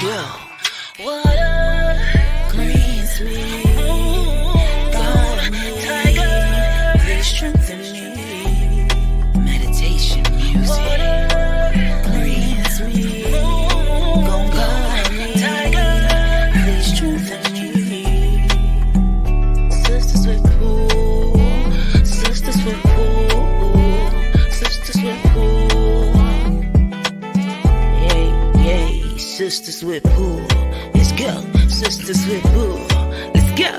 go. Water cleans me. Guide me. Tiger, please strengthen me. Meditation music cleans me. Gon' guide me. Tiger, please strengthen me. Sistas Wit pool. Sistas Wit pool. Sistas Wit pool. Yay. Sistas Wit pool. Let's go. Sistas Wit pool. Let's go.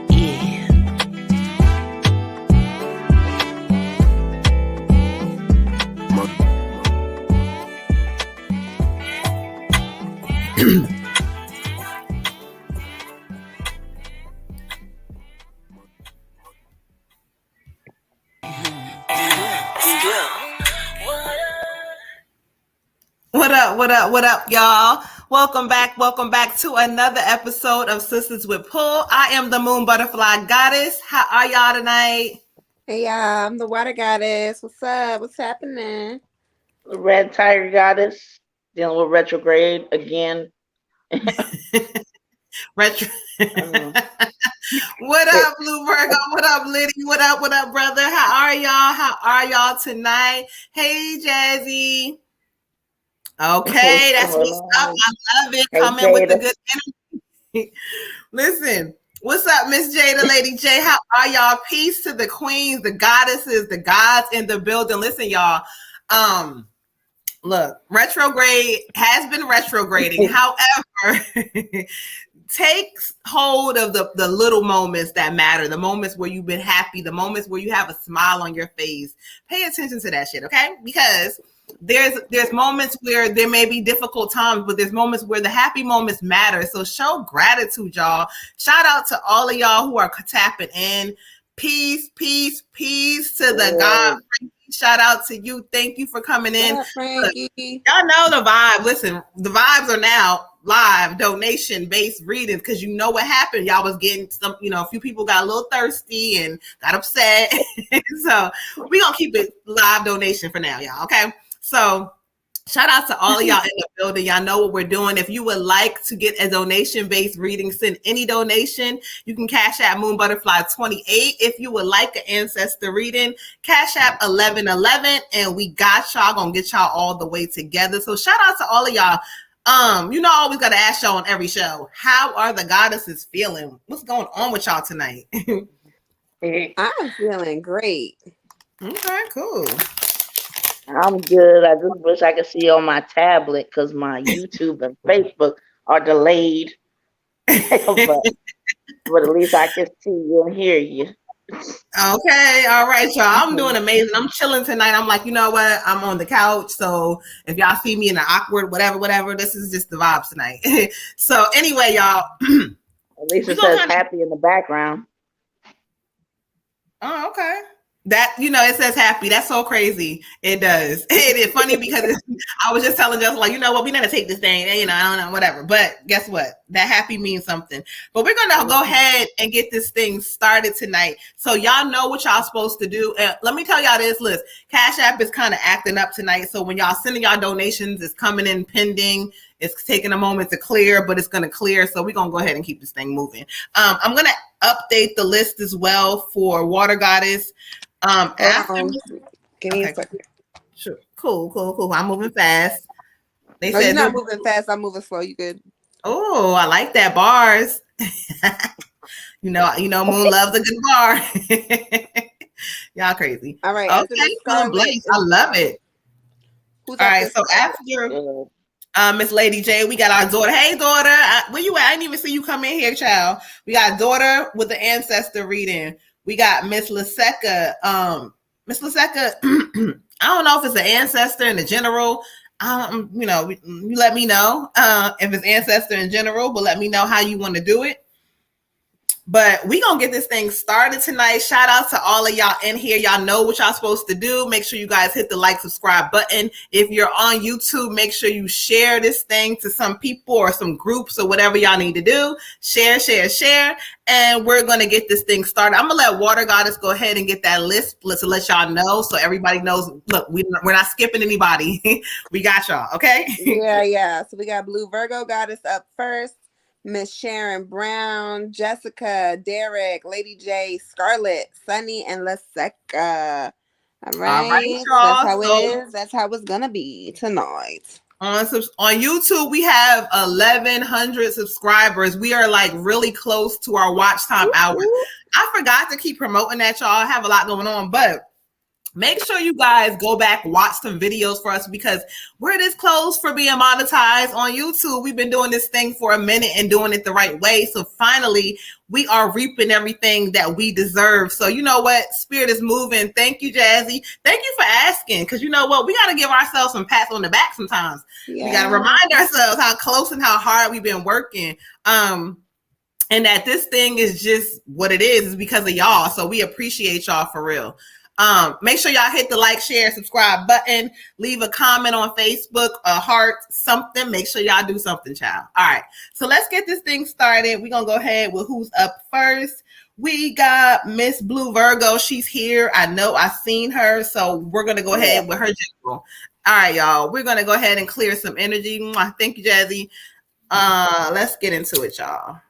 Yeah. What up, y'all? Welcome back to another episode of Sistas Wit Pull. I am the Moon Butterfly Goddess. How are y'all tonight? Hey y'all, I'm the Water Goddess. What's up? What's happening? The Red Tiger Goddess, dealing with retrograde again. Retro. What up, Blue Virgo? What up, Liddy? What up, brother? How are y'all tonight? Hey, Jazzy. Okay, that's what's up. I love it. Coming with the good energy. Listen, what's up, Miss Jada, Lady J? How are y'all? Peace to the queens, the goddesses, the gods in the building. Listen, y'all. Look, retrograde has been retrograding. However, takes hold of the little moments that matter, the moments where you've been happy, the moments where you have a smile on your face. Pay attention to that shit, okay? Because there's moments where there may be difficult times, but there's moments where the happy moments matter. So show gratitude, y'all. Shout out to all of y'all who are tapping in. Peace to the God. Shout out to you. Thank you for coming in. What up, Frankie? Look, y'all know the vibe. Listen, the vibes are now live donation-based readings because you know what happened. Y'all was getting some, a few people got a little thirsty and got upset. So we're going to keep it live donation for now, y'all. Okay. So shout out to all of y'all in the building. Y'all know what we're doing. If you would like to get a donation-based reading, send any donation. You can Cash App Moon Butterfly 28. If you would like an ancestor reading, Cash App 1111. And we got y'all. Gonna get y'all all the way together. So shout out to all of y'all. I always got to ask y'all on every show, how are the goddesses feeling? What's going on with y'all tonight? I'm feeling great. Okay, cool. I'm good. I just wish I could see on my tablet because my YouTube and Facebook are delayed. but at least I can see you and hear you. Okay, all right, y'all. I'm doing amazing. I'm chilling tonight. I'm like, you know what? I'm on the couch. So if y'all see me in an awkward whatever, this is just the vibes tonight. So anyway, y'all. At least it says happy in the background. Oh, okay. That, it says happy. That's so crazy. It does. It is funny because I was just telling us, like, you know what, we need to take this thing, I don't know, whatever. But guess what? That happy means something. But we're going to go ahead and get this thing started tonight. So y'all know what y'all supposed to do. Let me tell y'all this, list. Cash App is kind of acting up tonight. So when y'all sending y'all donations, it's coming in pending. It's taking a moment to clear, but it's going to clear. So we're going to go ahead and keep this thing moving. I'm going to update the list as well for Water Goddess. Give me a second. Sure. Cool. I'm moving fast. They said you're not moving fast. I'm moving slow. You good? Oh, I like that bars. Moon loves a good bar. Y'all crazy. All right. Okay, Blaze. I love it. All right. So after Miss Lady J, we got our daughter. Hey, daughter. Where you at? I didn't even see you come in here, child. We got daughter with the ancestor reading. We got Miss Laseka. Miss Laseka, I don't know if it's an ancestor in the general. You let me know if it's ancestor in general, but let me know how you want to do it. But we gonna get this thing started tonight. Shout out to all of y'all in here. Y'all know what y'all supposed to do. Make sure you guys hit the like, subscribe button. If you're on YouTube, make sure you share this thing to some people or some groups or whatever y'all need to do. Share, share, share. And we're gonna get this thing started. I'm gonna let Water Goddess go ahead and get that list to let y'all know, so everybody knows. Look, we're not skipping anybody. We got y'all, okay? Yeah. So we got Blue Virgo Goddess up first. Miss Sharon Brown, Jessica, Derek, Lady J, Scarlett, Sunny, and Laseka. All right, y'all. That's how it is. That's how it's gonna be tonight. On YouTube, we have 1,100 subscribers. We are like really close to our watch time hour. I forgot to keep promoting that, y'all. I have a lot going on, but make sure you guys go back, watch some videos for us, because we're this close for being monetized on YouTube. We've been doing this thing for a minute and doing it the right way. So finally, we are reaping everything that we deserve. So you know what? Spirit is moving. Thank you, Jazzy. Thank you for asking, because you know what? We got to give ourselves some pats on the back sometimes. Yeah. We got to remind ourselves how close and how hard we've been working. And that this thing is just what it is because of y'all. So we appreciate y'all for real. Make sure y'all hit the like, share, subscribe button, leave a comment on Facebook, a heart, something. Make sure y'all do something, child. All right. So let's get this thing started. We're going to go ahead with who's up first. We got Miss Blue Virgo. She's here. I know I've seen her. So we're going to go ahead with her general. All right, y'all. We're going to go ahead and clear some energy. Thank you, Jazzy. Let's get into it, y'all.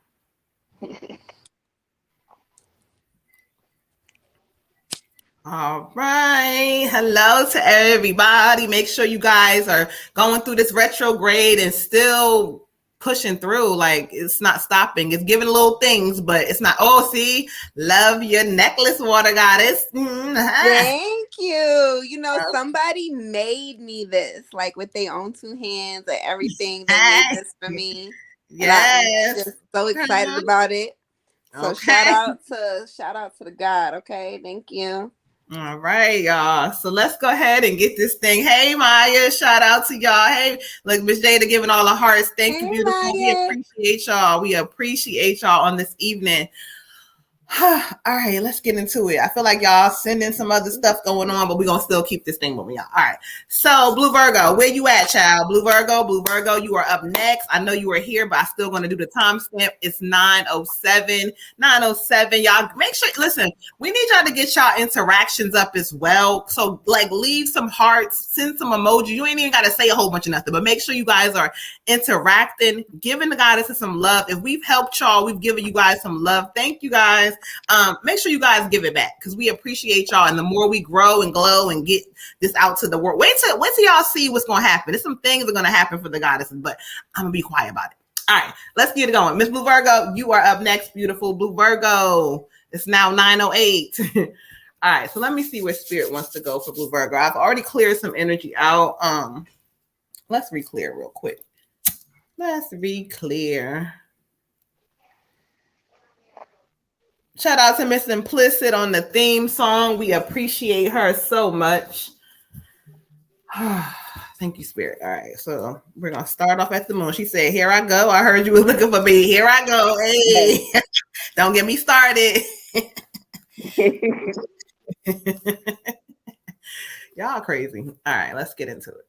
All right. Hello to everybody. Make sure you guys are going through this retrograde and still pushing through. Like, it's not stopping. It's giving little things, but it's not. Oh, see, love your necklace, Water Goddess. Thank you. You know, somebody made me this, like with their own two hands and everything. They made this for me. Yes. I'm just so excited about it. So shout out to the God. Okay. Thank you. All right, y'all. So let's go ahead and get this thing. Hey, Maya, shout out to y'all. Hey, look, Miss Jada giving all the hearts. Thank you, beautiful. Maya. We appreciate y'all. We appreciate y'all on this evening. All right, let's get into it. I feel like y'all sending some other stuff going on, but we're going to still keep this thing moving, y'all. All right. So, Blue Virgo, where you at, child? Blue Virgo, you are up next. I know you are here, but I'm still going to do the timestamp. It's 9:07. 9:07. Y'all, make sure, listen, we need y'all to get y'all interactions up as well. So, like, leave some hearts, send some emoji. You ain't even got to say a whole bunch of nothing, but make sure you guys are interacting, giving the goddesses some love. If we've helped y'all, we've given you guys some love. Thank you, guys. Make sure you guys give it back, because we appreciate y'all. And the more we grow and glow and get this out to the world, wait till y'all see what's going to happen. There's some things that are going to happen for the goddesses, but I'm going to be quiet about it. All right, let's get it going. Miss Blue Virgo, you are up next, beautiful Blue Virgo. It's now 9:08. All right, so let me see where Spirit wants to go for Blue Virgo. I've already cleared some energy out. Let's re-clear real quick. Let's re-clear. Shout out to Miss Implicit on the theme song. We appreciate her so much. Thank you, Spirit. All right, so we're going to start off at the moon. She said, here I go. I heard you were looking for me. Here I go. Hey, don't get me started. Y'all crazy. All right, let's get into it.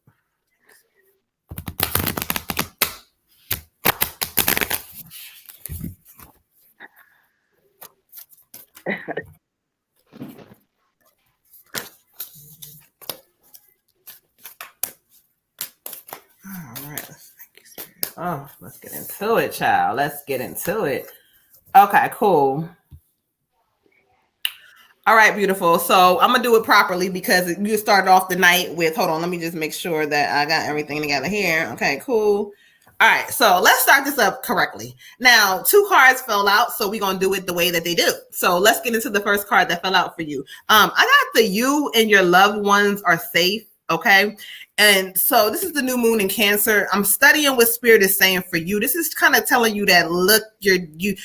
All right, let's get into it, child. Let's get into it. Okay, cool. All right, beautiful. So I'm gonna do it properly, because you started off the night with, hold on, let me just make sure that I got everything together here. Okay, cool. All right, so let's start this up correctly. Now, 2 cards fell out, so we're going to do it the way that they do. So let's get into the first card that fell out for you. I got the you and your loved ones are safe, okay? And so this is the new moon in Cancer. I'm studying what Spirit is saying for you. This is kind of telling you that, look, you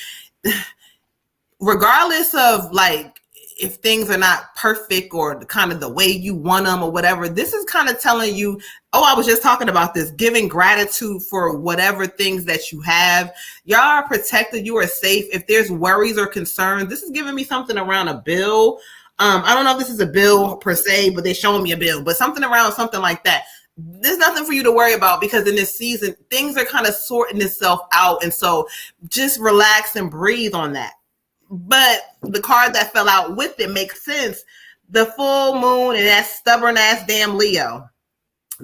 regardless of, like, if things are not perfect or kind of the way you want them or whatever, this is kind of telling you, oh, I was just talking about this, giving gratitude for whatever things that you have. Y'all are protected. You are safe. If there's worries or concerns, this is giving me something around a bill. I don't know if this is a bill per se, but they're showing me a bill, but something around something like that. There's nothing for you to worry about because in this season, things are kind of sorting itself out. And so just relax and breathe on that. But the card that fell out with it makes sense. The full moon and that stubborn ass damn Leo.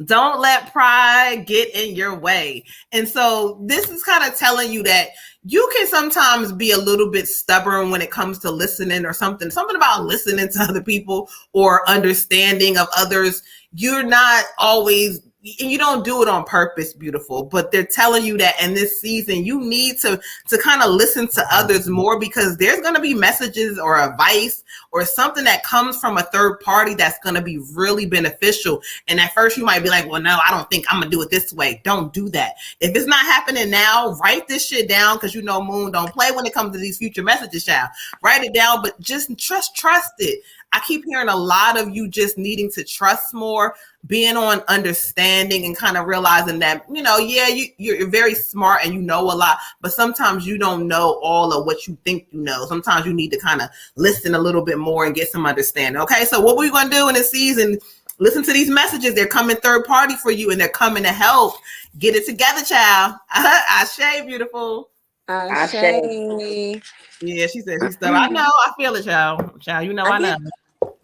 Don't let pride get in your way. And so this is kind of telling you that you can sometimes be a little bit stubborn when it comes to listening or something about listening to other people or understanding of others. You're not always, you don't do it on purpose, beautiful, but they're telling you that in this season, you need to kind of listen to others more because there's going to be messages or advice or something that comes from a third party that's going to be really beneficial. And at first you might be like, well, no, I don't think I'm going to do it this way. Don't do that. If it's not happening now, write this shit down because you know Moon don't play when it comes to these future messages, child. Write it down, but just trust it. I keep hearing a lot of you just needing to trust more, being on understanding and kind of realizing that, you know, yeah, you're very smart and you know a lot, but sometimes you don't know all of what you think you know. Sometimes you need to kind of listen a little bit more and get some understanding. Okay, so what we're going to do in this season, listen to these messages. They're coming third party for you and they're coming to help. Get it together, child. Ashe, beautiful. Ashe. Yeah, she said she's stuff. I know. I feel it, child. Child, you know I know.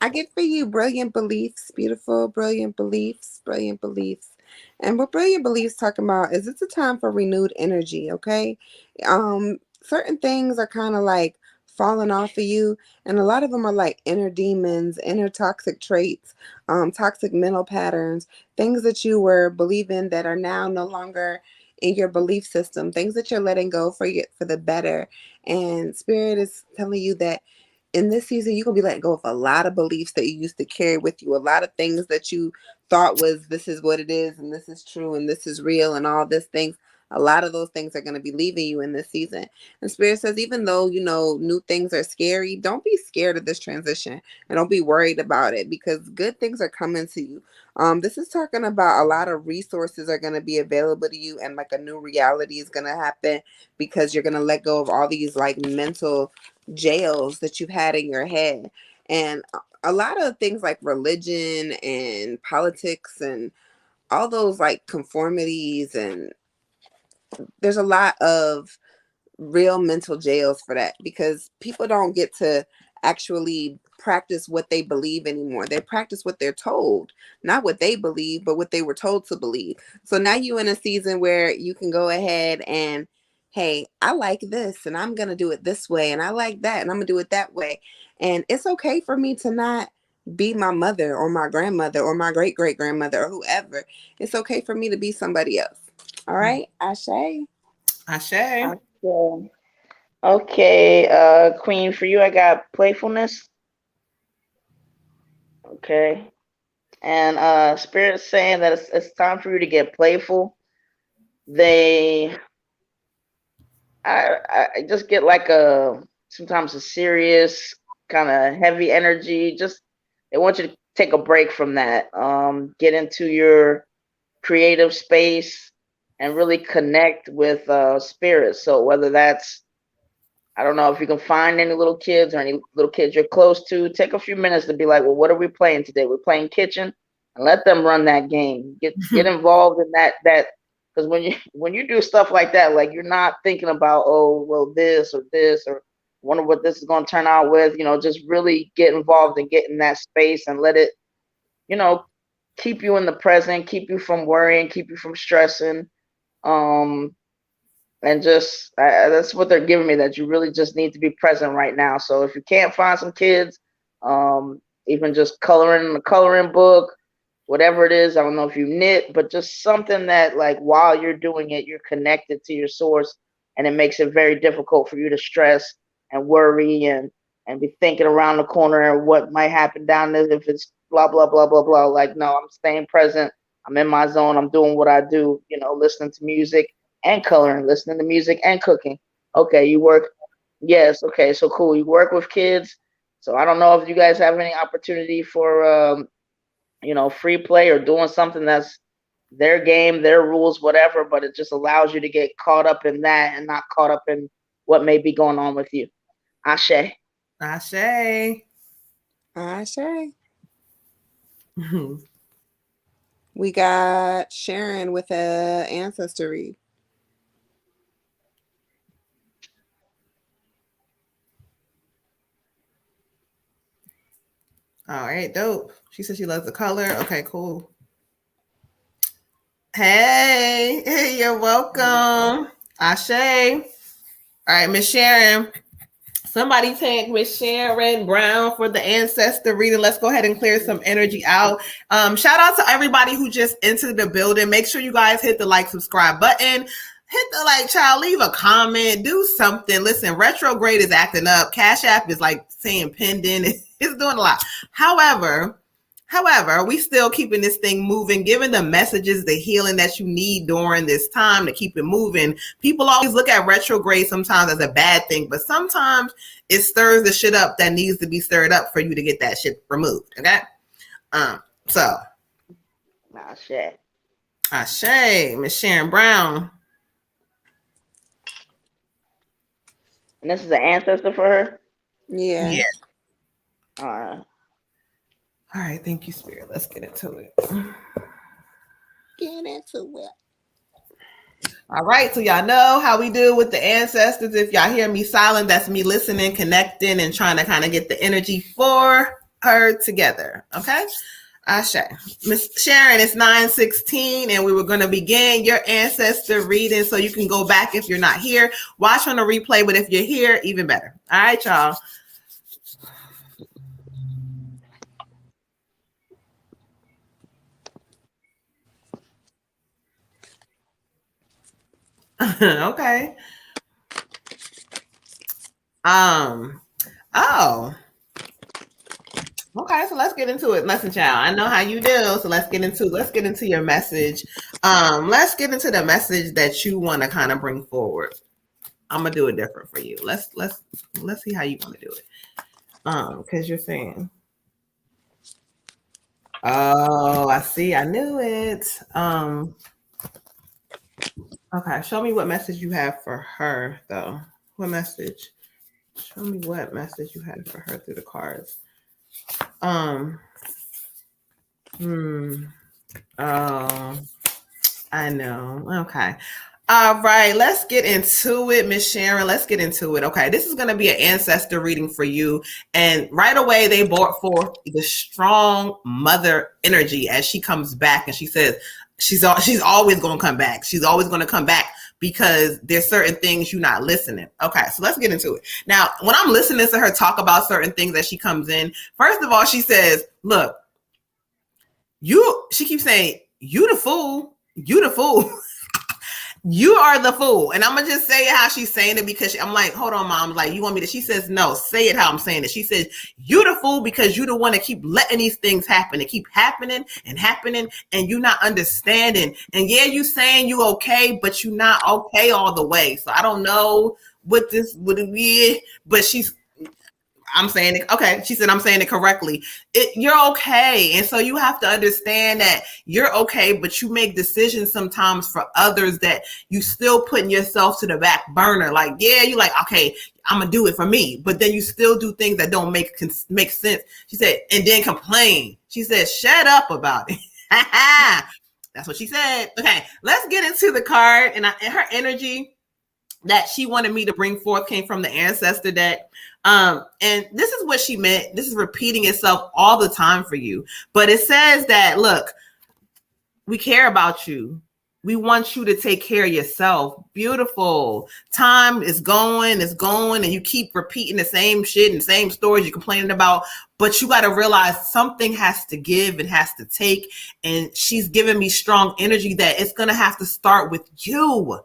I get for you brilliant beliefs, beautiful, brilliant beliefs, brilliant beliefs. And what brilliant beliefs talking about is it's a time for renewed energy, okay? Certain things are kind of like falling off of you, and a lot of them are like inner demons, inner toxic traits, toxic mental patterns, things that you were believing that are now no longer in your belief system, things that you're letting go for the better. And Spirit is telling you that in this season, you're going to be letting go of a lot of beliefs that you used to carry with you, a lot of things that you thought was this is what it is, and this is true, and this is real, and all these things. A lot of those things are going to be leaving you in this season. And Spirit says, even though, you know, new things are scary, don't be scared of this transition and don't be worried about it because good things are coming to you. This is talking about a lot of resources are going to be available to you and like a new reality is going to happen because you're going to let go of all these like mental jails that you've had in your head. And a lot of things like religion and politics and all those like conformities, and there's a lot of real mental jails for that because people don't get to actually practice what they believe anymore. They practice what they're told, not what they believe, but what they were told to believe. So now you're in a season where you can go ahead and, hey, I like this and I'm going to do it this way. And I like that and I'm going to do it that way. And it's okay for me to not be my mother or my grandmother or my great great grandmother or whoever. It's okay for me to be somebody else. All right. Ashe. Ashe. Okay, Queen, for you, I got playfulness. Okay. And Spirit's saying that it's time for you to get playful. I just get like sometimes a serious kind of heavy energy. Just they want you to take a break from that. Get into your creative space and really connect with spirit. So whether that's, I don't know if you can find any little kids or any little kids you're close to, take a few minutes to be like, well, what are we playing today? We're playing kitchen, and let them run that game. Get involved in that because when you do stuff like that, like you're not thinking about, oh, well, this or wonder what this is going to turn out with. You know, just really get involved and get in that space and let it, you know, keep you in the present, keep you from worrying, keep you from stressing. And just that's what they're giving me, that you really just need to be present right now. So if you can't find some kids, even just coloring in a coloring book, whatever it is, I don't know if you knit, but just something that like while you're doing it, you're connected to your source, and it makes it very difficult for you to stress and worry and be thinking around the corner and what might happen down there if it's blah blah blah blah blah. Like, no, I'm staying present. I'm in my zone. I'm doing what I do. You know, listening to music and coloring, listening to music and cooking. Okay, you work. Yes. Okay, so cool. You work with kids. So I don't know if you guys have any opportunity for free play or doing something that's their game, their rules, whatever, but it just allows you to get caught up in that and not caught up in what may be going on with you. Ashe. Ashe. Ashe. We got Sharon with a ancestor read. All right, dope. She said she loves the color. Okay, cool. Hey, you're welcome. Ashe. All right, Miss Sharon. Somebody thank Miss Sharon Brown for the ancestor reading. Let's go ahead and clear some energy out. Shout out to everybody who just entered the building. Make sure you guys hit the like, subscribe button. Hit the like, child, leave a comment, do something. Listen, retrograde is acting up. Cash App is like saying pending. It's doing a lot. However, we still keeping this thing moving, giving the messages, the healing that you need during this time to keep it moving. People always look at retrograde sometimes as a bad thing, but sometimes it stirs the shit up that needs to be stirred up for you to get that shit removed. Okay. So Ashe, Miss Sharon Brown. And this is an ancestor for her? Yeah. All right, thank you, Spirit. Let's get into it. Get into it. All right, so y'all know how we do with the ancestors. If y'all hear me silent, that's me listening, connecting, and trying to kind of get the energy for her together. Okay? Ashe. Miss Sharon, it's 9:16, and we were going to begin your ancestor reading, so you can go back if you're not here. Watch on the replay, but if you're here, even better. All right, y'all. Okay. Okay, so let's get into it. Listen, child, I know how you do, so let's get into your message. Let's get into the message that you want to kind of bring forward. I'm gonna do it different for you. Let's see how you want to do it. Because you're saying, oh, I see, I knew it. Okay, show me what message you have for her, though. What message? Show me what message you have for her through the cards. Oh, I know. Okay. All right, let's get into it, Miss Sharon. Let's get into it. Okay, this is going to be an ancestor reading for you. And right away, they brought forth the strong mother energy as she comes back. And she says, she's always going to come back. She's always going to come back because there's certain things you're not listening. Okay, so let's get into it. Now, when I'm listening to her talk about certain things as she comes in, first of all, she says, look, she keeps saying, you the fool. You are the fool. And I'm going to just say how she's saying it because I'm like, hold on, Mom. Like, you want me to? She says, no, say it how I'm saying it. She says, you the fool because you the one that keep letting these things happen. They keep happening and happening and you not understanding. And yeah, you saying you okay, but you not okay all the way. So I don't know what this would be, but I'm saying it. Okay. She said, I'm saying it correctly. You're okay. And so you have to understand that you're okay, but you make decisions sometimes for others that you still putting yourself to the back burner. Like, yeah, you like, okay, I'm going to do it for me. But then you still do things that don't make sense. She said, and then complain. She said, shut up about it. That's what she said. Okay. Let's get into the card and her energy that she wanted me to bring forth came from the ancestor deck. And this is what she meant. This is repeating itself all the time for you. But it says that, look, we care about you. We want you to take care of yourself. Beautiful. Time is going, and you keep repeating the same shit and same stories you're complaining about. But you got to realize something has to give and has to take. And she's giving me strong energy that it's going to have to start with you.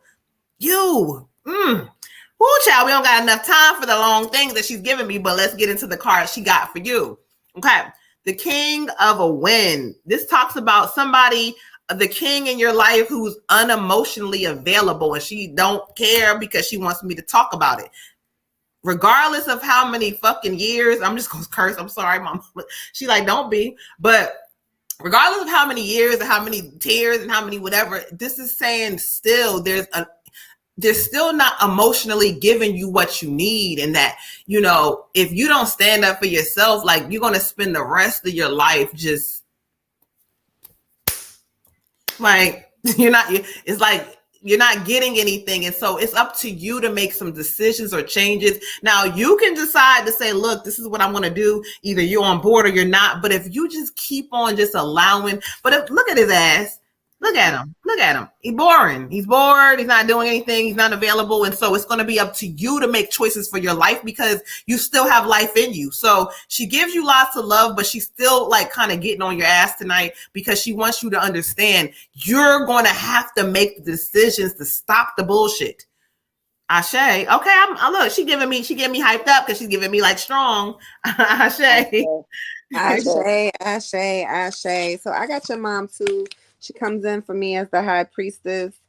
Ooh, child, we don't got enough time for the long things that she's giving me, but let's get into the card she got for you. Okay. The King of a Wind. This talks about somebody, the king in your life who's unemotionally available and she don't care because she wants me to talk about it. regardless of how many fucking years, I'm just gonna curse. I'm sorry, mom. She like, don't be, but regardless of how many years and how many tears and how many whatever, this is saying still they're still not emotionally giving you what you need. And that, you know, if you don't stand up for yourself, like you're going to spend the rest of your life just like, it's like you're not getting anything. And so it's up to you to make some decisions or changes. Now you can decide to say, look, this is what I'm going to do. Either you're on board or you're not. But if you just keep on just allowing, look at his ass. Look at him. Look at him. He's boring. He's bored. He's not doing anything. He's not available. And so it's going to be up to you to make choices for your life because you still have life in you. So she gives you lots of love, but she's still like kind of getting on your ass tonight because she wants you to understand you're going to have to make the decisions to stop the bullshit. Ashe. Okay, look, she getting me hyped up because she's giving me like strong. Ashe. Ashe. So I got your mom too. She comes in for me as the high priestess.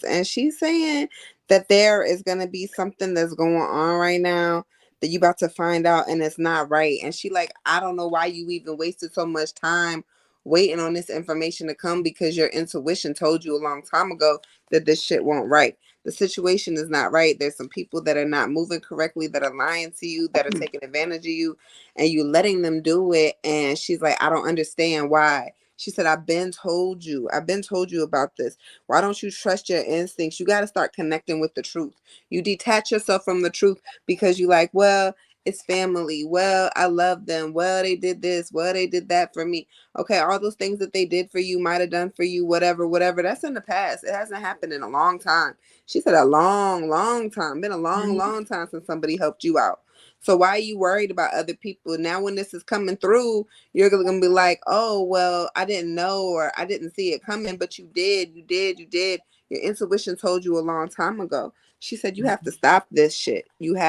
And she's saying that there is going to be something that's going on right now that you about to find out and it's not right. And she like, I don't know why you even wasted so much time waiting on this information to come because your intuition told you a long time ago that this shit won't right. The situation is not right. There's some people that are not moving correctly, that are lying to you, that are taking advantage of you, and you letting them do it. And she's like, I don't understand why. She said, I've been told you about this. Why don't you trust your instincts? You got to start connecting with the truth. You detach yourself from the truth because you like, well, it's family. Well, I love them. Well, they did this. Well, they did that for me. Okay, all those things that they did for you, might have done for you, whatever. That's in the past. It hasn't happened in a long time. She said a long, long time. Been a long, long time since somebody helped you out. So why are you worried about other people? Now when this is coming through, you're going to be like, oh, well, I didn't know or I didn't see it coming, but you did. Your intuition told you a long time ago. She said, you have to stop this shit. The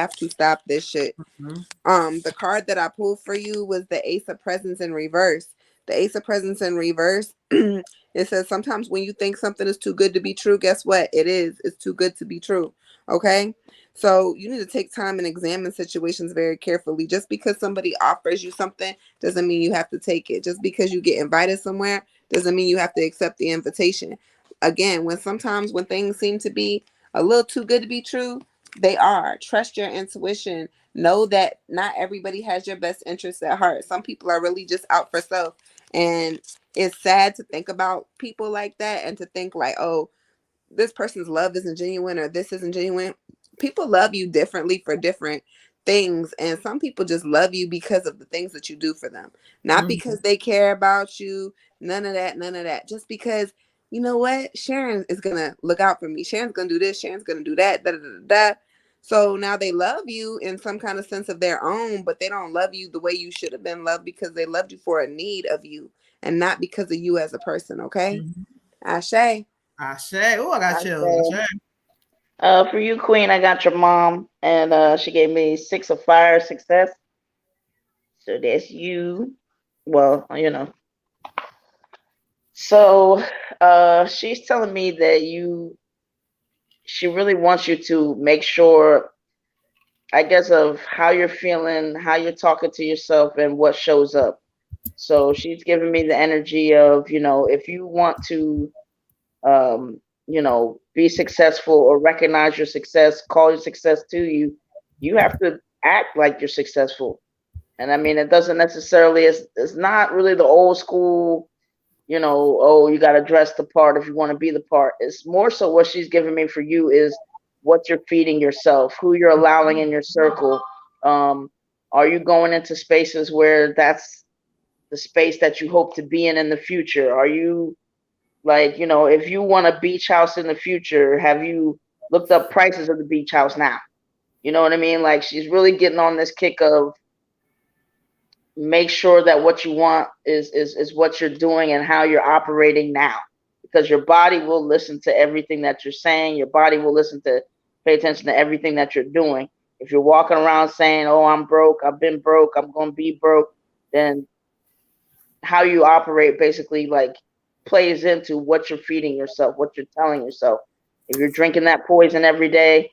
card that I pulled for you was the Ace of Presents in reverse. The Ace of Presents in reverse, it says sometimes when you think something is too good to be true, guess what? It is. It's too good to be true. Okay? So you need to take time and examine situations very carefully. Just because somebody offers you something doesn't mean you have to take it. Just because you get invited somewhere doesn't mean you have to accept the invitation. Again, when things seem to be a little too good to be true, they are. Trust your intuition. Know that not everybody has your best interests at heart. Some people are really just out for self. And it's sad to think about people like that and to think like, oh, this person's love isn't genuine or this isn't genuine. People love you differently for different things. And some people just love you because of the things that you do for them. Not because they care about you. None of that. Just because, you know what? Sharon is going to look out for me. Sharon's going to do this. Sharon's going to do that. So now they love you in some kind of sense of their own, but they don't love you the way you should have been loved because they loved you for a need of you and not because of you as a person. Okay. Ashe. Oh, I got you. For you, Queen, I got your mom, and she gave me 6 of fire success. So that's you. Well, you know. So she's telling me that she really wants you to make sure, I guess, of how you're feeling, how you're talking to yourself, and what shows up. So she's giving me the energy of, if you want to be successful or recognize your success, call your success to you, you have to act like you're successful. And I mean, it doesn't necessarily, it's not really the old school, oh, you got to dress the part if you want to be the part. It's more so what she's giving me for you is what you're feeding yourself, who you're allowing in your circle. Are you going into spaces where that's the space that you hope to be in the future? Are you, like, if you want a beach house in the future, have you looked up prices of the beach house now? You know what I mean? Like, she's really getting on this kick of make sure that what you want is what you're doing and how you're operating now, because your body will listen to everything that you're saying. Your body will pay attention to everything that you're doing. If you're walking around saying, oh, I'm broke, I've been broke, I'm going to be broke, then how you operate basically like plays into what you're feeding yourself, what you're telling yourself. If you're drinking that poison every day,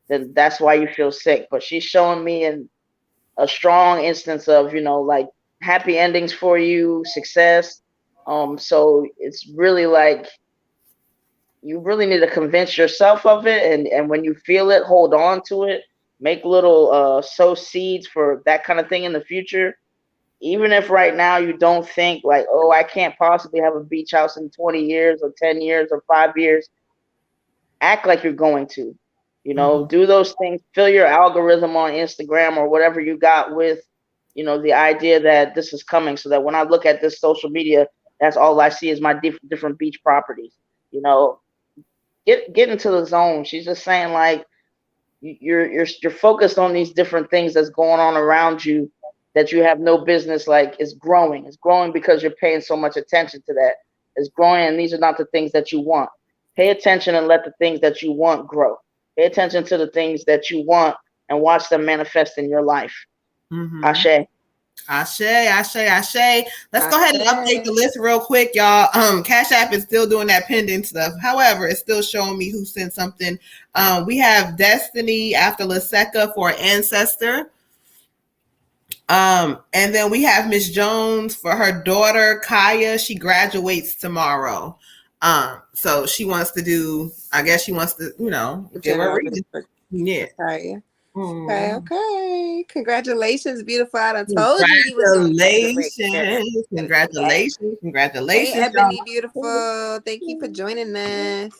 then that's why you feel sick. But she's showing me in a strong instance of, like happy endings for you, success. So it's really like you really need to convince yourself of it, and when you feel it, hold on to it. Make little sow seeds for that kind of thing in the future. Even if right now you don't think like, oh, I can't possibly have a beach house in 20 years or 10 years or 5 years, act like you're going to. Do those things, fill your algorithm on Instagram or whatever you got with, the idea that this is coming, so that when I look at this social media, that's all I see is my different beach properties. Get into the zone. She's just saying like you're focused on these different things that's going on around you that you have no business. Like it's growing. It's growing because you're paying so much attention to that. It's growing, and these are not the things that you want. Pay attention and let the things that you want grow. Pay attention to the things that you want and watch them manifest in your life. Ashe. Ashe, Ashe, Ashe. Let's go ahead and update the list real quick, y'all. Cash App is still doing that pending stuff. However, it's still showing me who sent something. We have Destiny after Laseca for Ancestor. And then we have Miss Jones for her daughter, Kaya. She graduates tomorrow. So she wants to do, I guess she wants to, give her a reason. Yeah. Sorry. Okay. Congratulations, beautiful. I told you he was Congratulations. Hey, Ebony, beautiful. Thank you for joining us.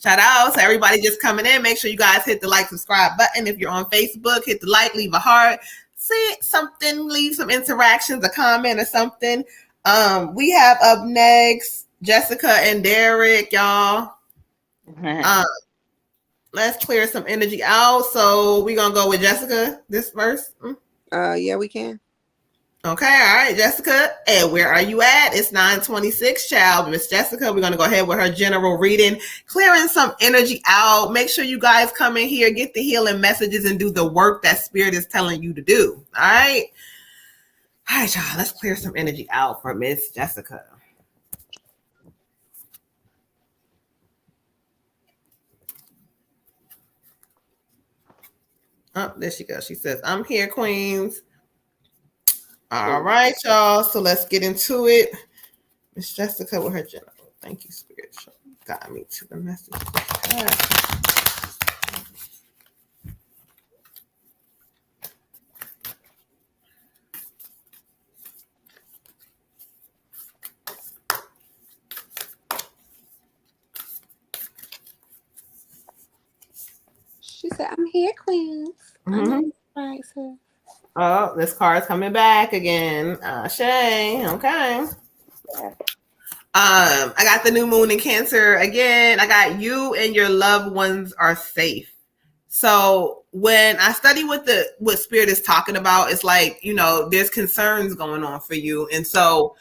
Shout out to everybody just coming in. Make sure you guys hit the like, subscribe button. If you're on Facebook, hit the like, leave a heart, say something, leave some interactions, a comment or something. We have up next Jessica and Derek, y'all. Let's clear some energy out. So we're gonna go with Jessica this verse. Yeah, we can. Okay, all right, Jessica. And where are you at? It's 9:26, child. Miss Jessica, we're gonna go ahead with her general reading, clearing some energy out. Make sure you guys come in here, get the healing messages, and do the work that Spirit is telling you to do. All right. All right, y'all. Let's clear some energy out for Miss Jessica. Oh, there she goes. She says, I'm here, Queens. All right, y'all. So let's get into it. Miss Jessica with her general. Thank you, Spirit. Got me to the message. She said, I'm here, Queens. Right, so. Oh, this card's coming back again. Shay, okay. I got the new moon in Cancer again. I got you and your loved ones are safe. So when I study what Spirit is talking about, it's like, there's concerns going on for you. And so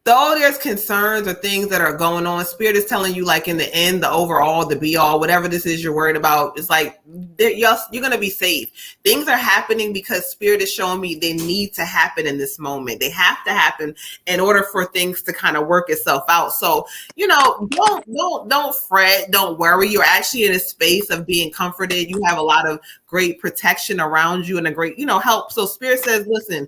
though there's concerns or things that are going on, Spirit is telling you, like, in the end, the overall, the be all, whatever this is you're worried about, it's like you're going to be safe. Things are happening because Spirit is showing me they need to happen in this moment. They have to happen in order for things to kind of work itself out. So, don't fret, don't worry. You're actually in a space of being comforted. You have a lot of great protection around you and a great, help. So Spirit says, listen,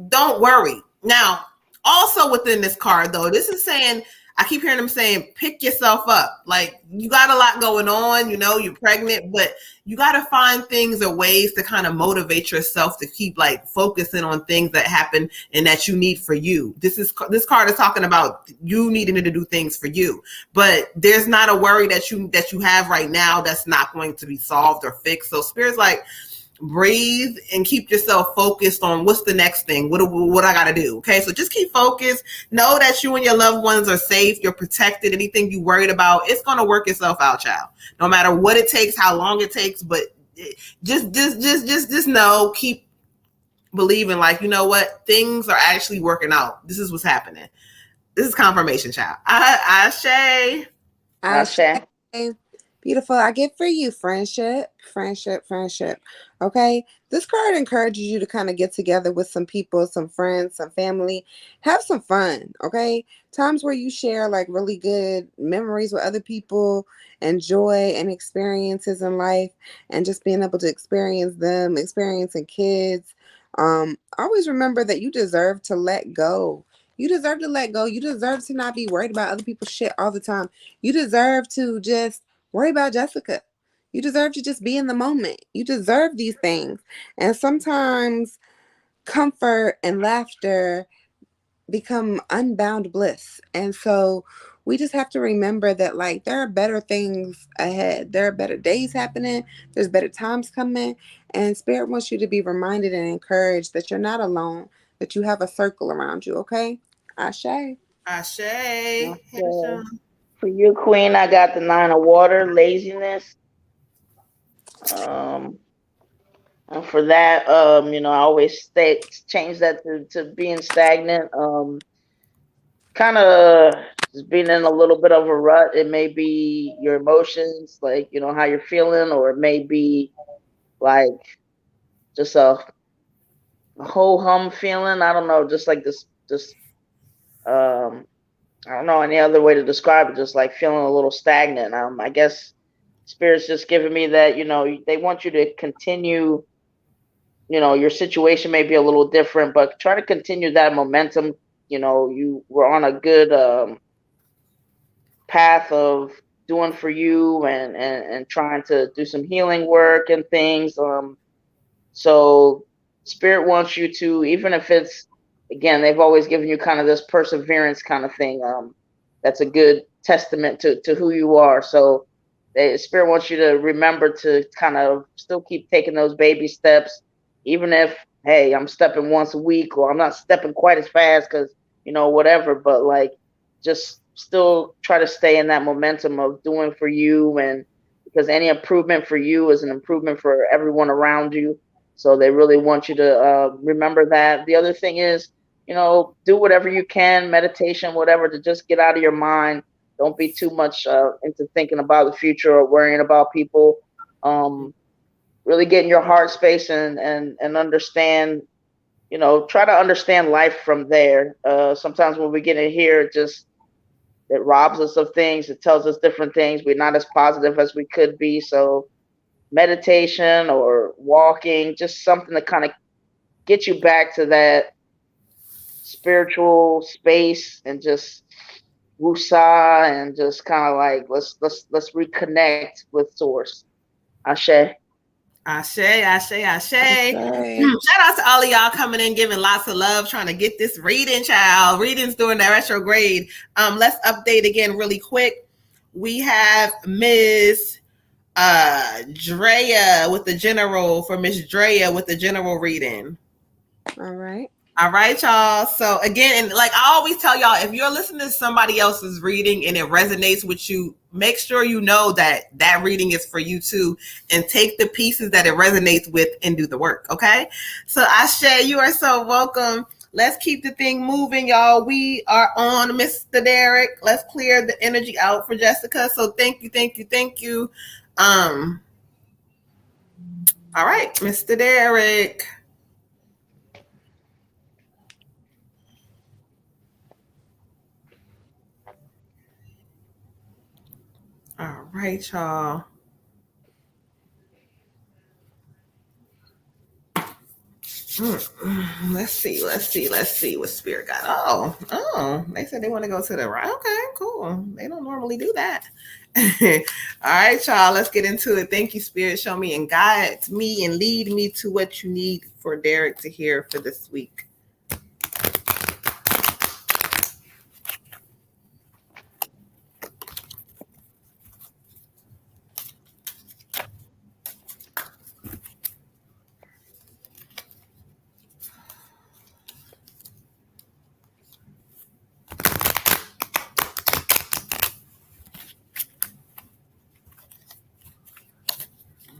don't worry. Now, also within this card, though, this is saying, I keep hearing them saying, pick yourself up. Like, you got a lot going on, you're pregnant, but you got to find things or ways to kind of motivate yourself to keep like focusing on things that happen and that you need for you. This card is talking about you needing to do things for you, but there's not a worry that you have right now that's not going to be solved or fixed. So Spirit's like, breathe and keep yourself focused on what's the next thing. What I got to do. Okay. So just keep focused. Know that you and your loved ones are safe. You're protected. Anything you worried about, it's going to work itself out, child. No matter what it takes, how long it takes, but just know, keep believing, like, you know what? Things are actually working out. This is what's happening. This is confirmation, child. Ashe. Beautiful. I get for you friendship. Okay. This card encourages you to kind of get together with some people, some friends, some family, have some fun, okay? Times where you share like really good memories with other people and joy and experiences in life and just being able to experience them, experiencing kids. Always remember that you deserve to let go. You deserve to let go. You deserve to not be worried about other people's shit all the time. You deserve to just worry about Jessica. You deserve to just be in the moment. You deserve these things. And sometimes comfort and laughter become unbound bliss. And so we just have to remember that, like, there are better things ahead. There are better days happening. There's better times coming. And Spirit wants you to be reminded and encouraged that you're not alone, that you have a circle around you, okay? Ashe. Ashe. Okay. For you, Queen, I got the 9 of Water, laziness. Um, and for that, I always change that to being stagnant. Kind of just being in a little bit of a rut. It may be your emotions, like how you're feeling, or it may be like just a whole hum feeling. I don't know, just like this. Um, I don't know any other way to describe it. Just like feeling a little stagnant. I guess Spirit's just giving me that. They want you to continue. Your situation may be a little different, but try to continue that momentum. You were on a good path of doing for you and trying to do some healing work and things. So Spirit wants you to, even if it's, again, they've always given you kind of this perseverance kind of thing. That's a good testament to who you are. So Spirit wants you to remember to kind of still keep taking those baby steps, even if, hey, I'm stepping once a week, or I'm not stepping quite as fast because, whatever, but like just still try to stay in that momentum of doing for you. And because any improvement for you is an improvement for everyone around you. So they really want you to remember that. The other thing is, do whatever you can, meditation, whatever, to just get out of your mind. Don't be too much into thinking about the future or worrying about people. Really get in your heart space and understand, try to understand life from there. Sometimes when we get in here, it robs us of things. It tells us different things. We're not as positive as we could be. So meditation or walking, just something to kind of get you back to that spiritual space and just woosah and just kind of like let's reconnect with source. Ashe. Ashe, ashe, ashe. Shout out to all of y'all coming in, giving lots of love, trying to get this reading, child. Readings during the retrograde. Let's update again really quick. We have Miss Drea with the general, for Miss Drea with the general reading. All right. All right, y'all. So again, and like I always tell y'all, if you're listening to somebody else's reading and it resonates with you, make sure you know that that reading is for you too, and take the pieces that it resonates with and do the work. Okay. So Ashe, you are so welcome. Let's keep the thing moving, y'all. We are on Mr. Derek. Let's clear the energy out for Jessica. So thank you, thank you, thank you. All right, Mr. Derek. All right, y'all. Let's see what Spirit got. They said they want to go to the right. Okay, cool. They don't normally do that. All right, y'all, let's get into it. Thank you, Spirit. Show me and guide me and lead me to what you need for Derek to hear for this week.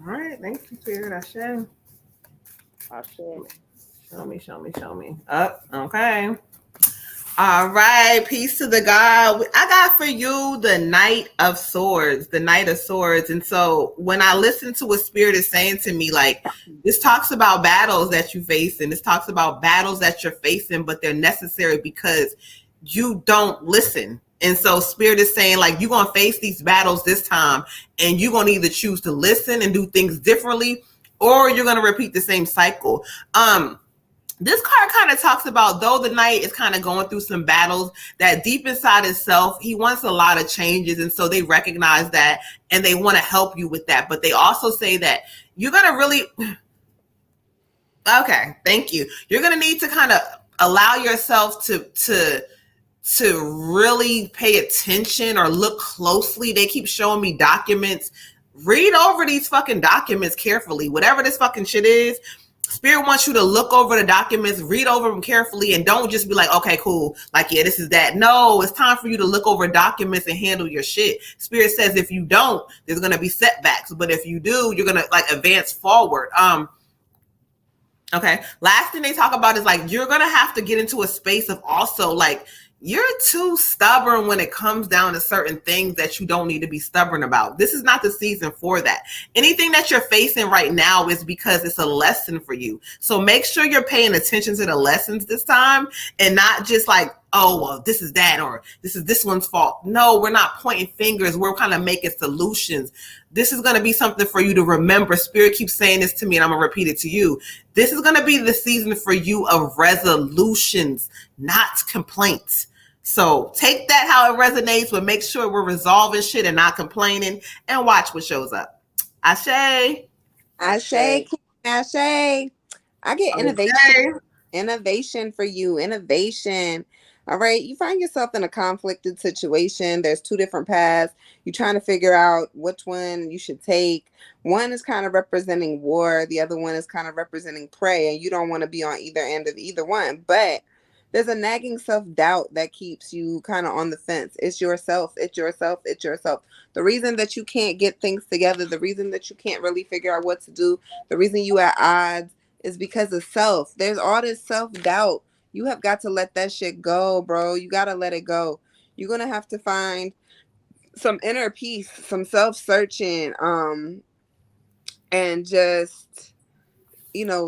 All right, thank you, Spirit. Ashe. Ashe. Show me. Up. Okay. All right, peace to the God. I got for you the Knight of Swords, the Knight of Swords. And so when I listen to what Spirit is saying to me, like this talks about battles that you face, and this talks about battles that you're facing, but they're necessary because you don't listen. And so Spirit is saying, like, you're gonna face these battles this time, and you're gonna either choose to listen and do things differently, or you're gonna repeat the same cycle. This card kind of talks about, though the knight is kind of going through some battles, that deep inside himself, he wants a lot of changes. And so they recognize that and they want to help you with that. But they also say that you're going to really, okay, thank you. You're going to need to kind of allow yourself to really pay attention or look closely. They keep showing me documents. Read over these fucking documents carefully. Whatever this fucking shit is, Spirit wants you to look over the documents, read over them carefully, and don't just be like, okay, cool. Like, yeah, this is that. No, it's time for you to look over documents and handle your shit. Spirit says if you don't, there's going to be setbacks. But if you do, you're going to like advance forward. Okay. Last thing they talk about is like, you're going to have to get into a space of also like, you're too stubborn when it comes down to certain things that you don't need to be stubborn about. This is not the season for that. Anything that you're facing right now is because it's a lesson for you. So make sure you're paying attention to the lessons this time and not just like, oh, well, this is that, or this is this one's fault. No, we're not pointing fingers. We're kind of making solutions. This is going to be something for you to remember. Spirit keeps saying this to me, and I'm going to repeat it to you. This is going to be the season for you of resolutions, not complaints. So take that how it resonates, but make sure we're resolving shit and not complaining, and watch what shows up. Ashe. Ashe. Ashe. I get innovation. Innovation for you. Innovation. All right. You find yourself in a conflicted situation. There's two different paths. You're trying to figure out which one you should take. One is kind of representing war. The other one is kind of representing prey. And you don't want to be on either end of either one. But there's a nagging self-doubt that keeps you kind of on the fence. It's yourself. It's yourself. It's yourself. The reason that you can't get things together, the reason that you can't really figure out what to do, the reason you at odds is because of self. There's all this self-doubt. You have got to let that shit go, bro. You got to let it go. You're going to have to find some inner peace, some self-searching, and just,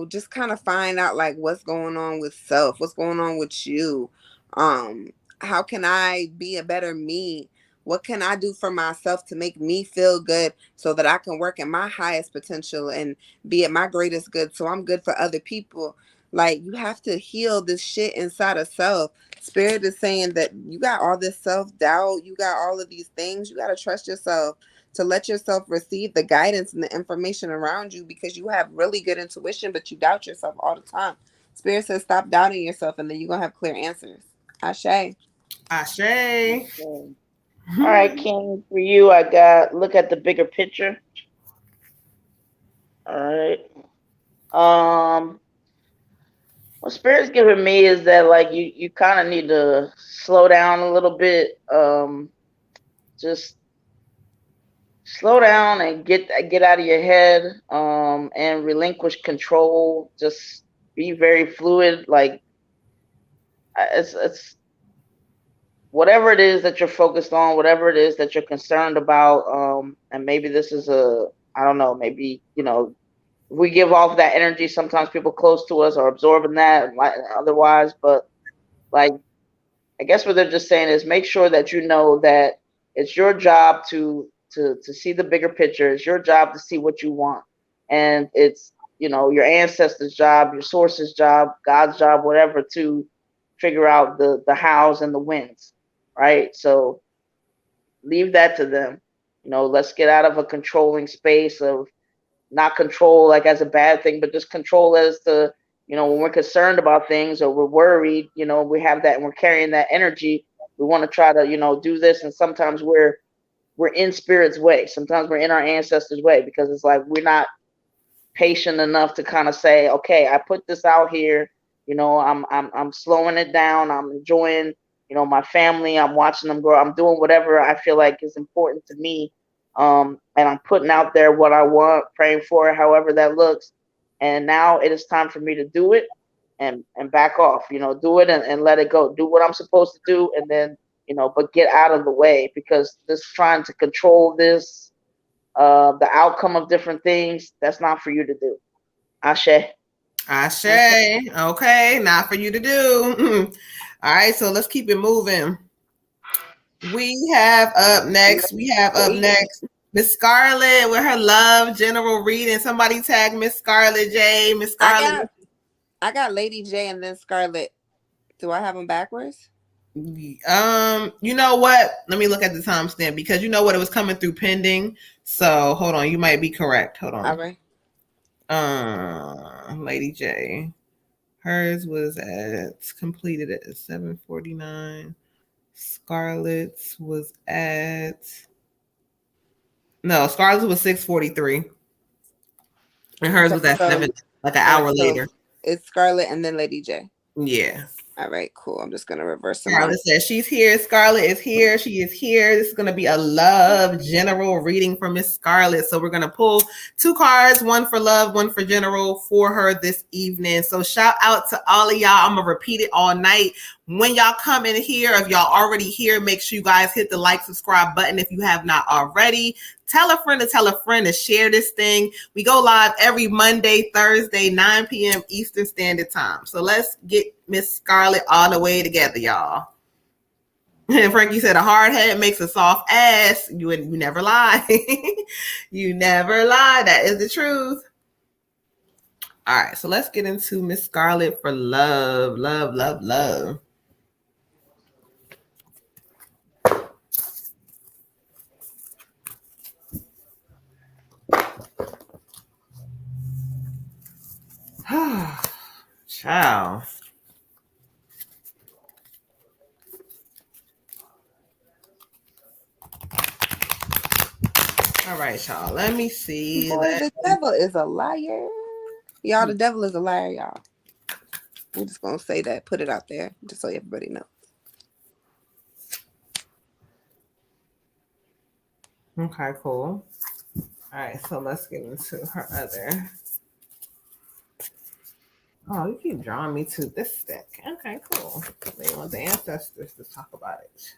just kind of find out like what's going on with self, what's going on with you. How can I be a better me? What can I do for myself to make me feel good so that I can work at my highest potential and be at my greatest good so I'm good for other people? Like, you have to heal this shit inside of self. Spirit is saying that you got all this self-doubt, you got all of these things, you got to trust yourself to let yourself receive the guidance and the information around you, because you have really good intuition, but you doubt yourself all the time. Spirit says stop doubting yourself, and then you're going to have clear answers. Ashe. Ashe. All right, King, for you, I got look at the bigger picture. All right. What Spirit's giving me is that like you kind of need to slow down a little bit. Just slow down and get out of your head. And relinquish control. Just be very fluid. Like it's whatever it is that you're focused on, whatever it is that you're concerned about. And maybe this is I don't know, maybe, we give off that energy. Sometimes people close to us are absorbing that and otherwise, but like, I guess what they're just saying is make sure that you know that it's your job to see the bigger picture. It's your job to see what you want. And it's, your ancestors' job, your source's job, God's job, whatever, to figure out the hows and the whens, right? So leave that to them. Let's get out of a controlling space of not control like as a bad thing, but just control as to, when we're concerned about things or we're worried, we have that and we're carrying that energy. We want to try to, do this. And sometimes we're in spirit's way. Sometimes we're in our ancestors' way, because it's like we're not patient enough to kind of say, okay, I put this out here, I'm slowing it down. I'm enjoying, my family. I'm watching them grow. I'm doing whatever I feel like is important to me. And I'm putting out there what I want, praying for it, however that looks. And now it is time for me to do it. and back off. Do it and let it go. Do what I'm supposed to do, and then but get out of the way, because just trying to control this, the outcome of different things, that's not for you to do. Ashe. Okay, not for you to do. All right, so let's keep it moving. We have up next Miss Scarlett with her love general reading. Somebody tag Miss Scarlett J. Miss Scarlett. I got Lady J and then Scarlett. Do I have them backwards? You know what? Let me look at the timestamp, because you know what, it was coming through pending. So hold on, you might be correct. Hold on. All right. Lady J, hers was completed at 7:49. Scarlett's was Scarlett's was 6:43, and hers was at 7, like an hour later. It's Scarlett and then Lady J. Yeah. All right, cool. I'm just gonna reverse them. Scarlett says she's here. Scarlett is here. She is here. This is gonna be a love general reading for Miss Scarlett. So we're gonna pull 2 cards, one for love, one for general, for her this evening. So shout out to all of y'all. I'm gonna repeat it all night. When y'all come in here, if y'all already here, make sure you guys hit the like, subscribe button if you have not already. Tell a friend to share this thing. We go live every Monday, Thursday, 9 p.m. Eastern Standard Time. So let's get Miss Scarlett all the way together, y'all. And Frankie said, a hard head makes a soft ass. You never lie. You never lie. That is the truth. All right, so let's get into Miss Scarlett for love, love, love, love. Ciao. All right, y'all. Let me see. Boy, the devil is a liar. Y'all, the devil is a liar, y'all. We're just going to say that. Put it out there just so everybody knows. Okay, cool. All right, so let's get into her other. Oh, you keep drawing me to this deck. Okay, cool. They want the ancestors to talk about it.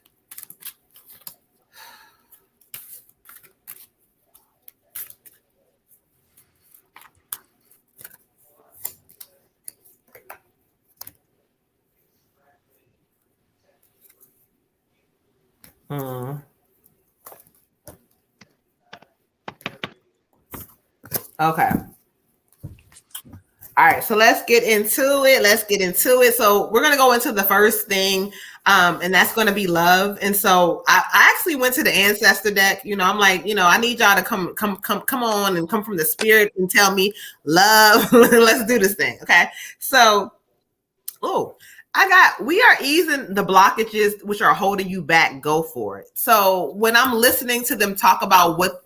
Okay. All right, so let's get into it. So we're gonna go into the first thing, and that's gonna be love. And so I actually went to the ancestor deck. I'm like, I need y'all to come on and come from the spirit and tell me love. Let's do this thing, okay? So, we are easing the blockages which are holding you back. Go for it. So when I'm listening to them talk about what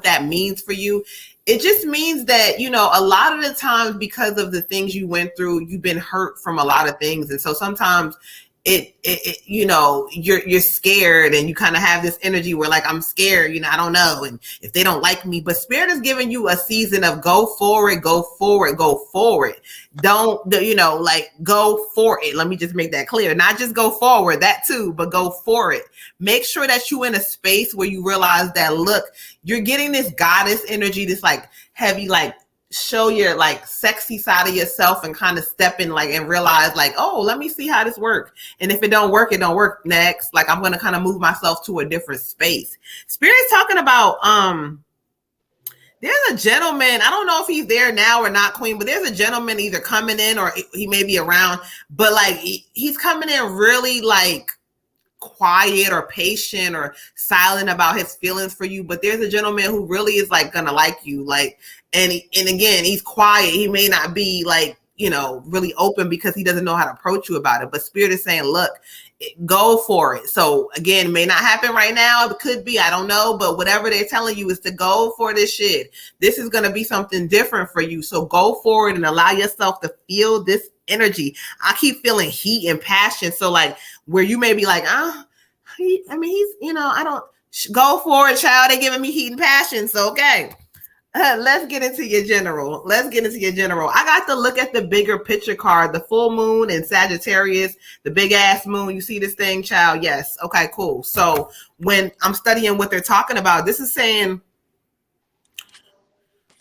that means for you, it just means that, a lot of the times, because of the things you went through, you've been hurt from a lot of things. And so sometimes you're scared, and you kind of have this energy where, like, I'm scared, I don't know. And if they don't like me, but spirit is giving you a season of go forward, go forward, go forward. Don't, go for it. Let me just make that clear. Not just go forward, that too, but go for it. Make sure that you're in a space where you realize that, look, you're getting this goddess energy, this like heavy, like, show your like sexy side of yourself, and kind of step in, like, and realize, like, oh, let me see how this works. And if it don't work, it don't work. Next, like, I'm going to kind of move myself to a different space. Spirit's talking about, there's a gentleman, I don't know if he's there now or not, Queen, but there's a gentleman either coming in or he may be around, but like he's coming in really like quiet or patient or silent about his feelings for you. But there's a gentleman who really is like gonna like you, like, and again, he's quiet. He may not be like, really open because he doesn't know how to approach you about it. But spirit is saying, look, go for it. So again, it may not happen right now. It could be, I don't know, but whatever they're telling you is to go for this shit. This is going to be something different for you. So go forward and allow yourself to feel this energy. I keep feeling heat and passion. So like where you may be like, he's, I don't go for it, child. They're giving me heat and passion. So, okay. Let's get into your general. Let's get into your general. I got to look at the bigger picture card, the full moon in Sagittarius, the big ass moon. You see this thing, child? Yes. Okay, cool. So when I'm studying what they're talking about, this is saying,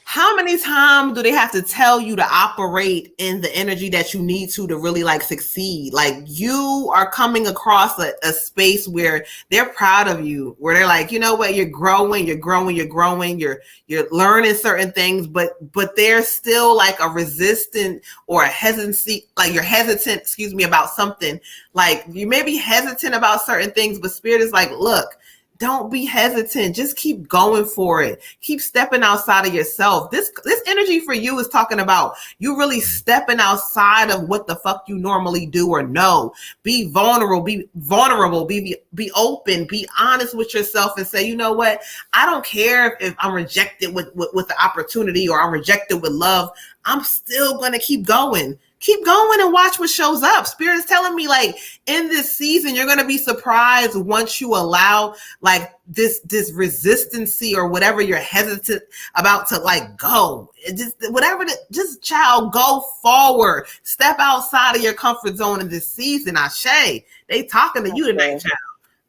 how many times do they have to tell you to operate in the energy that you need to really like succeed? Like you are coming across a space where they're proud of you, where they're like, you know what, you're growing, you're learning certain things, but there's still like a resistant or a hesitancy, like you're hesitant, excuse me, about something. Like you may be hesitant about certain things, but spirit is like, look, don't be hesitant. Just keep going for it. Keep stepping outside of yourself. This energy for you is talking about you really stepping outside of what the fuck you normally do or know. Be vulnerable, be open, be honest with yourself and say, you know what? I don't care if I'm rejected with the opportunity or I'm rejected with love. I'm still going to keep going. Keep going and watch what shows up. Spirit is telling me, like, in this season, you're going to be surprised once you allow like this resistancy or whatever you're hesitant about to like go. It just whatever, just child, go forward. Step outside of your comfort zone in this season. Ashe. They talking to you tonight, child.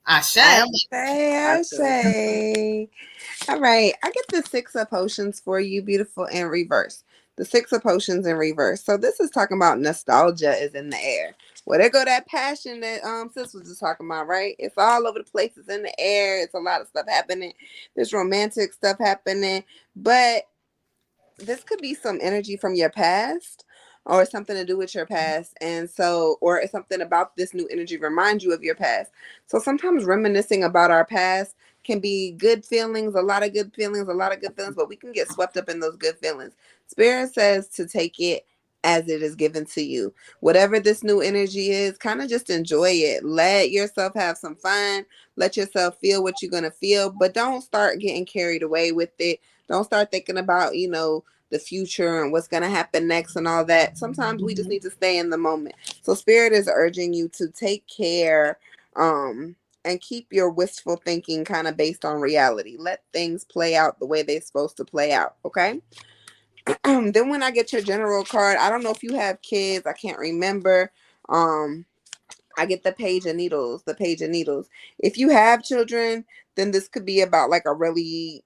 Ashe. Ashe. All right, I get the Six of Potions for you, beautiful, in reverse. The Six of Potions in reverse. So this is talking about nostalgia is in the air. Well, there go that passion that sis was just talking about, right? It's all over the place. It's in the air. It's a lot of stuff happening. There's romantic stuff happening, but this could be some energy from your past or something to do with your past. And so, or something about this new energy remind you of your past. So sometimes reminiscing about our past can be good feelings, a lot of good feelings, but we can get swept up in those good feelings. Spirit says to take it as it is given to you. Whatever this new energy is, kind of just enjoy it. Let yourself have some fun. Let yourself feel what you're going to feel, but don't start getting carried away with it. Don't start thinking about, the future and what's going to happen next and all that. Sometimes we just need to stay in the moment. So Spirit is urging you to take care and keep your wistful thinking kind of based on reality. Let things play out the way they're supposed to play out, okay? Then when I get your general card, I don't know if you have kids, I can't remember. I get the Page of Needles, If you have children, then this could be about like a really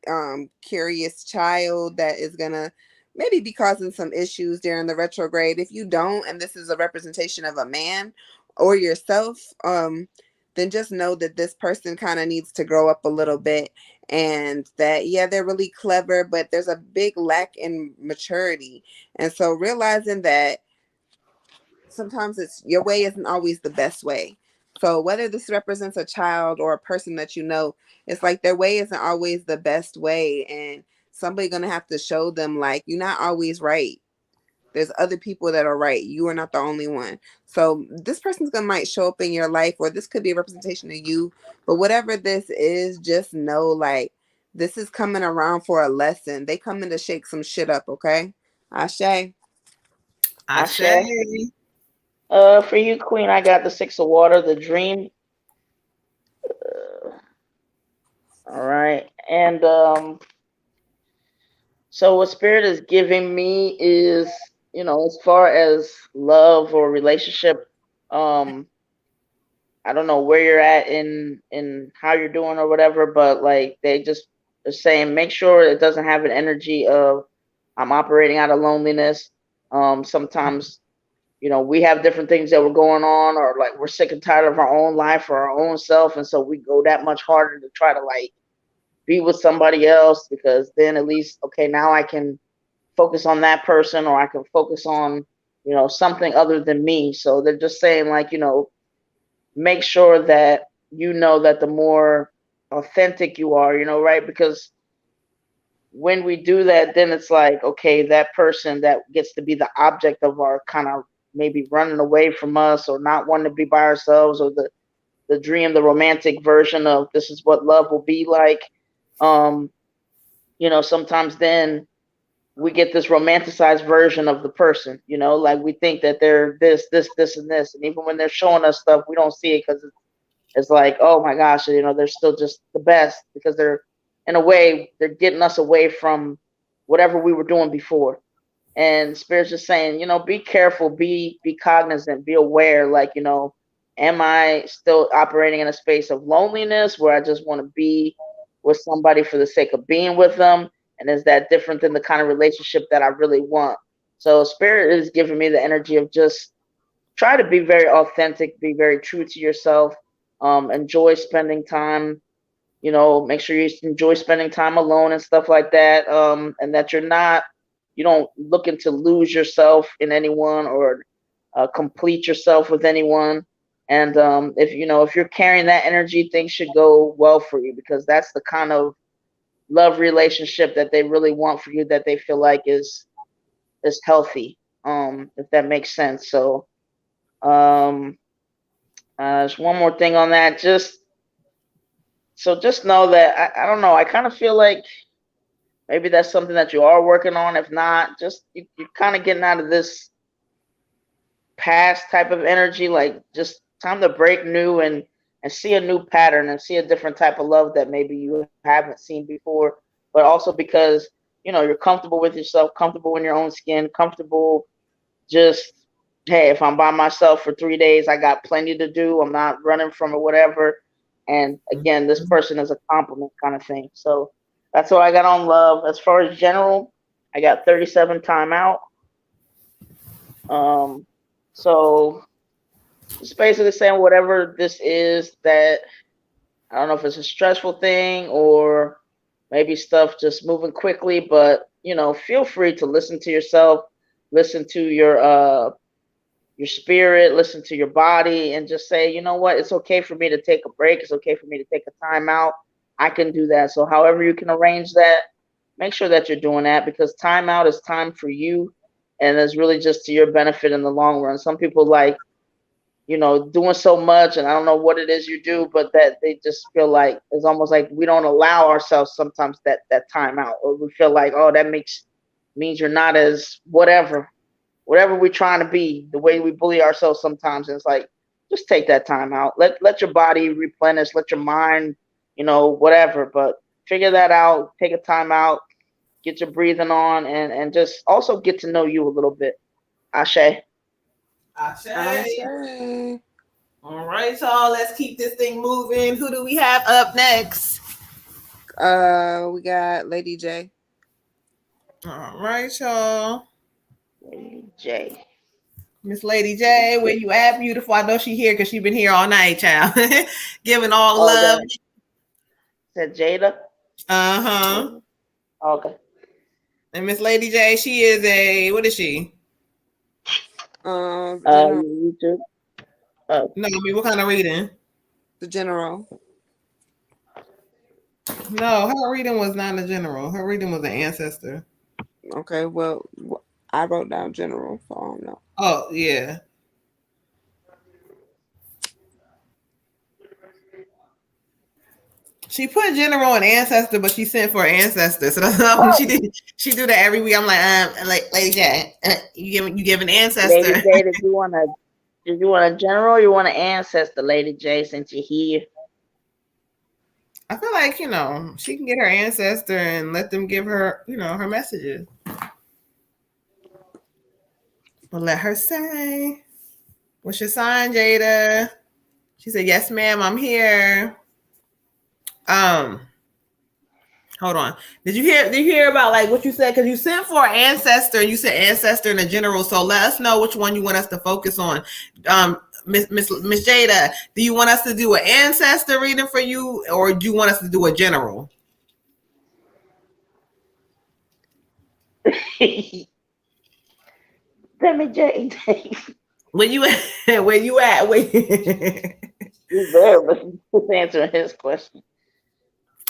curious child that is gonna maybe be causing some issues during the retrograde. If you don't, and this is a representation of a man or yourself, then just know that this person kind of needs to grow up a little bit, and that, yeah, they're really clever, but there's a big lack in maturity. And so realizing that sometimes it's your way isn't always the best way. So whether this represents a child or a person that you know, it's like their way isn't always the best way, and somebody's gonna have to show them like you're not always right. There's other people that are right. You are not the only one. So this person's gonna might show up in your life, or this could be a representation of you. But whatever this is, just know like this is coming around for a lesson. They coming to shake some shit up, okay? Ashe. Ashe. For you, Queen, I got the Six of Water, the Dream. All right, and so what Spirit is giving me is, as far as love or relationship, I don't know where you're at in how you're doing or whatever, but like they just are saying, make sure it doesn't have an energy of I'm operating out of loneliness. Sometimes we have different things that were going on, or like we're sick and tired of our own life or our own self. And so we go that much harder to try to like be with somebody else, because then at least, okay, now I can focus on that person, or I can focus on, something other than me. So they're just saying like, make sure that, that the more authentic you are, right? Because when we do that, then it's like, okay, that person that gets to be the object of our kind of maybe running away from us, or not wanting to be by ourselves, or the dream, the romantic version of this is what love will be like. Sometimes then we get this romanticized version of the person, like we think that they're this, and this. And even when they're showing us stuff, we don't see it because it's like, oh my gosh, they're still just the best, because they're, in a way, they're getting us away from whatever we were doing before. And Spirit's just saying, be careful, be cognizant, be aware. Like, am I still operating in a space of loneliness where I just want to be with somebody for the sake of being with them? And is that different than the kind of relationship that I really want? So Spirit is giving me the energy of just try to be very authentic, be very true to yourself, enjoy spending time, make sure you enjoy spending time alone and stuff like that. And that you don't looking to lose yourself in anyone or complete yourself with anyone. And if you're carrying that energy, things should go well for you, because that's the kind of love relationship that they really want for you, that they feel like is healthy. If that makes sense. So there's one more thing on that. Just know that I don't know. I kind of feel like maybe that's something that you are working on. If not, just you're kind of getting out of this past type of energy. Like, just time to break new and see a new pattern and see a different type of love that maybe you haven't seen before. But also because you're comfortable with yourself, comfortable in your own skin, comfortable just, hey, if I'm by myself for 3 days, I got plenty to do. I'm not running from it, whatever. And again, this person is a compliment kind of thing. So that's what I got on love. As far as general, I got 37 timeout. So just basically saying whatever this is, that I don't know if it's a stressful thing or maybe stuff just moving quickly, but feel free to listen to yourself, listen to your spirit, listen to your body, and just say, you know what, it's okay for me to take a break. It's okay for me to take a time out. I can do that. So however you can arrange that, make sure that you're doing that, because time out is time for you, and it's really just to your benefit in the long run. Some people like, doing so much, and I don't know what it is you do, but that they just feel like it's almost like we don't allow ourselves sometimes that time out, or we feel like, oh, that means you're not as whatever we're trying to be, the way we bully ourselves sometimes. And it's like, just take that time out. Let your body replenish, let your mind, whatever, but figure that out, take a time out, get your breathing on, and just also get to know you a little bit. Ashe. Ashe. All right, y'all, let's keep this thing moving. Who do we have up next? We got Lady J. All right, y'all. Lady J. Miss Lady J, where you at, beautiful? I know she here because she been here all night, child. Giving all love. Said Jada? Uh-huh. Okay. And Miss Lady J, she is what is she? YouTube. No, I mean, what kind of reading? The general. No, her reading was not a general. Her reading was an ancestor. Okay, well, I wrote down general, so I don't know. Oh, yeah. She put general and ancestor, but she sent for ancestor. So that's she did. She do that every week. I'm like Lady J, you give an ancestor. Lady J, did you want a general or you want an ancestor, Lady J, since you're here? I feel like, she can get her ancestor and let them give her, her messages. But let her say, what's your sign, Jada? She said, yes, ma'am, I'm here. Hold on. Did you hear about like what you said? Because you sent for ancestor, you said ancestor and a general. So let us know which one you want us to focus on. Miss Jada, do you want us to do an ancestor reading for you, or do you want us to do a general? Let me Jada. Where you at? Where you at? He's there, but he's answering his question.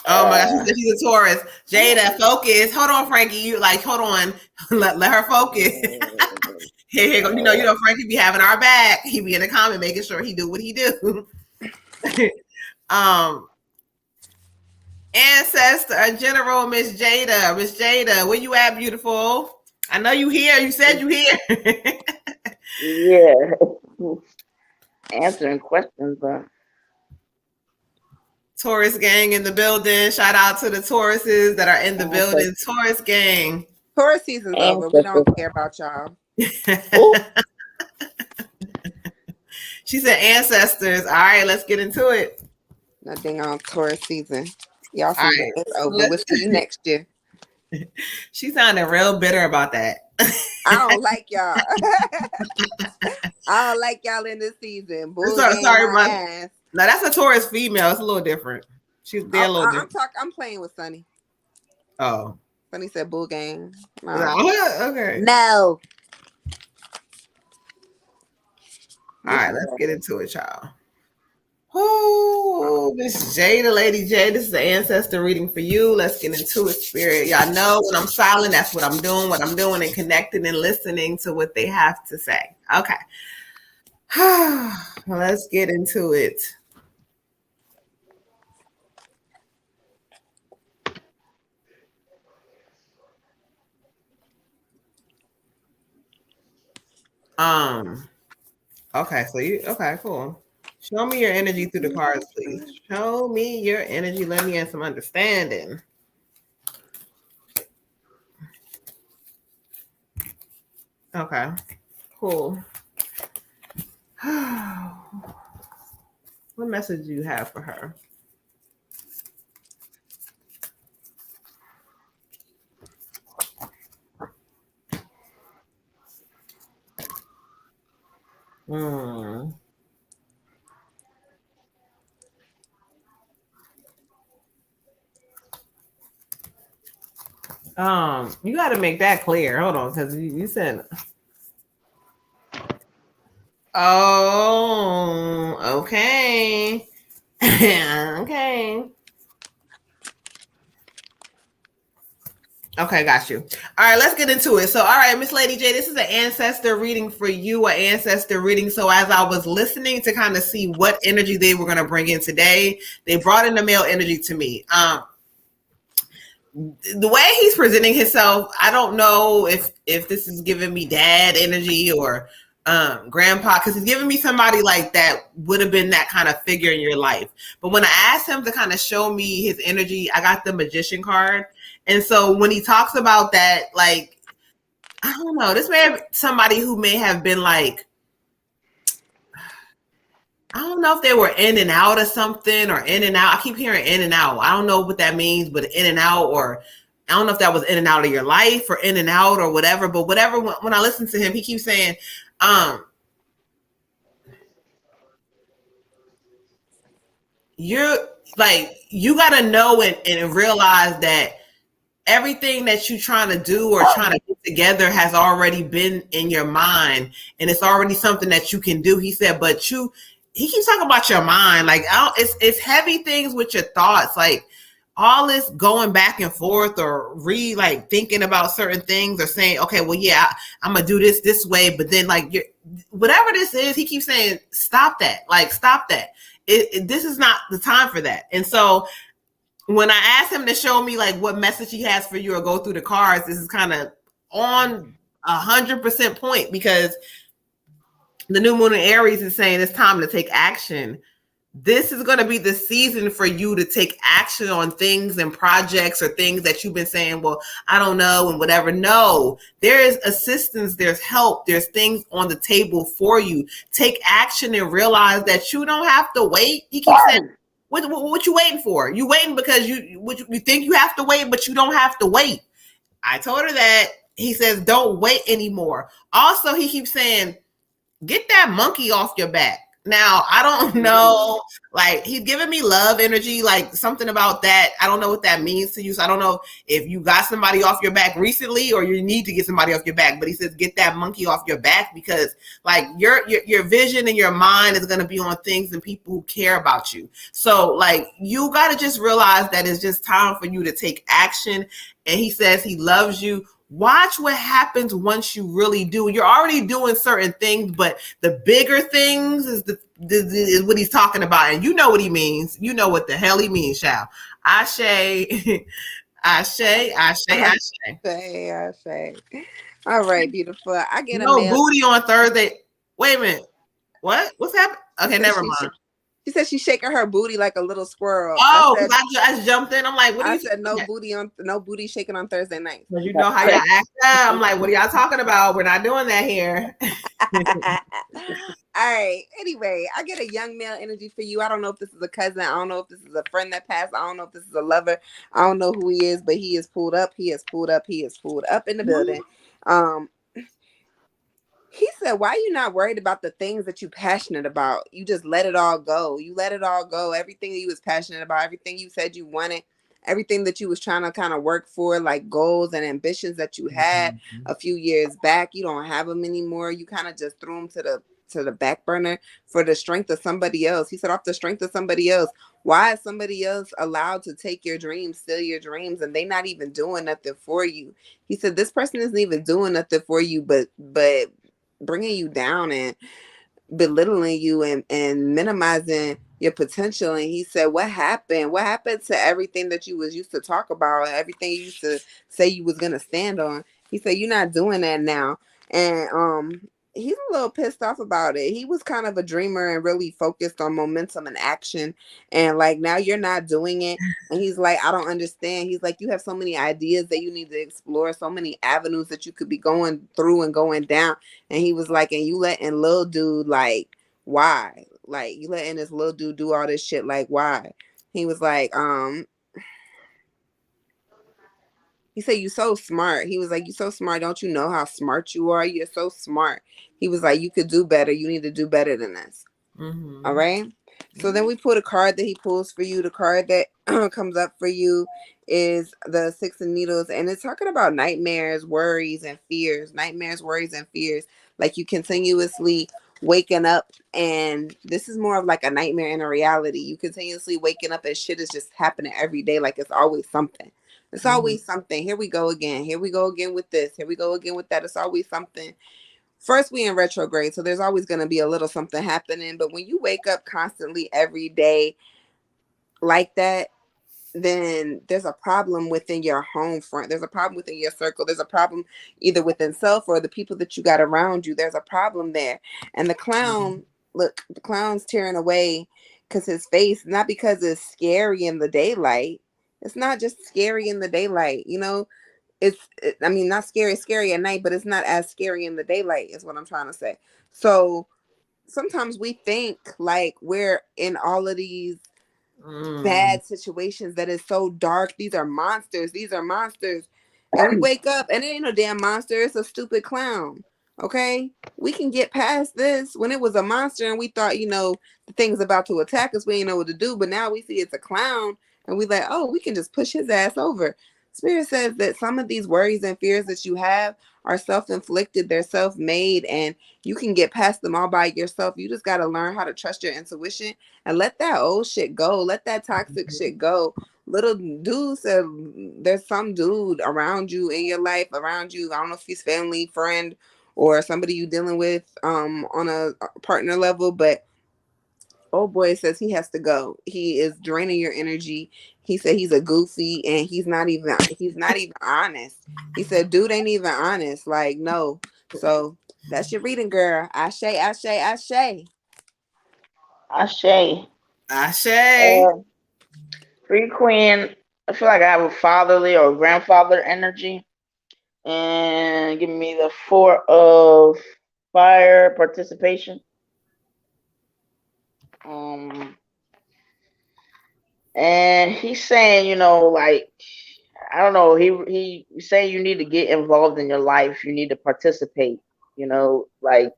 Oh my gosh, she's a Taurus. Jada, focus. Hold on, Frankie. Hold on. let her focus. Here go. Frankie be having our back. He be in the comment making sure he do what he do. Ancestor, General Miss Jada. Miss Jada, where you at, beautiful? I know you here. You said you here. Yeah. Answering questions, but Taurus gang in the building. Shout out to the Tauruses that are in the building. Taurus gang. Taurus season's over. We don't care about y'all. She said ancestors. All right, let's get into it. Nothing on Taurus season. Y'all season is over. We'll see you next year. She sounded real bitter about that. I don't like y'all. I don't like y'all in this season. Sorry, my. No, that's a Taurus female. It's a little different. They're a little different. I'm playing with Sunny. Oh. Sunny said bull gang. Okay. No. All right, let's get into it, y'all. Oh, Miss J, the Lady J. This is the ancestor reading for you. Let's get into it, spirit. Y'all know when I'm silent, that's what I'm doing. What I'm doing and connecting and listening to what they have to say. Okay. Let's get into it. Okay, cool. Show me your energy through the cards, please. Show me your energy. Let me get some understanding. Okay, cool. What message do you have for her? You got to make that clear. Hold on, because you said. Oh, okay. Okay. Okay, got you. All right, let's get into it. So, all right, Miss Lady J, this is an ancestor reading for you, an ancestor reading. So as I was listening to kind of see what energy they were going to bring in today, they brought in the male energy to me. The way he's presenting himself, I don't know if this is giving me dad energy or grandpa, because he's giving me somebody like that would have been that kind of figure in your life. But when I asked him to kind of show me his energy, I got the magician card. And so when he talks about that, like, I don't know, this may have somebody who may have been like, I don't know if they were in and out of something or in and out. I keep hearing in and out. I don't know what that means, but in and out, or I don't know if that was in and out of your life or in and out or whatever. But whatever, when I listen to him, he keeps saying, you're like, you got to know and realize that everything that you're trying to do or trying to put together has already been in your mind, and it's already something that you can do. He said, but he keeps talking about your mind. Like, it's heavy things with your thoughts. Like, all this going back and forth or thinking about certain things or saying, okay, well, yeah, I'm going to do this way. But then like whatever this is, he keeps saying, stop that. Like, stop that. This is not the time for that. And so when I asked him to show me like what message he has for you or go through the cards, this is kind of on 100% point, because the new moon in Aries is saying it's time to take action. This is going to be the season for you to take action on things and projects or things that you've been saying, well, I don't know, and whatever. No, there is assistance, there's help, there's things on the table for you. Take action and realize that you don't have to wait. He keeps saying, what you waiting for? You waiting because you think you have to wait, but you don't have to wait. I told her that. He says, don't wait anymore. Also, he keeps saying, get that monkey off your back. Now, I don't know, like, he's giving me love energy, like something about that. I don't know what that means to you. So I don't know if you got somebody off your back recently or you need to get somebody off your back. But he says, get that monkey off your back, because like your vision and your mind is going to be on things and people who care about you. So like, you got to just realize that it's just time for you to take action. And he says he loves you. Watch what happens once you really do. You're already doing certain things, but the bigger things is what he's talking about. And you know what he means. You know what the hell he means, child. Ashe, ashe, ashe, ashe. All right, beautiful. I get no booty on Thursday. Wait a minute. What? What's happening? Okay, never mind. She said she's shaking her booty like a little squirrel. Oh, because I just jumped in. I'm like, what are you said no booty shaking on Thursday night. You know how y'all act up. I'm like, what are y'all talking about? We're not doing that here. All right. Anyway, I get a young male energy for you. I don't know if this is a cousin. I don't know if this is a friend that passed. I don't know if this is a lover. I don't know who he is, but he is pulled up. He is pulled up. He is pulled up in the building. He said, why are you not worried about the things that you're passionate about? You just let it all go. You let it all go. Everything that you was passionate about, everything you said you wanted, everything that you was trying to kind of work for, like goals and ambitions that you had a few years back, you don't have them anymore. You kind of just threw them to the back burner for the strength of somebody else. He said, off the strength of somebody else. Why is somebody else allowed to take your dreams, steal your dreams, and they not even doing nothing for you? He said, this person isn't even doing nothing for you, but bringing you down and belittling you and minimizing your potential. And he said, what happened to everything that you was used to talk about, everything you used to say you was gonna stand on? He said, you're not doing that now. And he's a little pissed off about it. He was kind of a dreamer and really focused on momentum and action, and like now you're not doing it. And he's like, I don't understand. He's like, you have so many ideas that you need to explore, so many avenues that you could be going through and going down. And he was like, and you letting little dude, like, why? Like, you letting this little dude do all this shit, like, why? He was like, he said, you so smart. He was like, you so smart. Don't you know how smart you are? You're so smart. He was like, you could do better. You need to do better than this. All right. So then we pull a card that he pulls for you. The card that comes up for you is the Six of Needles. And it's talking about nightmares, worries, and fears. Nightmares, worries, and fears. Like you continuously waking up, and this is more of like a nightmare in a reality. You continuously waking up and shit is just happening every day. Like it's always something. It's always something. Here we go again. Here we go again with this. Here we go again with that. It's always something. First, we in retrograde, so there's always going to be a little something happening. But when you wake up constantly every day like that, then there's a problem within your home front. There's a problem within your circle. There's a problem either within self or the people that you got around you. There's a problem there. And the clown, look, the clown's tearing away because his face, not because it's scary in the daylight. It's not just scary in the daylight, you know. I mean, not scary at night, but it's not as scary in the daylight is what I'm trying to say. So sometimes we think like we're in all of these bad situations that is so dark. These are monsters. And we wake up and it ain't no damn monster. It's a stupid clown. Okay. We can get past this. When it was a monster and we thought, you know, the thing's about to attack us, we didn't know what to do. But now we see it's a clown and we like, oh, we can just push his ass over. Spirit says that some of these worries and fears that you have are self-inflicted, they're self-made, and you can get past them all by yourself. You just got to learn how to trust your intuition and let that old shit go. Let that toxic shit go. Little dude said there's some dude around you in your life, around you. I don't know if he's family, friend, or somebody you dealing with on a partner level, but old boy says he has to go. He is draining your energy. He said he's a goofy and he's not even honest. He said dude ain't even honest. Like, no. So that's your reading, girl. Ashe, ashe, ashe. Ashe. Ashe. Free Queen. I feel like I have a fatherly or grandfather energy. And give me the 4 of fire participation. And he's saying, you know, like, I don't know, he saying you need to get involved in your life, you need to participate, you know, like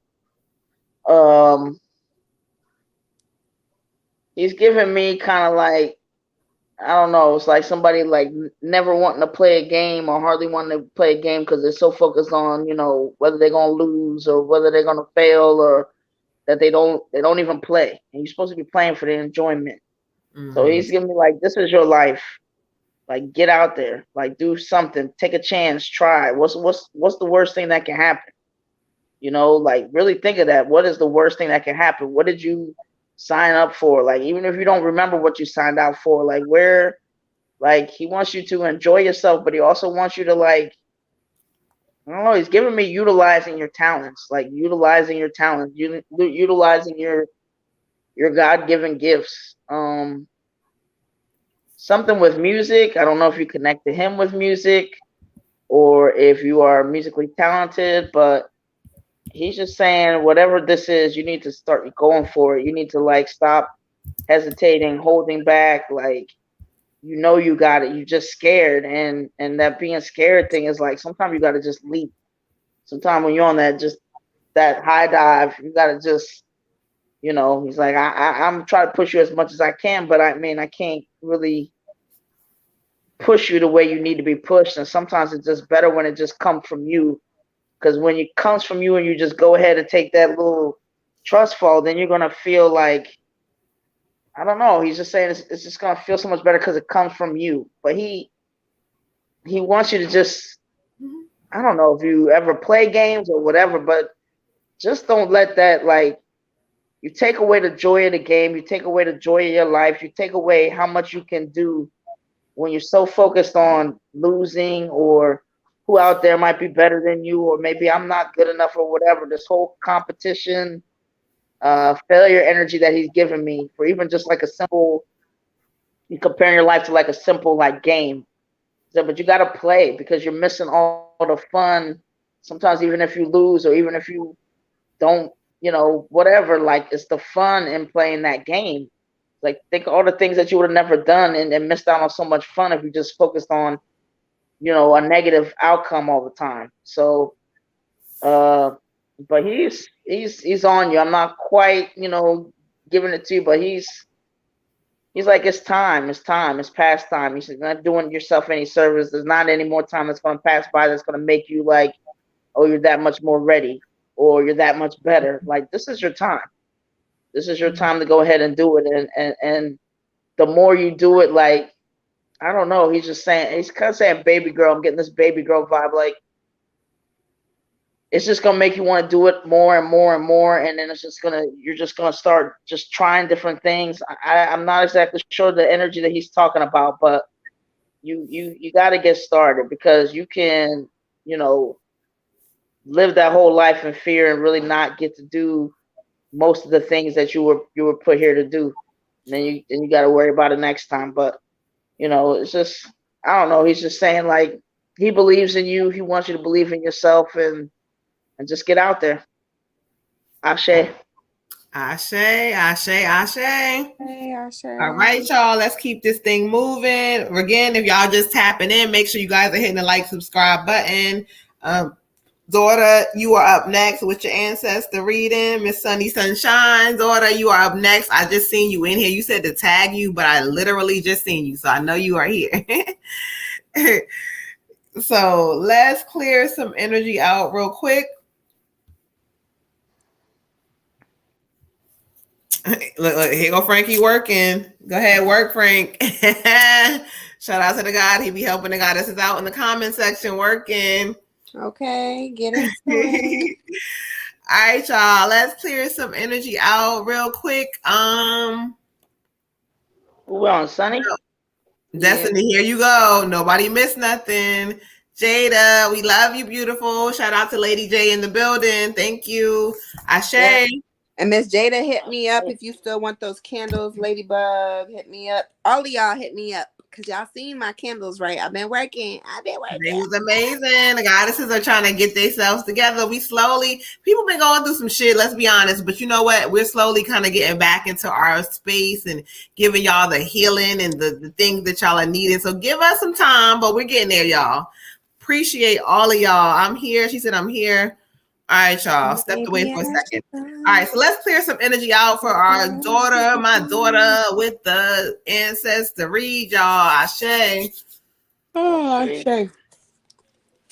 he's giving me kind of like, I don't know, it's like somebody like never wanting to play a game or hardly wanting to play a game because they're so focused on, you know, whether they're gonna lose or whether they're gonna fail or that they don't even play. And you're supposed to be playing for the enjoyment. So he's giving me like, this is your life. Like, get out there, like do something, take a chance, try. What's the worst thing that can happen? You know, like really think of that. What is the worst thing that can happen? What did you sign up for? Like, even if you don't remember what you signed out for, like where, like he wants you to enjoy yourself, but he also wants you to like, I don't know, he's giving me utilizing your talents, like utilizing your talents, utilizing your your God-given gifts. Something with music. I don't know if you connect to him with music or if you are musically talented, but he's just saying whatever this is, you need to start going for it. You need to like stop hesitating, holding back. Like you got it. You just scared, and that being scared thing is like sometimes you got to just leap. Sometimes when you're on that high dive, you got to just he's like I'm trying to push you as much as I can, but I mean I can't really push you the way you need to be pushed, and sometimes it's just better when it just comes from you. Because when it comes from you and you just go ahead and take that little trust fall, then you're gonna feel like I don't know. He's just saying it's just gonna feel so much better because it comes from you. But he wants you to just I don't know if you ever play games or whatever, but just don't let that like you take away the joy of the game, you take away the joy of your life, you take away how much you can do when you're so focused on losing or who out there might be better than you, or maybe I'm not good enough or whatever. This whole competition, failure energy that he's given me for even just like a simple, you comparing your life to like a simple like game. So, but you got to play because you're missing all the fun. Sometimes even if you lose or even if you don't, whatever, like it's the fun in playing that game. Like think of all the things that you would have never done and missed out on so much fun if you just focused on, a negative outcome all the time. So, but he's on you. I'm not quite, giving it to you, but he's like, it's time, it's past time. He's not doing yourself any service. There's not any more time that's going to pass by that's going to make you like, oh, you're that much more ready or you're that much better. Like this is your time. This is your time to go ahead and do it. And the more you do it, like, I don't know, he's kind of saying baby girl. I'm getting this baby girl vibe. Like, it's just going to make you want to do it more and more and more. And then you're just going to start just trying different things. I'm not exactly sure the energy that he's talking about, but you got to get started because you can, live that whole life in fear and really not get to do most of the things that you were put here to do. And then you got to worry about it next time. But, it's just, I don't know. He's just saying like, he believes in you. He wants you to believe in yourself and just get out there. Ashe. Ashe, ashe, ashe. Hey, Ashe. All right, y'all. Let's keep this thing moving. Again, if y'all just tapping in, make sure you guys are hitting the like, subscribe button. Daughter, you are up next with your ancestor reading. Miss Sunny Sunshine, daughter, you are up next. I just seen you in here. You said to tag you, but I literally just seen you, so I know you are here. So let's clear some energy out real quick. Look, here go Frankie working. Go ahead, work, Frank. Shout out to the God. He be helping the goddesses out in the comment section working. Okay, get into it. All right, y'all. Let's clear some energy out real quick. We're on Sunny. Destiny, here you go. Nobody missed nothing. Jada, we love you, beautiful. Shout out to Lady J in the building. Thank you. Ashe. Yeah. And Miss Jada, hit me up if you still want those candles. Ladybug, hit me up. All of y'all hit me up because y'all seen my candles, right? I've been working. It was amazing. The goddesses are trying to get themselves together. People been going through some shit, let's be honest. But you know what? We're slowly kind of getting back into our space and giving y'all the healing and the things that y'all are needing. So give us some time, but we're getting there, y'all. Appreciate all of y'all. I'm here. She said I'm here. All right, y'all. Stepped away for a second. All right, so let's clear some energy out for our daughter, my daughter with the ancestor read, y'all. Ashe. Oh, Ashe.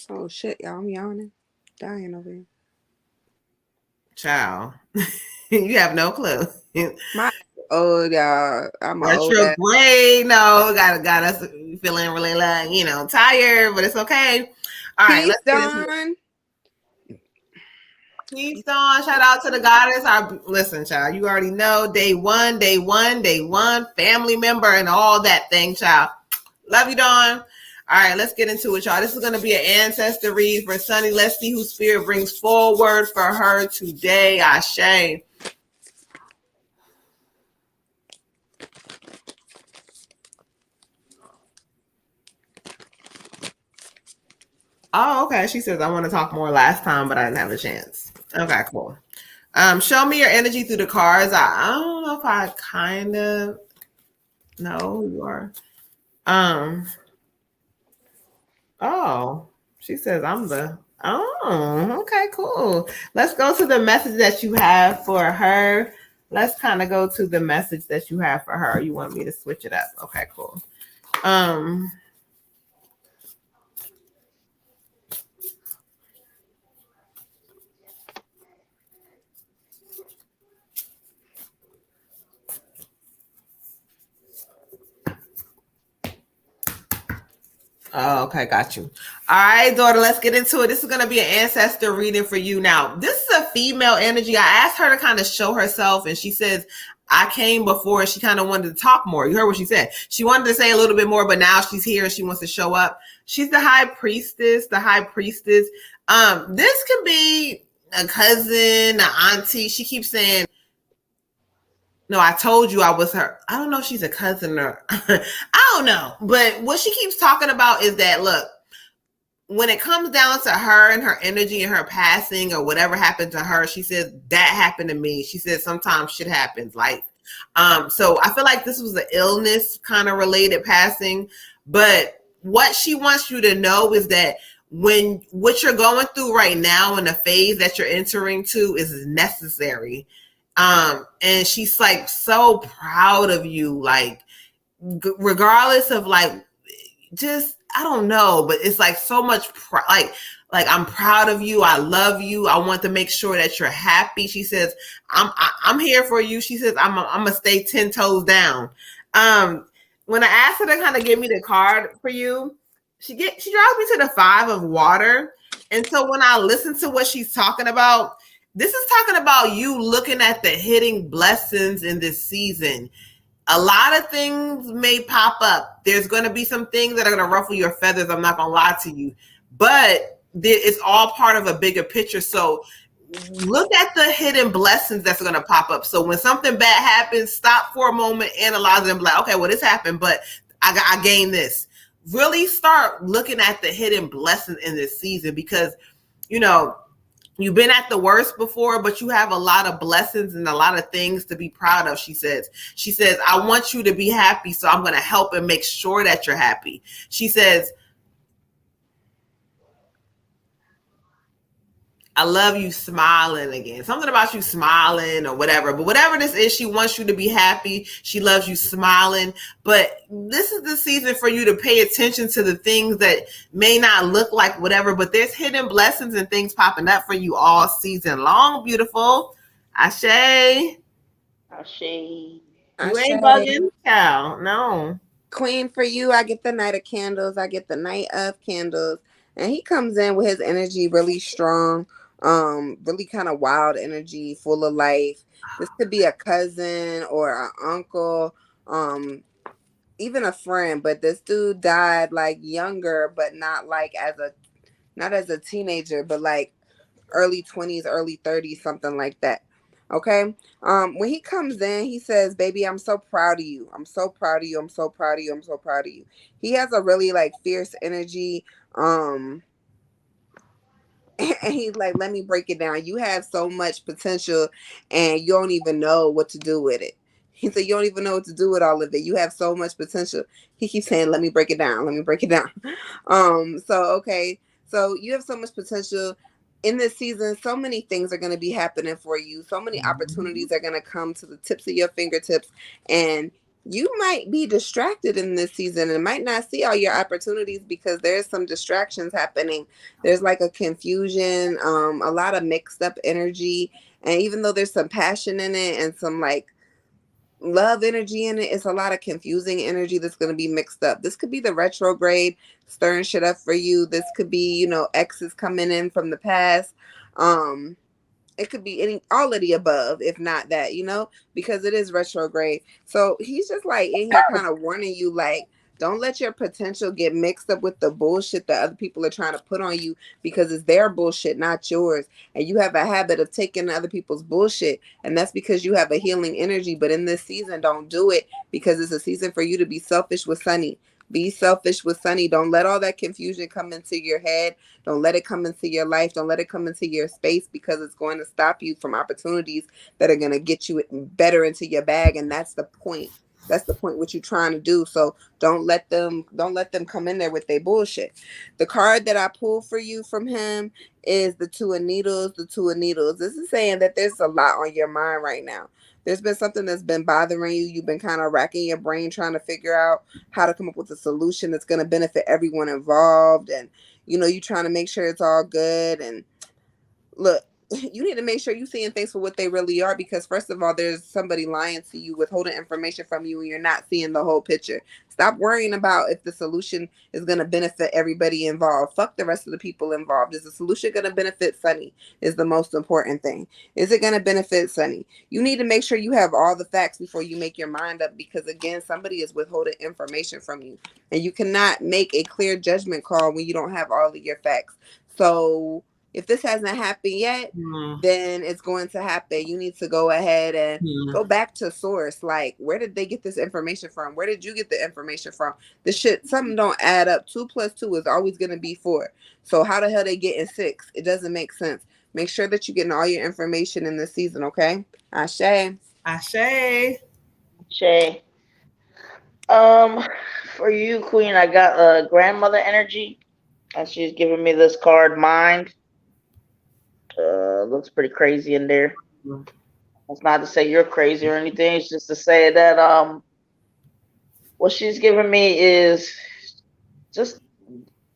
Oh, shit, y'all. I'm yawning. Dying over here. Child. You have no clue. Y'all. I'm retrograde. No, got us feeling really like, tired, but it's okay. All right, let's Dawn. Peace, Dawn. Shout out to the goddess. Listen, child, you already know day one, family member and all that thing, child. Love you, Dawn. All right, let's get into it, y'all. This is going to be an ancestor read for Sunny. Let's see who spirit brings forward for her today. Ashe. Oh, okay. She says I want to talk more last time, but I didn't have a chance. Okay, cool. Show me your energy through the cards. I don't know if I kind of know who you are. Oh, she says I'm the. Oh, okay, cool. Let's go to the message that you have for her. Let's kind of go to the message that you have for her. You want me to switch it up? Okay, cool. Oh, okay, got you. All right, daughter, let's get into it. This is going to be an ancestor reading for you. Now, this is a female energy. I asked her to kind of show herself, and she says, I came before, and she kind of wanted to talk more. You heard what she said. She wanted to say a little bit more, but now she's here, and she wants to show up. She's the high priestess, This can be a cousin, an auntie. She keeps saying, no, I told you I was her. I don't know if she's a cousin or I don't know. But what she keeps talking about is that, look, when it comes down to her and her energy and her passing or whatever happened to her, she says, that happened to me. She says, sometimes shit happens, life. So I feel like this was an illness kind of related passing. But what she wants you to know is that when what you're going through right now and the phase that you're entering to is necessary. And she's like so proud of you, like regardless of like just I don't know, but it's like so much like I'm proud of you, I love you, I want to make sure that you're happy. She says I'm here for you. She says I'm gonna stay 10 toes down. When I asked her to kind of give me the card for you, she drives me to the 5 of water. And so when I listen to what she's talking about, this is talking about you looking at the hidden blessings in this season. A lot of things may pop up. There's going to be some things that are going to ruffle your feathers. I'm not going to lie to you. But it's all part of a bigger picture. So look at the hidden blessings that's going to pop up. So when something bad happens, stop for a moment, analyze it, and be like, okay, well, this happened, but I gained this. Really start looking at the hidden blessings in this season because, you know, you've been at the worst before, but you have a lot of blessings and a lot of things to be proud of, she says. She says, I want you to be happy, so I'm going to help and make sure that you're happy. She says, I love you smiling again. Something about you smiling or whatever. But whatever this is, she wants you to be happy. She loves you smiling. But this is the season for you to pay attention to the things that may not look like whatever, but there's hidden blessings and things popping up for you all season long, beautiful. Ashe. Ashe. You ain't bugging, cow. No. Queen, for you, I get the Night of Candles. I get the Night of Candles. And he comes in with his energy really strong. Really kind of wild energy, full of life. This could be a cousin or an uncle, even a friend, but this dude died like younger, but not as a teenager, but like early 20s, early 30s, something like that. Okay. When he comes in, he says, baby, I'm so proud of you. I'm so proud of you. I'm so proud of you. I'm so proud of you. He has a really like fierce energy. And he's like, let me break it down. You have so much potential and you don't even know what to do with it. He said, you don't even know what to do with all of it. You have so much potential. He keeps saying, let me break it down. Let me break it down. Okay. So you have so much potential in this season. So many things are going to be happening for you. So many opportunities are going to come to the tips of your fingertips. And you might be distracted in this season and might not see all your opportunities because there's some distractions happening. There's like a confusion, a lot of mixed up energy. And even though there's some passion in it and some like love energy in it, it's a lot of confusing energy that's going to be mixed up. This could be the retrograde stirring shit up for you. This could be, exes coming in from the past. It could be all of the above, if not that, because it is retrograde. So he's just like in here kind of warning you, like, don't let your potential get mixed up with the bullshit that other people are trying to put on you because it's their bullshit, not yours. And you have a habit of taking other people's bullshit. And that's because you have a healing energy. But in this season, don't do it because it's a season for you to be selfish with Sunny. Be selfish with Sunny. Don't let all that confusion come into your head. Don't let it come into your life. Don't let it come into your space, because it's going to stop you from opportunities that are going to get you better into your bag. And that's the point. That's the point what you're trying to do. So don't let them come in there with their bullshit. The card that I pulled for you from him is the Two of Needles. The Two of Needles. This is saying that there's a lot on your mind right now. There's been something that's been bothering you. You've been kind of racking your brain trying to figure out how to come up with a solution that's going to benefit everyone involved. And, you trying to make sure it's all good. And look, you need to make sure you're seeing things for what they really are, because first of all, there's somebody lying to you, withholding information from you, and you're not seeing the whole picture. Stop worrying about if the solution is going to benefit everybody involved. Fuck the rest of the people involved. Is the solution going to benefit Sunny? Is the most important thing. Is it going to benefit Sunny? You need to make sure you have all the facts before you make your mind up, because again, somebody is withholding information from you, and you cannot make a clear judgment call when you don't have all of your facts. So if this hasn't happened yet, then it's going to happen. You need to go ahead and go back to source. Like, where did they get this information from? Where did you get the information from? This shit, something don't add up. 2 plus 2 is always going to be 4. So how the hell they getting 6? It doesn't make sense. Make sure that you're getting all your information in this season, okay? Ashe. Ashe. Shay. For you, Queen, I got grandmother energy, and she's giving me this card, Mind. Looks pretty crazy in there. That's not to say you're crazy or anything. It's just to say that what she's giving me is just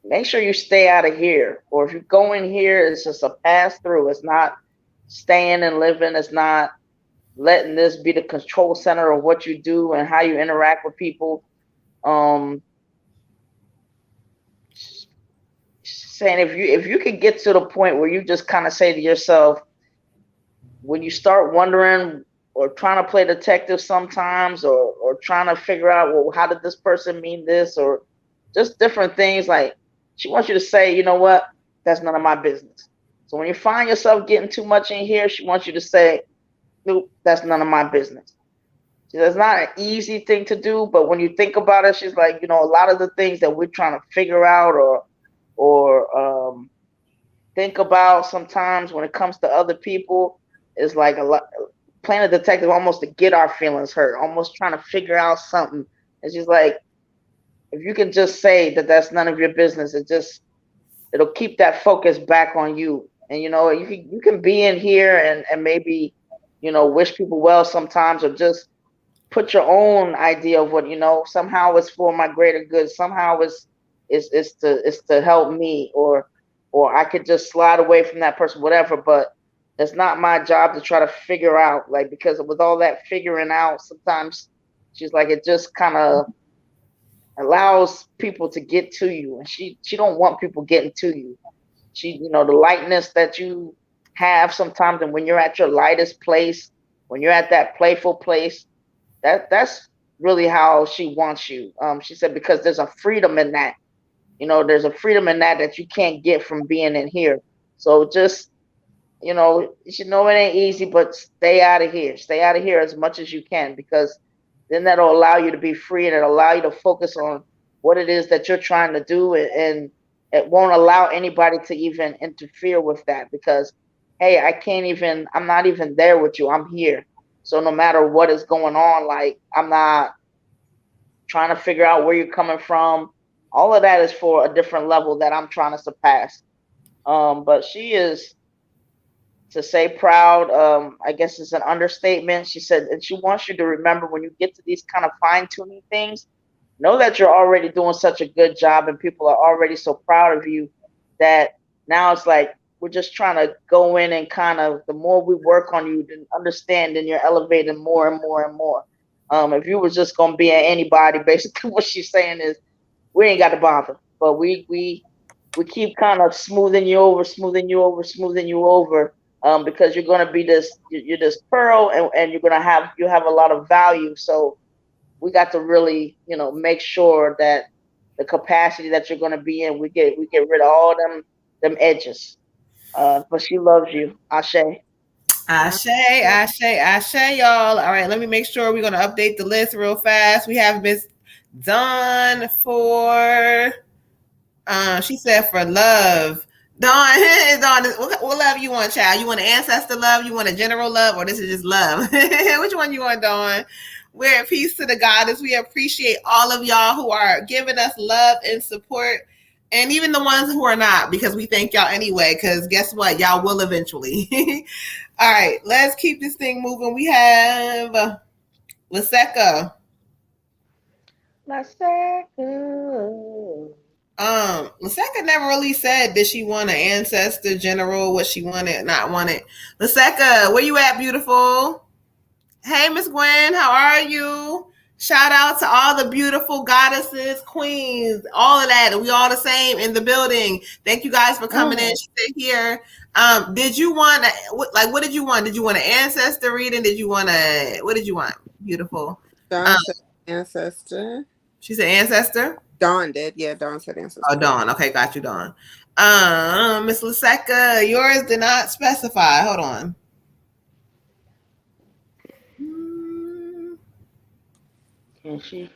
make sure you stay out of here. Or if you go in here, it's just a pass through. It's not staying and living. It's not letting this be the control center of what you do and how you interact with people. Saying if you could get to the point where you just kind of say to yourself, when you start wondering or trying to play detective sometimes, or trying to figure out, well, how did this person mean this, or just different things, like she wants you to say, you know what, that's none of my business. So when you find yourself getting too much in here, she wants you to say, nope, that's none of my business. It's not an easy thing to do, but when you think about it, she's like, a lot of the things that we're trying to figure out or think about sometimes when it comes to other people is like a lot playing a detective, almost to get our feelings hurt, almost trying to figure out something. And she's like, if you can just say that that's none of your business, it'll keep that focus back on you. And you can be in here and maybe wish people well sometimes, or just put your own idea of what somehow it's for my greater good, somehow it's to help me, or I could just slide away from that person, whatever. But it's not my job to try to figure out, like, because with all that figuring out, sometimes she's like, it just kind of allows people to get to you, and she don't want people getting to you. She, the lightness that you have sometimes, and when you're at your lightest place, when you're at that playful place, that's really how she wants you. She said, because there's a freedom in that. There's a freedom in that you can't get from being in here. So just, you know it ain't easy, but stay out of here. Stay out of here as much as you can, because then that'll allow you to be free, and it'll allow you to focus on what it is that you're trying to do, and it won't allow anybody to even interfere with that, because, hey, I'm not even there with you. I'm here. So no matter what is going on, like, I'm not trying to figure out where you're coming from. All of that is for a different level that I'm trying to surpass. But she is, to say proud, I guess it's an understatement. She said, and she wants you to remember, when you get to these kind of fine-tuning things, know that you're already doing such a good job, and people are already so proud of you, that now it's like, we're just trying to go in and kind of, the more we work on you, then understand, and you're elevating more and more and more. If you were just going to be anybody, basically what she's saying is, we ain't got to bother, but we keep kind of smoothing you over, because you're going to be you're this pearl, and you have a lot of value. So we got to really, make sure that the capacity that you're going to be in, we get rid of all them edges. But she loves you. Ashe. Ashe, y'all. All right, let me make sure we're going to update the list real fast. We have Miss Dawn for she said for love. Dawn, Dawn, what love you want, child? You want an ancestor love? You want a general love? Or this is just love? Which one you want, Dawn? We're at peace to the goddess. We appreciate all of y'all who are giving us love and support. And even the ones who are not, because we thank y'all anyway, because guess what? Y'all will eventually. All right, let's keep this thing moving. We have Laseka. Laseka never really said did she want an ancestor general, what she wanted, not wanted. Laseka, where you at, beautiful? Hey, Miss Gwen, how are you? Shout out to all the beautiful goddesses, queens, all of that. We all the same in the building. Thank you guys for coming in. She said here. Did you want what did you want? Did you want an ancestor reading? What did you want? Beautiful. Dawn said ancestor. She said ancestor? Dawn did. Yeah, Dawn said ancestor. Oh, Dawn. Okay, got you, Dawn. Miss Laseka, yours did not specify. Hold on. Can she?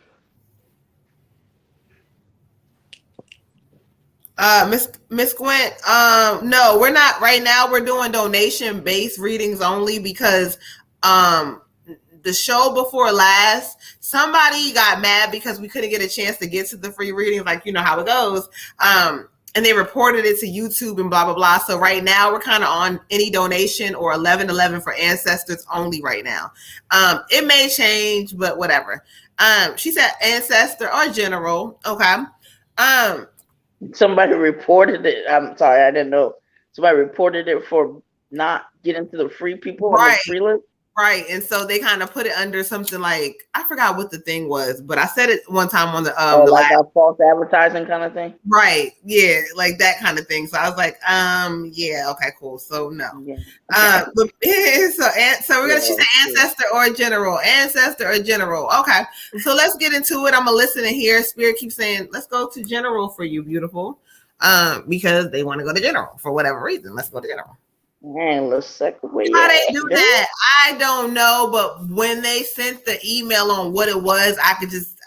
Miss Gwen, no, we're not right now. We're doing donation-based readings only because the show before last, somebody got mad because we couldn't get a chance to get to the free readings, like you know how it goes. And they reported it to YouTube and blah, blah, blah. So right now we're kind of on any donation or 1111 for ancestors only right now. It may change, but whatever. She said ancestor or general. Okay. Somebody reported it. I'm sorry, I didn't know. Somebody reported it for not getting to the free people on the free list. Right. And so they kind of put it under something like, I forgot what the thing was, but I said it one time on the like a false advertising kind of thing. Right. Yeah. Like that kind of thing. So I was like, yeah, okay, cool. So no. Yeah. So we're gonna she said ancestor or general. Ancestor or general. Okay. So let's get into it. I'm gonna listen and hear. Spirit keeps saying, let's go to general for you, beautiful. Because they want to go to general for whatever reason. Let's go to general. Man, let's segue. How they do that? I don't know, but when they sent the email on what it was,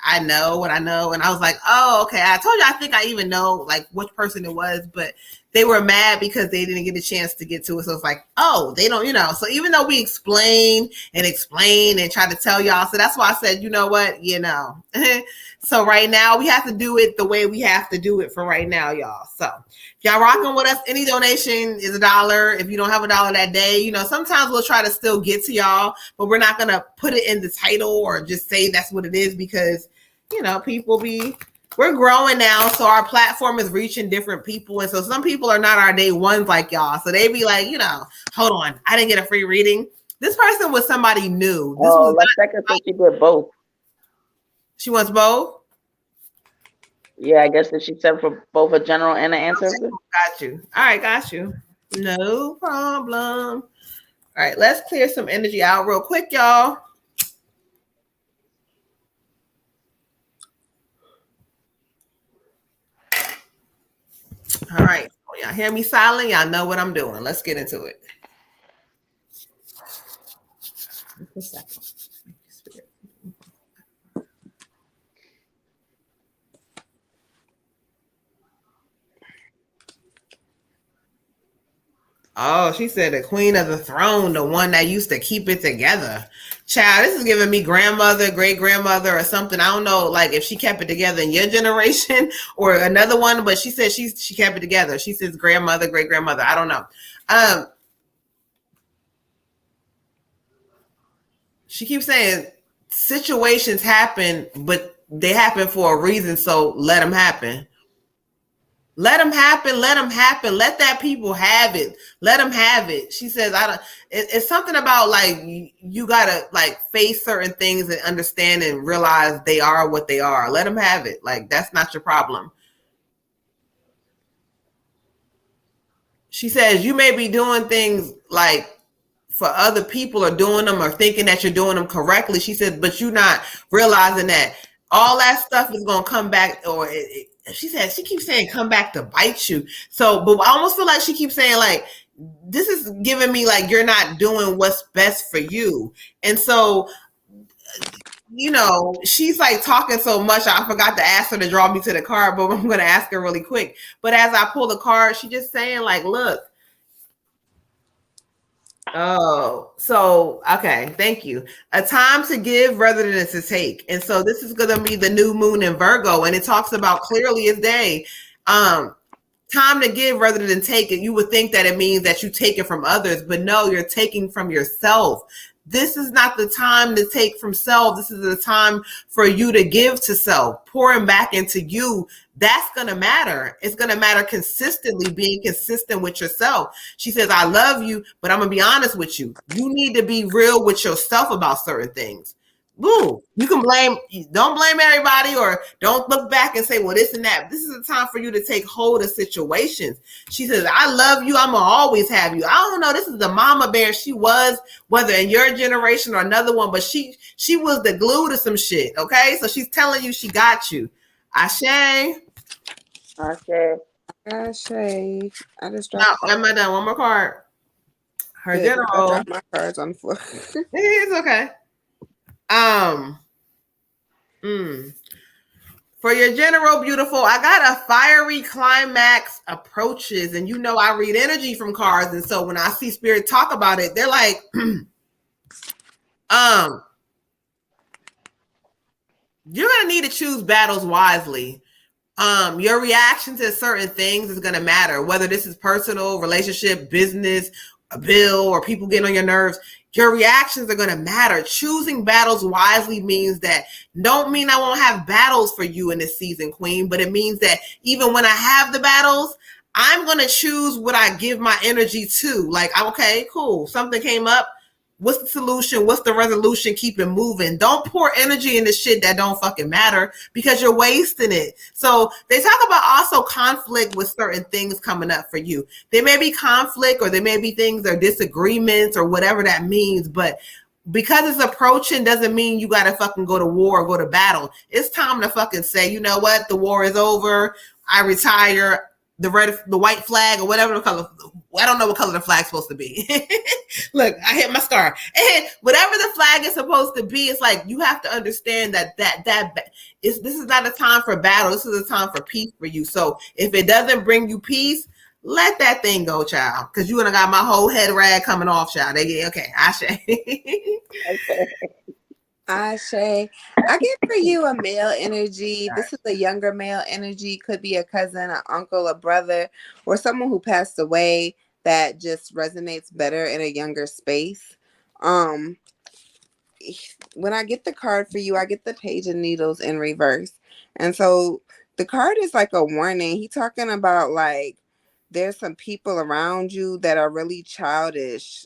I know what I know, and I was like, oh, okay. I told you, I think I even know like which person it was, but they were mad because they didn't get a chance to get to it. So it's like, oh, they don't, So even though we explain and try to tell y'all, so that's why I said, you know what, So right now we have to do it the way we have to do it for right now, y'all. So if y'all rocking with us, any donation is $1. If you don't have $1 that day, sometimes we'll try to still get to y'all, but we're not gonna put it in the title or just say that's what it is because we're growing now, so our platform is reaching different people, and so some people are not our day ones like y'all, so they be like, hold on, I didn't get a free reading. This person was somebody new. Let's second so she did both. She wants both. Yeah, I guess that she said for both a general and an ancestor. Got you. All right, got you. No problem. All right, let's clear some energy out real quick, y'all. All right. Y'all hear me silent? Y'all know what I'm doing. Let's get into it. Just a second. Oh, she said the queen of the throne, the one that used to keep it together. Child, this is giving me grandmother, great grandmother, or something. I don't know, like if she kept it together in your generation or another one, but she said she kept it together. She says grandmother, great grandmother. I don't know. She keeps saying situations happen, but they happen for a reason. So let them happen. Let them happen. Let them happen. Let that people have it. Let them have it. She says, it's something about like, you got to like face certain things and understand and realize they are what they are. Let them have it. Like, that's not your problem. She says, you may be doing things like for other people or doing them or thinking that you're doing them correctly. She said, but you're not realizing that all that stuff is going to come back she said, she keeps saying come back to bite you. So, but I almost feel like she keeps saying like, this is giving me like, you're not doing what's best for you. And so she's like talking so much. I forgot to ask her to draw me to the card, but I'm going to ask her really quick. But as I pull the card, she just saying like, look. Oh, so okay, thank you. A time to give rather than to take. And so this is going to be the new moon in Virgo, and it talks about clearly as day. Time to give rather than take it. You would think that it means that you take it from others, but no, you're taking from yourself. This is not the time to take from self. This is the time for you to give to self, pouring back into you. That's going to matter. It's going to matter consistently, being consistent with yourself. She says, I love you, but I'm going to be honest with you. You need to be real with yourself about certain things. Boo. You can don't blame everybody or don't look back and say, well, this and that. This is a time for you to take hold of situations. She says, I love you. I'm going to always have you. I don't know. This is the mama bear she was, whether in your generation or another one, but she was the glue to some shit. Okay. So she's telling you she got you. Ashe. Okay. Ashe. I just dropped. Now, am I done? One more card. Her general. I dropped my cards on the floor. It's okay. For your general beautiful, I got a fiery climax approaches, and I read energy from cards, and so when I see spirit talk about it, they're like, you're gonna need to choose battles wisely. Your reaction to certain things is gonna matter, whether this is personal, relationship, business, a bill, or people getting on your nerves. Your reactions are going to matter. Choosing battles wisely means that don't mean I won't have battles for you in this season, Queen, but it means that even when I have the battles, I'm going to choose what I give my energy to. Like, okay, cool. Something came up. What's the solution? What's the resolution? Keep it moving. Don't pour energy into shit that don't fucking matter because you're wasting it. So they talk about also conflict with certain things coming up for you. There may be conflict or there may be things or disagreements or whatever that means, but because it's approaching doesn't mean you got to fucking go to war or go to battle. It's time to fucking say, you know what? The war is over. I retire. The white flag or whatever the color. I don't know what color the flag's supposed to be. Look, I hit my star. And whatever the flag is supposed to be, it's like you have to understand that this is not a time for battle. This is a time for peace for you. So if it doesn't bring you peace, let that thing go, child. Because you would have got my whole head rag coming off, child. Okay, Ashe. Okay. Ashe. I get for you a male energy. This is a younger male energy. Could be a cousin, an uncle, a brother, or someone who passed away that just resonates better in a younger space. When I get the card for you, I get the Page of Needles in reverse. And so the card is like a warning. He's talking about like there's some people around you that are really childish,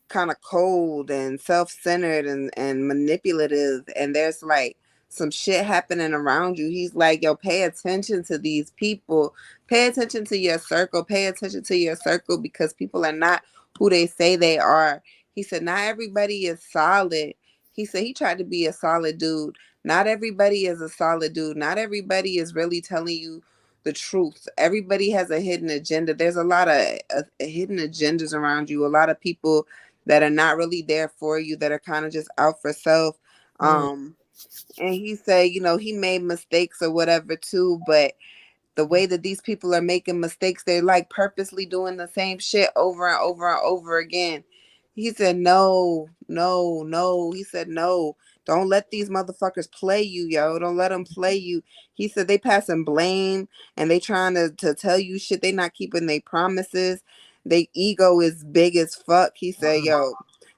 kind of cold and self-centered and manipulative, and there's like some shit happening around you. He's like, yo, pay attention to these people, pay attention to your circle, because people are not who they say they are. He said not everybody is solid. He said he tried to be a solid dude. Not everybody is a solid dude. Not everybody is really telling you the truth. Everybody has a hidden agenda. There's a lot of hidden agendas around you. A lot of people that are not really there for you, that are kind of just out for self. And he said, he made mistakes or whatever too, but the way that these people are making mistakes, they're like purposely doing the same shit over and over and over again. He said, no. He said, no. Don't let these motherfuckers play you, yo. Don't let them play you. He said they passing blame and they trying to tell you shit. They not keeping their promises. Their ego is big as fuck. He said, yo,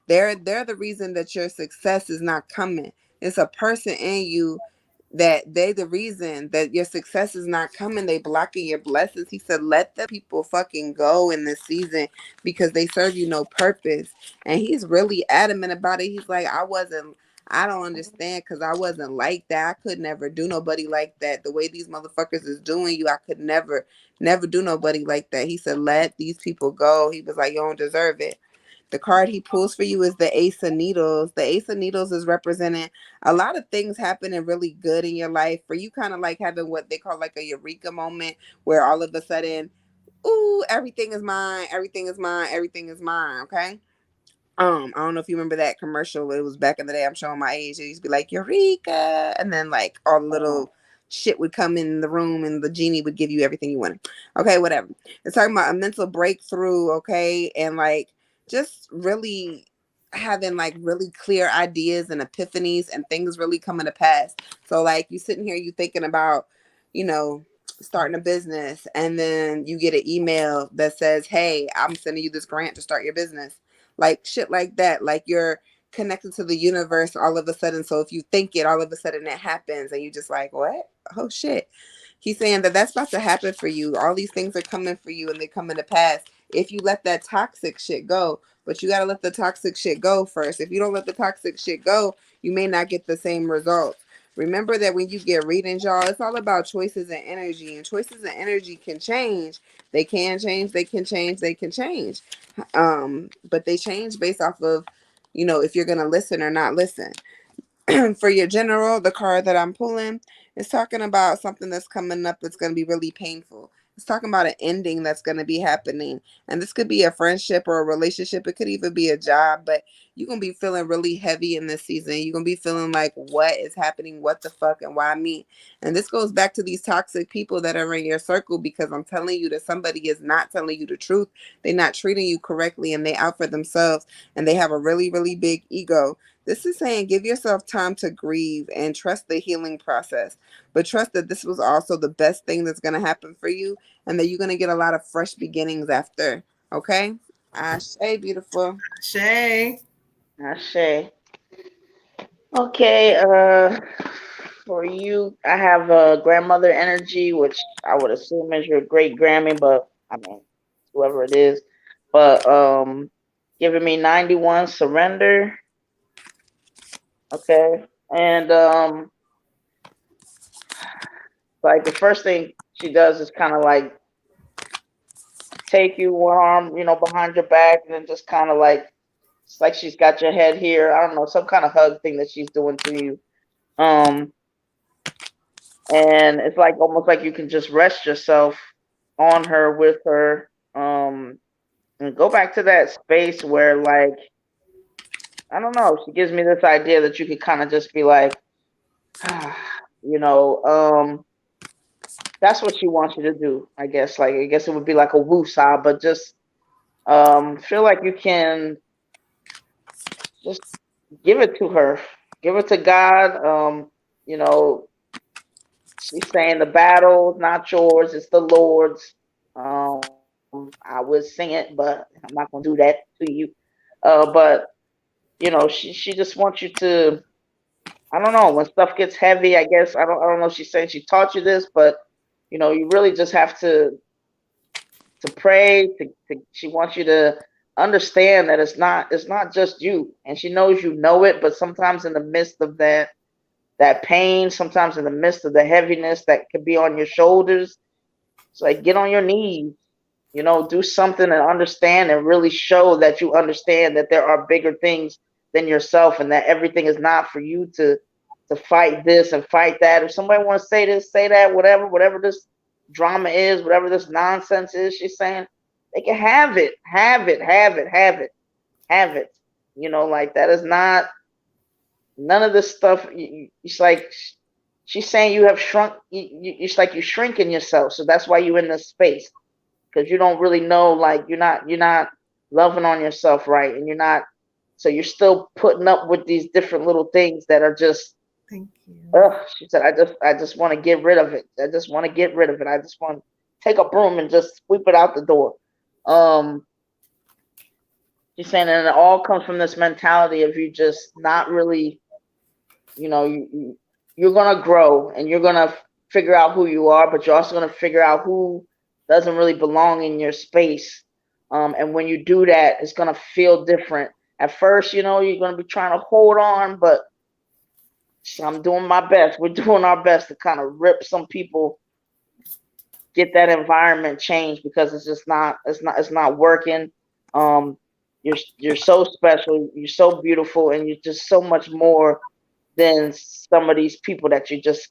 they're the reason that your success is not coming. It's a person in you that they the reason that your success is not coming. They blocking your blessings. He said, let the people fucking go in this season because they serve you no purpose. And he's really adamant about it. He's like, I don't understand because I wasn't like that. I could never do nobody like that. The way these motherfuckers is doing you, I could never do nobody like that. He said, let these people go. He was like, you don't deserve it. The card he pulls for you is the Ace of Needles. The Ace of Needles is representing a lot of things happening really good in your life. For you, kind of like having what they call like a eureka moment where all of a sudden, ooh, everything is mine, everything is mine, everything is mine, okay? I don't know if you remember that commercial. It was back in the day. I'm showing my age. It used to be like Eureka, and then like all the little shit would come in the room, and the genie would give you everything you wanted. Okay, whatever. It's talking about a mental breakthrough. Okay, and like just really having like really clear ideas and epiphanies and things really coming to pass. So like you sitting here, you thinking about, you know, starting a business, and then you get an email that says, "Hey, I'm sending you this grant to start your business." Like shit like that. Like you're connected to the universe all of a sudden. So if you think it, all of a sudden it happens, and you just like, what? Oh shit. He's saying that that's about to happen for you. All these things are coming for you, and they're coming to pass if you let that toxic shit go. But you got to let the toxic shit go first. If you don't let the toxic shit go, you may not get the same results. Remember that when you get readings, y'all, it's all about choices and energy. And choices and energy can change. They can change, they can change, they can change. But they change based off of, you know, if you're gonna listen or not listen. For your general, the card that I'm pulling is talking about something that's coming up that's going to be really painful. It's talking about an ending that's going to be happening. And this could be a friendship or a relationship. It could even be a job, but you're going to be feeling really heavy in this season. You're going to be feeling like, what is happening? What the fuck? And why me? And this goes back to these toxic people that are in your circle, because I'm telling you that somebody is not telling you the truth. They're not treating you correctly, and they out for themselves, and they have a really, really big ego. This is saying give yourself time to grieve and trust the healing process, but trust that this was also the best thing that's going to happen for you, and that you're going to get a lot of fresh beginnings after. Okay? Ashe, beautiful. Shay. Ashe. Okay, for you, I have grandmother energy, which I would assume is your great Grammy, but I mean, whoever it is. But giving me 91 surrender. Okay, and like the first thing she does is kind of like take you one arm, behind your back, and then just kind of like it's like she's got your head here. I don't know, some kind of hug thing that she's doing to you. Um, and it's like almost like you can just rest yourself on her with her. And go back to that space where like I don't know, she gives me this idea that you could kind of just be like, you know, that's what she wants you to do. I guess like I guess it would be like a woosah, but just feel like you can just give it to her, give it to God. You know, she's saying the battle is not yours, it's the Lord's. I would sing it, but I'm not gonna do that to you. But she just wants you to. I don't know when stuff gets heavy. I guess I don't know if she's saying she taught you this, but you really just have to pray. She wants you to understand that it's not just you, and she knows you know it. But sometimes in the midst of that pain, sometimes in the midst of the heaviness that could be on your shoulders, it's like get on your knees, do something and understand and really show that you understand that there are bigger things than yourself and that everything is not for you to fight this and fight that. If somebody wants to say this, say that, whatever this drama is, whatever this nonsense is, she's saying they can have it, have it, have it, have it, have it. Like that is not none of this stuff. It's like she's saying you have shrunk. It's like you shrinking yourself, so that's why you're in this space because you don't really know. Like you're not loving on yourself right, and you're not. So you're still putting up with these different little things that are just. Thank you. She said, I just want to get rid of it. I just want to get rid of it. I just want to take a broom and just sweep it out the door. Um, she's saying, and it all comes from this mentality of you just not really, you're gonna grow and you're gonna figure out who you are, but you're also gonna figure out who doesn't really belong in your space. And when you do that, it's gonna feel different. At first, you're gonna be trying to hold on, but I'm doing my best. We're doing our best to kind of rip some people, get that environment changed because it's not working. Um, you're so special, you're so beautiful, and you're just so much more than some of these people that you just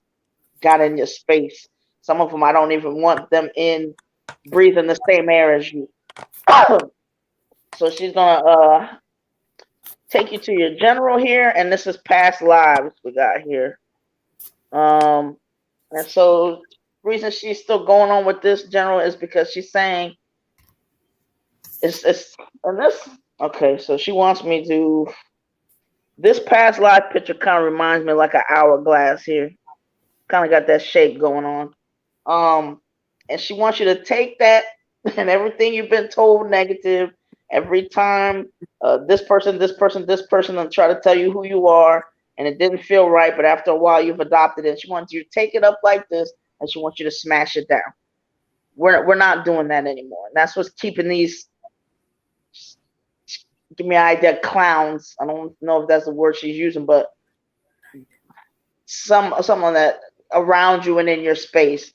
got in your space. Some of them I don't even want them in breathing the same air as you. So she's gonna take you to your general here, and this is past lives we got here. And so reason she's still going on with this general is because she's saying it's and this okay, so she wants me to this past live picture kind of reminds me like an hourglass here. Kind of got that shape going on. And she wants you to take that and everything you've been told negative every time this person, and try to tell you who you are, and it didn't feel right, but after a while you've adopted it. She wants you to take it up like this, and she wants you to smash it down. We're not doing that anymore. And that's what's keeping these. Give me an idea, clowns. I don't know if that's the word she's using, but someone that around you and in your space.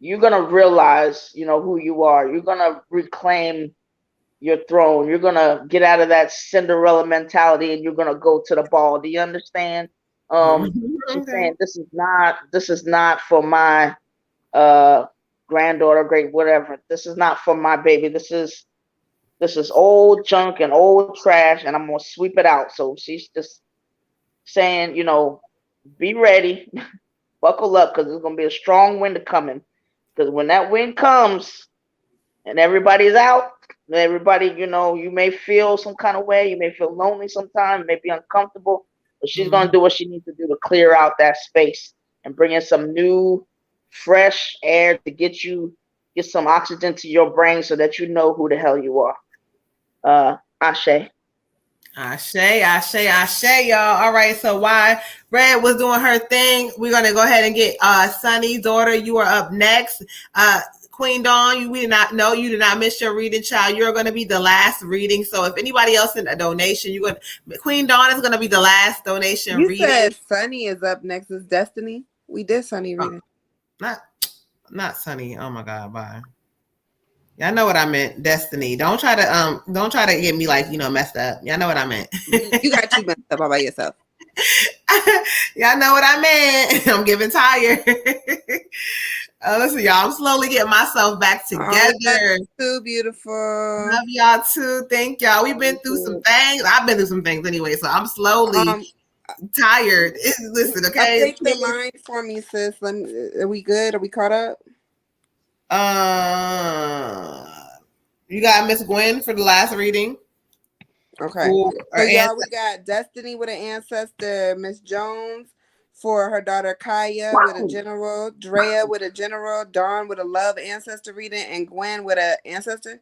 You're gonna realize, who you are. You're gonna reclaim your throne. You're gonna get out of that Cinderella mentality, and you're gonna go to the ball. Do you understand? She's saying this is not for my granddaughter, great whatever. This is not for my baby. This is old junk and old trash, and I'm gonna sweep it out. So she's just saying, be ready, buckle up, because there's gonna be a strong wind coming. Because when that wind comes and everybody's out, everybody, you may feel some kind of way, you may feel lonely sometimes, may be uncomfortable, but she's gonna do what she needs to do to clear out that space and bring in some new, fresh air to get some oxygen to your brain so that you know who the hell you are. Ashe. Ashe, y'all. All right, so while Red was doing her thing, we're gonna go ahead and get Sunny's daughter. You are up next. Queen Dawn, you did not miss your reading, child. You're gonna be the last reading. So if anybody else in a donation, Queen Dawn is gonna be the last donation. You said Sunny is up next. Is Destiny? We did Sunny reading. Not Sunny. Oh my God, bye. Y'all know what I meant, Destiny. Don't try to get me messed up. Y'all know what I meant. You got you messed up all by yourself. Y'all know what I meant. I'm getting tired. Listen, y'all, I'm slowly getting myself back together. Oh, too beautiful. Love y'all too. Thank y'all. We've been through some things. I've been through some things anyway, so I'm slowly tired. Listen, okay. Update the line for me, sis. Are we good? Are we caught up? You got Miss Gwen for the last reading. Okay. So y'all, we got Destiny with an ancestor, Miss Jones for her daughter Kaya with a general, Drea with a general, Dawn with a love ancestor reading, and Gwen with an ancestor.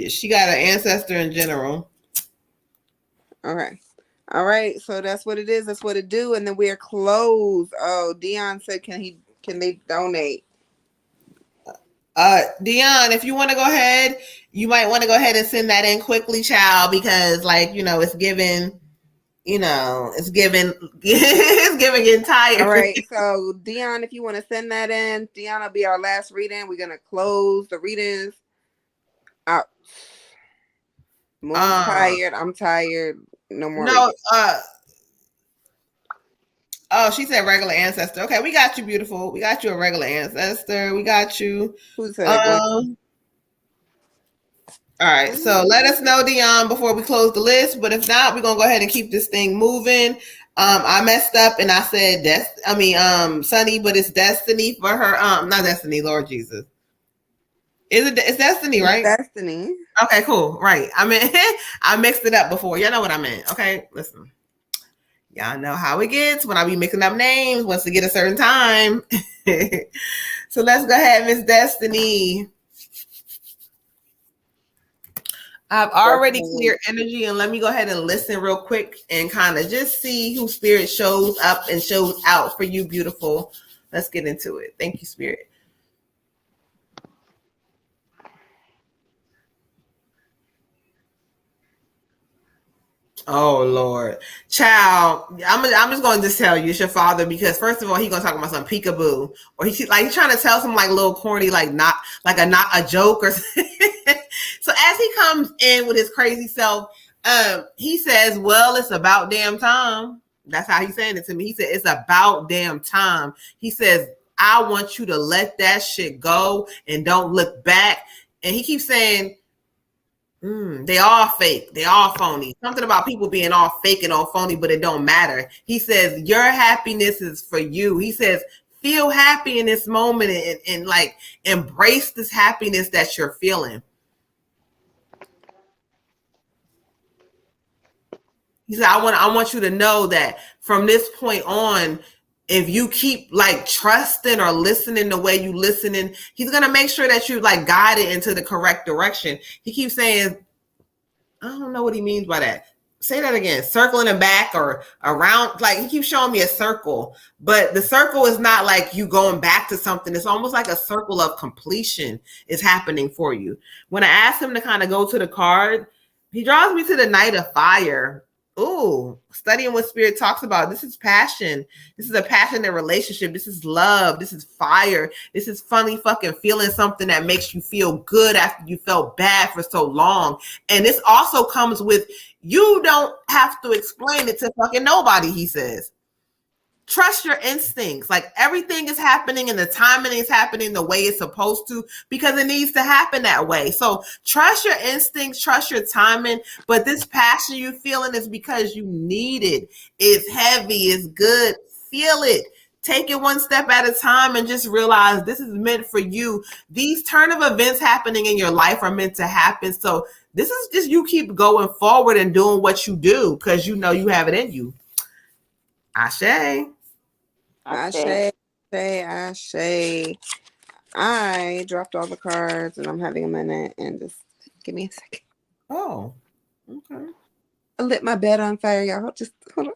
She got an ancestor in general. Okay. All right. So that's what it is. That's what it do. And then we're closed. Oh, Dion said, can they donate? Dion, if you want to go ahead, you might want to go ahead and send that in quickly, child, because it's giving, it's giving getting tired. All right. So Dion, if you want to send that in, Dion will be our last reading. We're going to close the readings out. Moon's tired. I'm tired. No more. No, oh, she said regular ancestor. Okay, we got you, beautiful. We got you a regular ancestor. We got you. Who said it? All right, so let us know, Dion, before we close the list. But if not, we're gonna go ahead and keep this thing moving. I messed up and I said Sunny, but it's Destiny for her. Not Destiny, Lord Jesus. It's Destiny, right? It's Destiny. Okay, cool. Right. I mean, I mixed it up before. Y'all know what I meant. Okay, listen. Y'all know how it gets when I be mixing up names once to get a certain time. So let's go ahead, Miss Destiny. I've already cleared energy, and let me go ahead and listen real quick and kind of just see who Spirit shows up and shows out for you, beautiful. Let's get into it. Thank you, Spirit. Oh Lord, child, I'm just going to just tell you it's your father, because first of all, he's gonna talk about some peekaboo, or he's trying to tell some little corny not a joke or so as he comes in with his crazy self, he says, well, it's about damn time. That's how he's saying it to me. He said, it's about damn time. He says, I want you to let that shit go and don't look back. And he keeps saying, They all fake. They all phony. Something about people being all fake and all phony, but it don't matter. He says your happiness is for you. He says feel happy in this moment and like embrace this happiness that you're feeling. He said, I want you to know that from this point on, if you keep like trusting or listening the way you listening, he's gonna make sure that you like guide it into the correct direction. He keeps saying, I don't know what he means by that. Say that again. Circling it back or around. Like he keeps showing me a circle, but the circle is not like you going back to something. It's almost like a circle of completion is happening for you. When I asked him to kind of go to the card, he draws me to the Knight of Fire. Ooh, studying what Spirit talks about. This is passion. This is a passionate relationship. This is love. This is fire. This is funny fucking feeling something that makes you feel good after you felt bad for so long. And this also comes with, you don't have to explain it to fucking nobody, he says. Trust your instincts. Like everything is happening and the timing is happening the way it's supposed to because it needs to happen that way. So trust your instincts, trust your timing. But this passion you're feeling is because you need it. It's heavy. It's good. Feel it. Take it one step at a time and just realize this is meant for you. These turn of events happening in your life are meant to happen. So this is just you keep going forward and doing what you do because you know you have it in you. Ashe. Ashe, Ashe. I dropped all the cards and I'm having a minute and just give me a second. Oh, okay. I lit my bed on fire, y'all. Just hold on.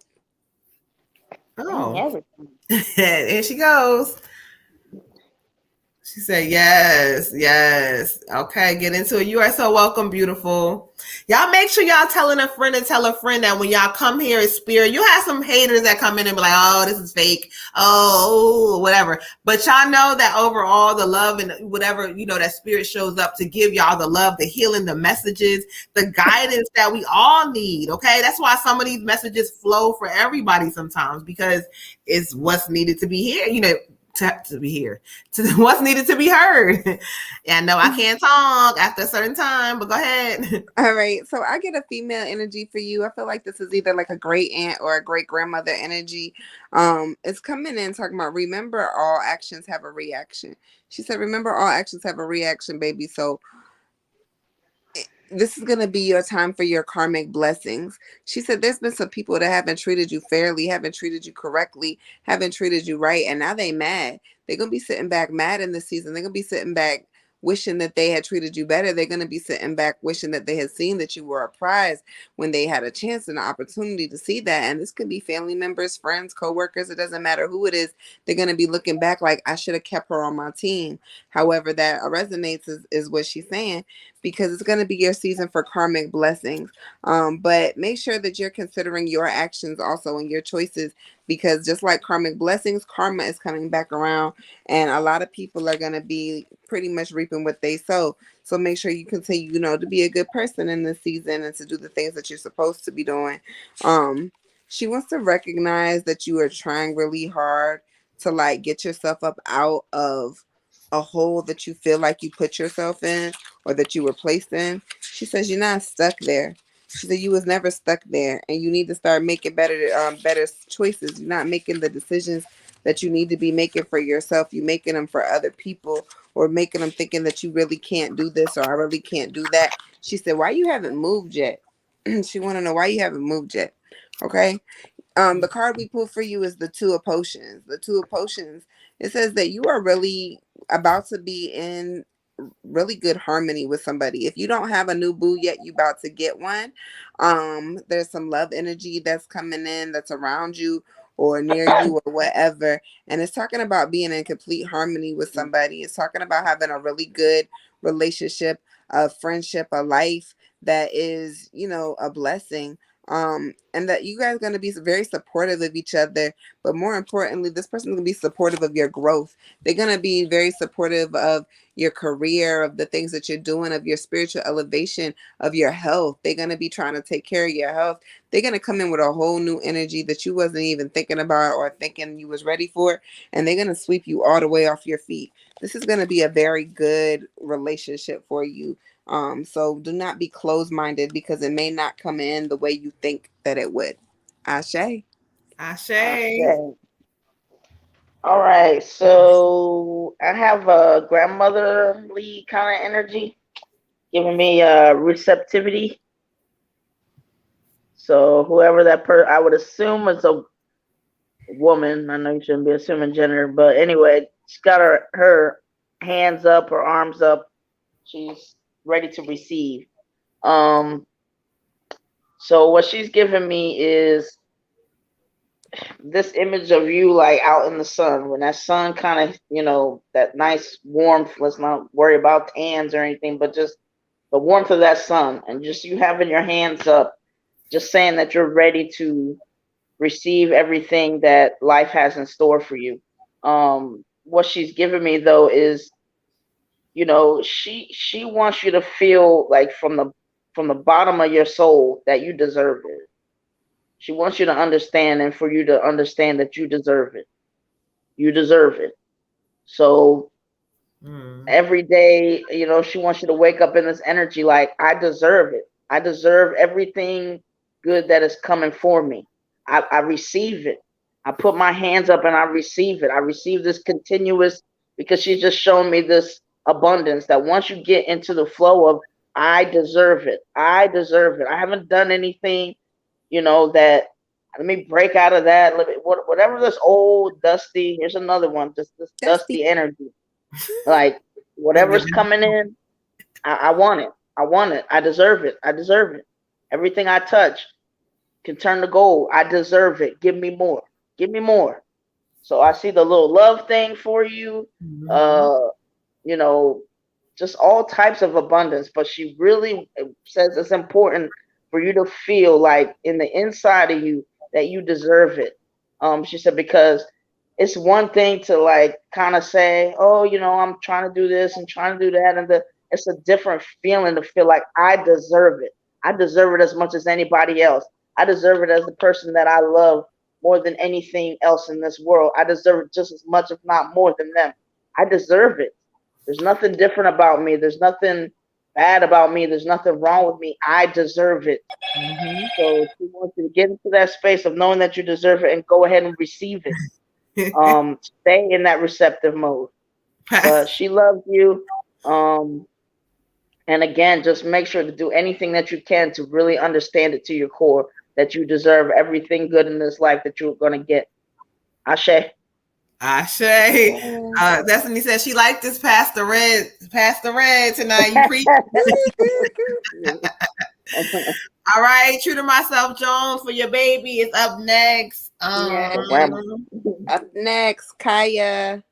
Oh, here she goes. She said, yes, yes. Okay, get into it. You are so welcome, beautiful. Y'all make sure y'all telling a friend and tell a friend that when y'all come here at Spirit, you have some haters that come in and be like, oh, this is fake. Oh, whatever. But y'all know that overall the love and whatever, you know, that Spirit shows up to give y'all the love, the healing, the messages, the guidance that we all need. Okay. That's why some of these messages flow for everybody sometimes because it's what's needed to be here. You know, to be here, to what's needed to be heard. And no, I can't talk after a certain time, but go ahead. All right. So I get a female energy for you. I feel like this is either like a great aunt or a great grandmother energy. It's coming in talking about remember all actions have a reaction. She said, remember all actions have a reaction, baby. So this is going to be your time for your karmic blessings. She said there's been some people that haven't treated you fairly, haven't treated you correctly, haven't treated you right, and now they mad. They're going to be sitting back mad in this season. They're going to be sitting back wishing that they had treated you better. They're going to be sitting back wishing that they had seen that you were a prize when they had a chance and an opportunity to see that. And this could be family members, friends, co-workers. It doesn't matter who it is. They're going to be looking back like, I should have kept her on my team. However, that resonates is what she's saying, because it's going to be your season for karmic blessings. But make sure that you're considering your actions also and your choices, because just like karmic blessings, karma is coming back around, and a lot of people are going to be pretty much reaping what they sow. So make sure you continue, to be a good person in this season and to do the things that you're supposed to be doing. She wants to recognize that you are trying really hard to like get yourself up out of a hole that you feel like you put yourself in or that you were placed in. She says you're not stuck there. She said you was never stuck there, and you need to start making better choices. You're not making the decisions that you need to be making for yourself. You're making them for other people, or making them thinking that you really can't do this or I really can't do that. She said, why you haven't moved yet? She want to know why you haven't moved yet. Okay. The card we pulled for you is the Two of Potions. The Two of Potions, it says that you are really about to be in really good harmony with somebody. If you don't have a new boo yet, you about to get one. There's some love energy that's coming in that's around you or near you or whatever. And it's talking about being in complete harmony with somebody. It's talking about having a really good relationship, a friendship, a life that is, a blessing. And that you guys are going to be very supportive of each other, but more importantly, this person is going to be supportive of your growth. They're going to be very supportive of your career, of the things that you're doing, of your spiritual elevation, of your health. They're going to be trying to take care of your health. they're going to come in with a whole new energy that you wasn't even thinking about or thinking you was ready for, and they're going to sweep you all the way off your feet. This is going to be a very good relationship for you. So do not be closed-minded because it may not come in the way you think that it would. Ashe. Ashe. All right, so I have a grandmotherly kind of energy giving me receptivity. So whoever that I would assume is a woman. I know you shouldn't be assuming gender, but anyway, she's got her hands up, her arms up. She's ready to receive. So what she's giving me is this image of you like out in the sun, when that sun kind of, that nice warmth. Let's not worry about tans or anything, but just the warmth of that sun, and just you having your hands up, just saying that you're ready to receive everything that life has in store for you. What she's giving me though is, she wants you to feel like from the bottom of your soul that you deserve it. She wants you to understand, and for you to understand that you deserve it. You deserve it. So every day, she wants you to wake up in this energy like, I deserve it. I deserve everything good that is coming for me. I receive it. I put my hands up and I receive it. I receive this continuous, because she's just showing me this abundance that once you get into the flow of, I deserve it. I deserve it. I haven't done anything, that, let me break out of that. Whatever this old dusty, here's another one, just this dusty energy. Like whatever's coming in, I want it. I want it. I deserve it. I deserve it. Everything I touch can turn to gold. I deserve it. Give me more. Give me more. So I see the little love thing for you. Just all types of abundance. But she really says it's important for you to feel like in the inside of you that you deserve it. She said, because it's one thing to like kind of say, oh, I'm trying to do this and trying to do that. And it's a different feeling to feel like I deserve it. I deserve it as much as anybody else. I deserve it as the person that I love more than anything else in this world. I deserve it just as much, if not more than them. I deserve it. There's nothing different about me. There's nothing bad about me. There's nothing wrong with me. I deserve it. So she wants you to get into that space of knowing that you deserve it and go ahead and receive it. Stay in that receptive mode. But she loves you. And again, just make sure to do anything that you can to really understand it to your core, that you deserve everything good in this life that you're going to get. Ashe. Ashe. Destiny said she liked this Pastor Red tonight. You preach. All right, True to Myself Jones for your baby is up next. Up next, Kaya.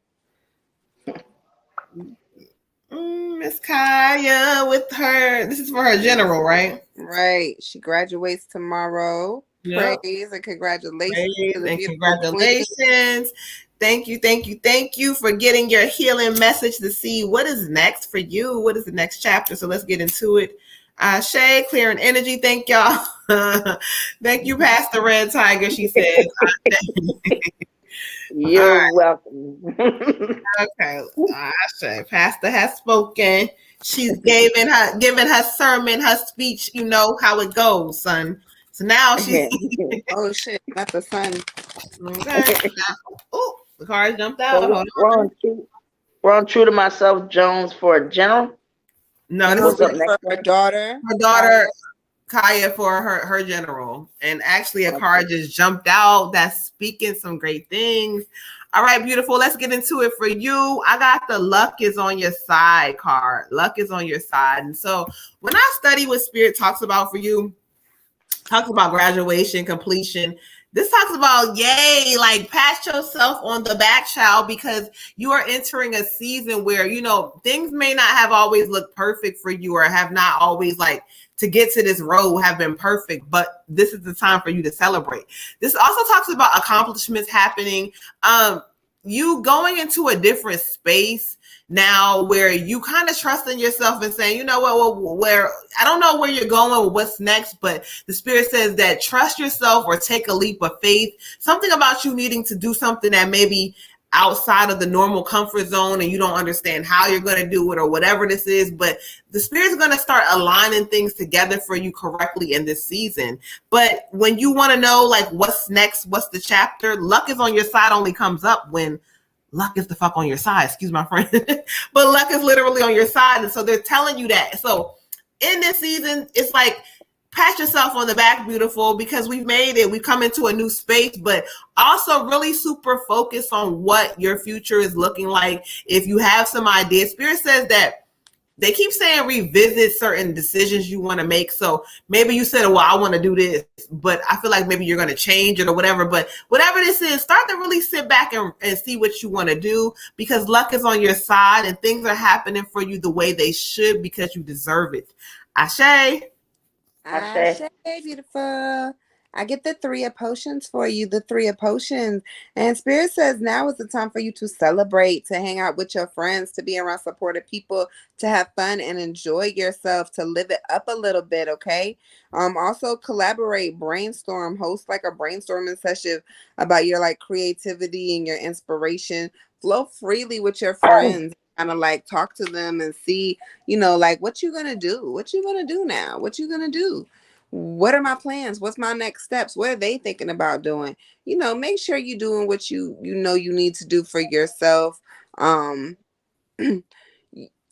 Miss Kaya with her. This is for her general, right? Right. She graduates tomorrow. Yep. Praise and congratulations. Congratulations. Thank you for getting your healing message to see what is next for you. What is the next chapter? So let's get into it. Shay, clearing energy. Thank y'all. Thank you, Pastor Red Tiger. She says. You're welcome. Okay. Shay, Pastor has spoken. She's giving her sermon, her speech. You know how it goes, son. So now she's oh shit, not the sun. Okay. Oh, the car jumped out. So we're on True to Myself Jones for a general. No, this is for her daughter. Her daughter, Kaya, for her general. And actually a car just jumped out that's speaking some great things. All right, beautiful. Let's get into it for you. I got the luck is on your side card. Luck is on your side. And so when I study what Spirit talks about for you, talks about graduation, completion. This talks about, yay, like pat yourself on the back, child, because you are entering a season where, things may not have always looked perfect for you or have not always to get to this road have been perfect, but this is the time for you to celebrate. This also talks about accomplishments happening. you going into a different space now where you kind of trust in yourself and saying, you know what, well, where I don't know where you're going or what's next, but the spirit says that trust yourself or take a leap of faith. Something about you needing to do something that maybe outside of the normal comfort zone and you don't understand how you're going to do it or whatever this is, but the spirit's going to start aligning things together for you correctly in this season. But when you want to know like what's next, what's the chapter, luck is on your side only comes up when luck is the fuck on your side, excuse my friend. But luck is literally on your side, and so they're telling you that. So in this season, it's like pat yourself on the back, beautiful, because we've made it. We've come into a new space, but also really super focus on what your future is looking like. If you have some ideas, Spirit says that they keep saying revisit certain decisions you want to make. So maybe you said, well, I want to do this, but I feel like maybe you're going to change it or whatever. But whatever this is, start to really sit back and see what you want to do, because luck is on your side and things are happening for you the way they should because you deserve it. Ashe. Ashe, beautiful. I get the 3 of potions for you, the 3 of potions. And Spirit says now is the time for you to celebrate, to hang out with your friends, to be around supportive people, to have fun and enjoy yourself, to live it up a little bit, okay? Also collaborate, brainstorm, host like a brainstorming session about your like creativity and your inspiration. Flow freely with your friends. Kind of like talk to them and see, you know, like what you gonna do? What you gonna do now? What you gonna do? What are my plans? What's my next steps? What are they thinking about doing? You know, make sure you're doing what you know you need to do for yourself. I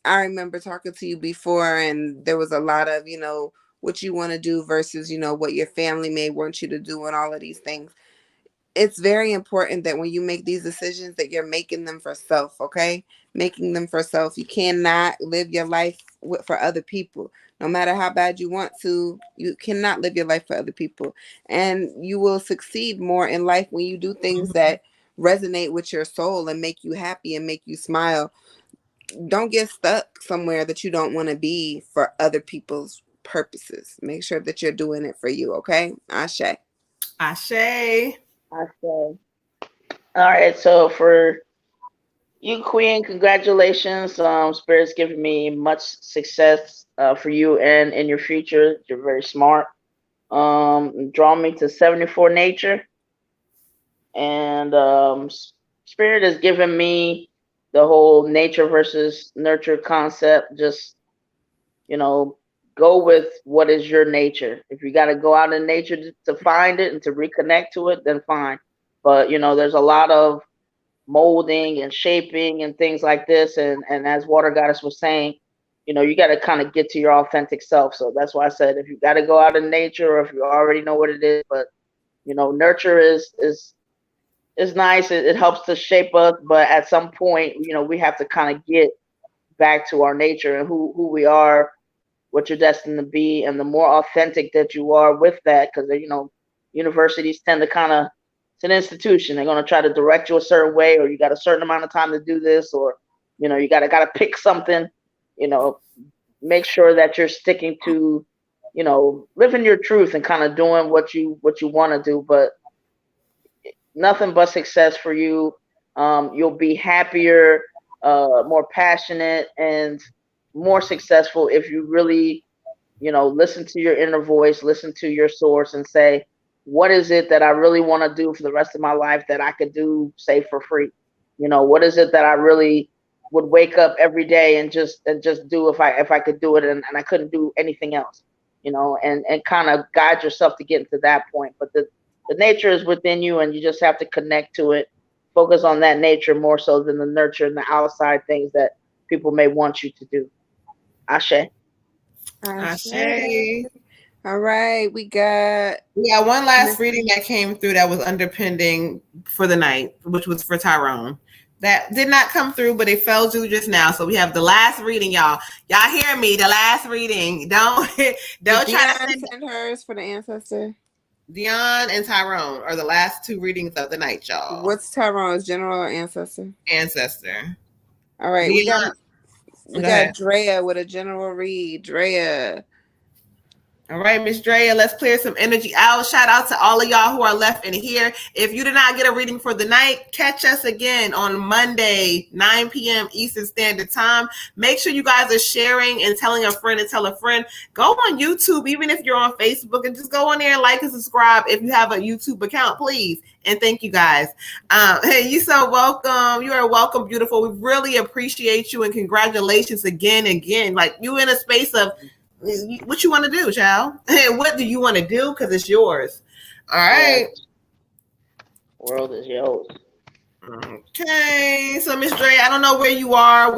remember talking to you before, and there was a lot of, you know, what you want to do versus, you know, what your family may want you to do and all of these things. It's very important that when you make these decisions that you're making them for self, okay? Making them for self. You cannot live your life for other people. No matter how bad you want to, you cannot live your life for other people. And you will succeed more in life when you do things that resonate with your soul and make you happy and make you smile. Don't get stuck somewhere that you don't want to be for other people's purposes. Make sure that you're doing it for you, okay? Ashe. Ashe. All right, so for you, Queen, congratulations. Spirit's giving me much success for you and in your future. You're very smart. Draw me to 74 nature, and Spirit has given me the whole nature versus nurture concept. Just, you know, go with what is your nature. If you got to go out in nature to find it and to reconnect to it, then fine. But, you know, there's a lot of molding and shaping and things like this. And as Water Goddess was saying, you know, you got to kind of get to your authentic self. So that's why I said, if you got to go out in nature, or if you already know what it is, but, you know, nurture is nice. It helps to shape us. But at some point, you know, we have to kind of get back to our nature and who we are, what you're destined to be. And the more authentic that you are with that, because, you know, universities tend to kind of, it's an institution. They're going to try to direct you a certain way, or you got a certain amount of time to do this, or, you know, you got to pick something. You know, make sure that you're sticking to, you know, living your truth and kind of doing what you want to do. But nothing but success for you. You'll be happier, more passionate, and more successful if you really, you know, listen to your inner voice, listen to your source, and say, what is it that I really want to do for the rest of my life that I could do, say, for free? You know, what is it that I really would wake up every day and just do if I could do it and I couldn't do anything else, you know, and kind of guide yourself to get to that point. But the nature is within you, and you just have to connect to it. Focus on that nature more so than the nurture and the outside things that people may want you to do. Ashe. Ashe. All right, we got one last reading that came through that was underpinning for the night, which was for Tyrone. That did not come through, but it fell through just now. So we have the last reading, y'all. Y'all hear me? The last reading. Don't try to send hers for the ancestor. Dion and Tyrone are the last 2 readings of the night, y'all. What's Tyrone's, general or ancestor? Ancestor. All right, Dion, we got Drea with a general read. Drea. All right, Miss Drea, let's clear some energy out. Shout out to all of y'all who are left in here. If you did not get a reading for the night, catch us again on Monday, 9 p.m. Eastern Standard Time. Make sure you guys are sharing and telling a friend and tell a friend. Go on YouTube, even if you're on Facebook, and just go on there and like and subscribe if you have a YouTube account, please. And thank you guys. Hey, you so welcome. You are welcome, beautiful. We really appreciate you and congratulations again. Like you in a space of what you want to do, child. What do you want to do? Because it's yours. All right. Yes. World is yours. Okay. So, Miss Dre, I don't know where you are,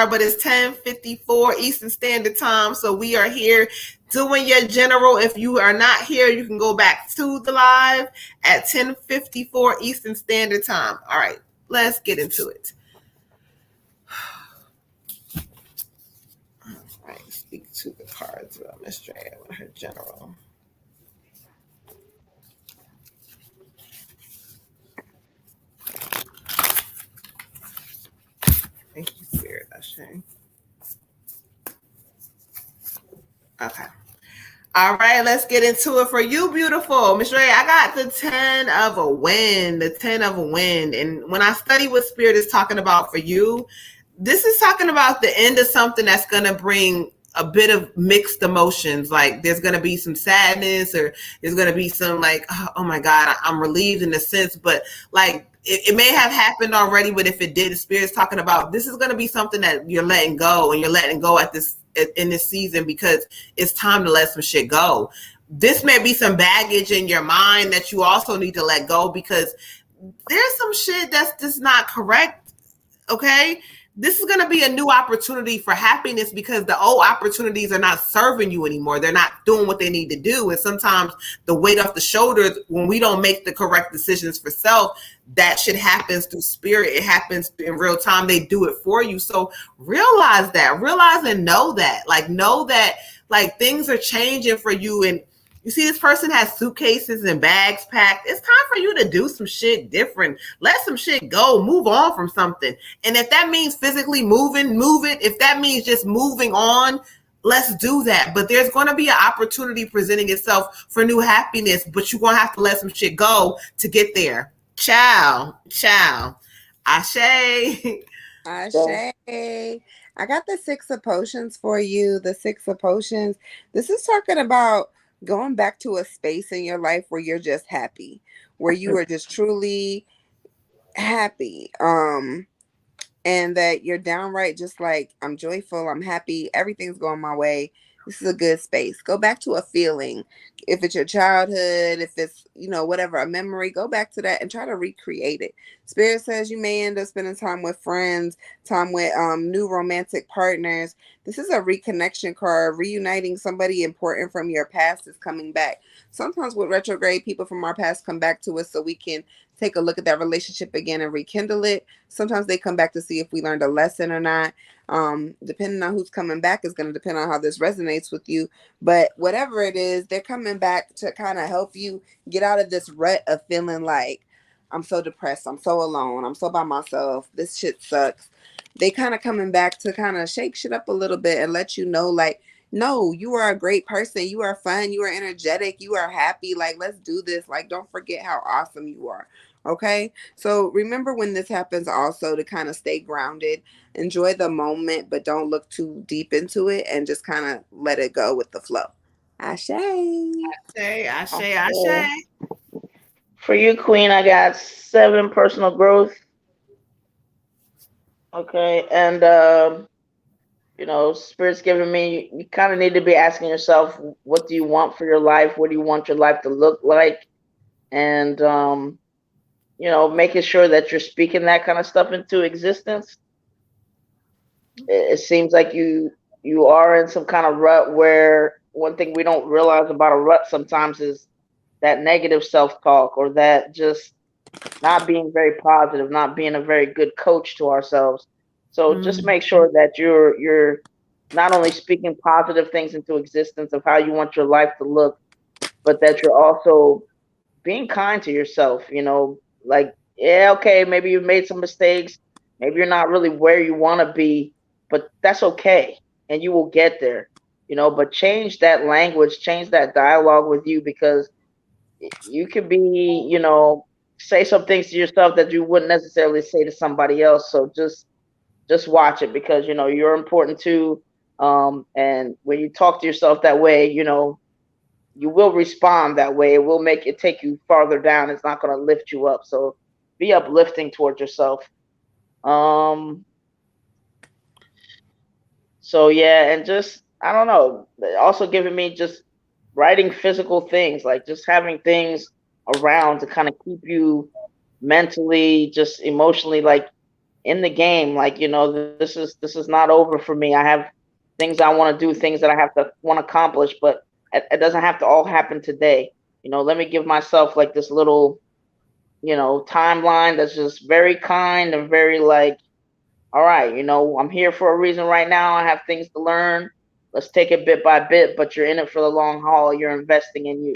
but it's 10:54 Eastern Standard Time. So we are here doing your general. If you are not here, you can go back to the live at 10:54 Eastern Standard Time. All right. Let's get into it. Speak to the cards about Miss Drea and her general. Thank you, Spirit. Ashe. Okay. All right, let's get into it for you, beautiful. Miss Drea, I got the 10 of a wind, And when I study what Spirit is talking about for you, this is talking about the end of something that's going to bring a bit of mixed emotions. Like there's going to be some sadness or there's going to be some like, oh my God, I'm relieved in a sense, but like it may have happened already, but if it did, the Spirit's talking about this is going to be something that you're letting go, and you're letting go in this season because it's time to let some shit go. This may be some baggage in your mind that you also need to let go because there's some shit that's just not correct. Okay. This is going to be a new opportunity for happiness because the old opportunities are not serving you anymore. They're not doing what they need to do. And sometimes the weight off the shoulders, when we don't make the correct decisions for self, that shit happens through Spirit. It happens in real time. They do it for you. So realize and know that like things are changing for you. And you see, this person has suitcases and bags packed. It's time for you to do some shit different. Let some shit go. Move on from something. And if that means physically move it. If that means just moving on, let's do that. But there's going to be an opportunity presenting itself for new happiness, but you're going to have to let some shit go to get there. Ciao. Ashe. I got the 6 of potions for you. The 6 of potions. This is talking about going back to a space in your life where you're just happy, where you are just truly happy. And that you're downright just like, I'm joyful, I'm happy, everything's going my way. This is a good space. Go back to a feeling. If it's your childhood, if it's, whatever, a memory, go back to that and try to recreate it. Spirit says you may end up spending time with friends, time with new romantic partners. This is a reconnection card. Reuniting somebody important from your past is coming back. Sometimes with retrograde, people from our past come back to us so we can take a look at that relationship again and rekindle it. Sometimes they come back to see if we learned a lesson or not. Depending on who's coming back is going to depend on how this resonates with you. But whatever it is, they're coming back to kind of help you get out of this rut of feeling like, I'm so depressed, I'm so alone, I'm so by myself, this shit sucks. They kind of coming back to kind of shake shit up a little bit and let you know, like, no, you are a great person. You are fun. You are energetic. You are happy. Like, let's do this. Like, don't forget how awesome you are. Okay. So remember when this happens also to kind of stay grounded, enjoy the moment, but don't look too deep into it and just kind of let it go with the flow. Ashe. Ashe. For you, Queen, I got 7 personal growth. Okay. And, Spirit's giving me, you kind of need to be asking yourself, what do you want for your life? What do you want your life to look like? And, making sure that you're speaking that kind of stuff into existence. It seems like you are in some kind of rut where one thing we don't realize about a rut sometimes is that negative self-talk or that just not being very positive, not being a very good coach to ourselves. So just make sure that you're not only speaking positive things into existence of how you want your life to look, but that you're also being kind to yourself, like, yeah, okay, maybe you've made some mistakes. Maybe you're not really where you want to be, but that's okay. And you will get there. but change that language, change that dialogue with you, because you could be, say some things to yourself that you wouldn't necessarily say to somebody else. So just watch it, because you're important too. And when you talk to yourself that way, you will respond that way. It will make it take you farther down. It's not going to lift you up. So be uplifting towards yourself. Um, so yeah, and just, I don't know, also giving me just writing physical things, like just having things around to kind of keep you mentally, just emotionally, like in the game. Like, this is not over for me. I have things I want to do, things that I have to want to accomplish, but it doesn't have to all happen today. Let me give myself like this little, timeline that's just very kind and very like, all right, I'm here for a reason right now. I have things to learn. Let's take it bit by bit, but you're in it for the long haul. You're investing in you.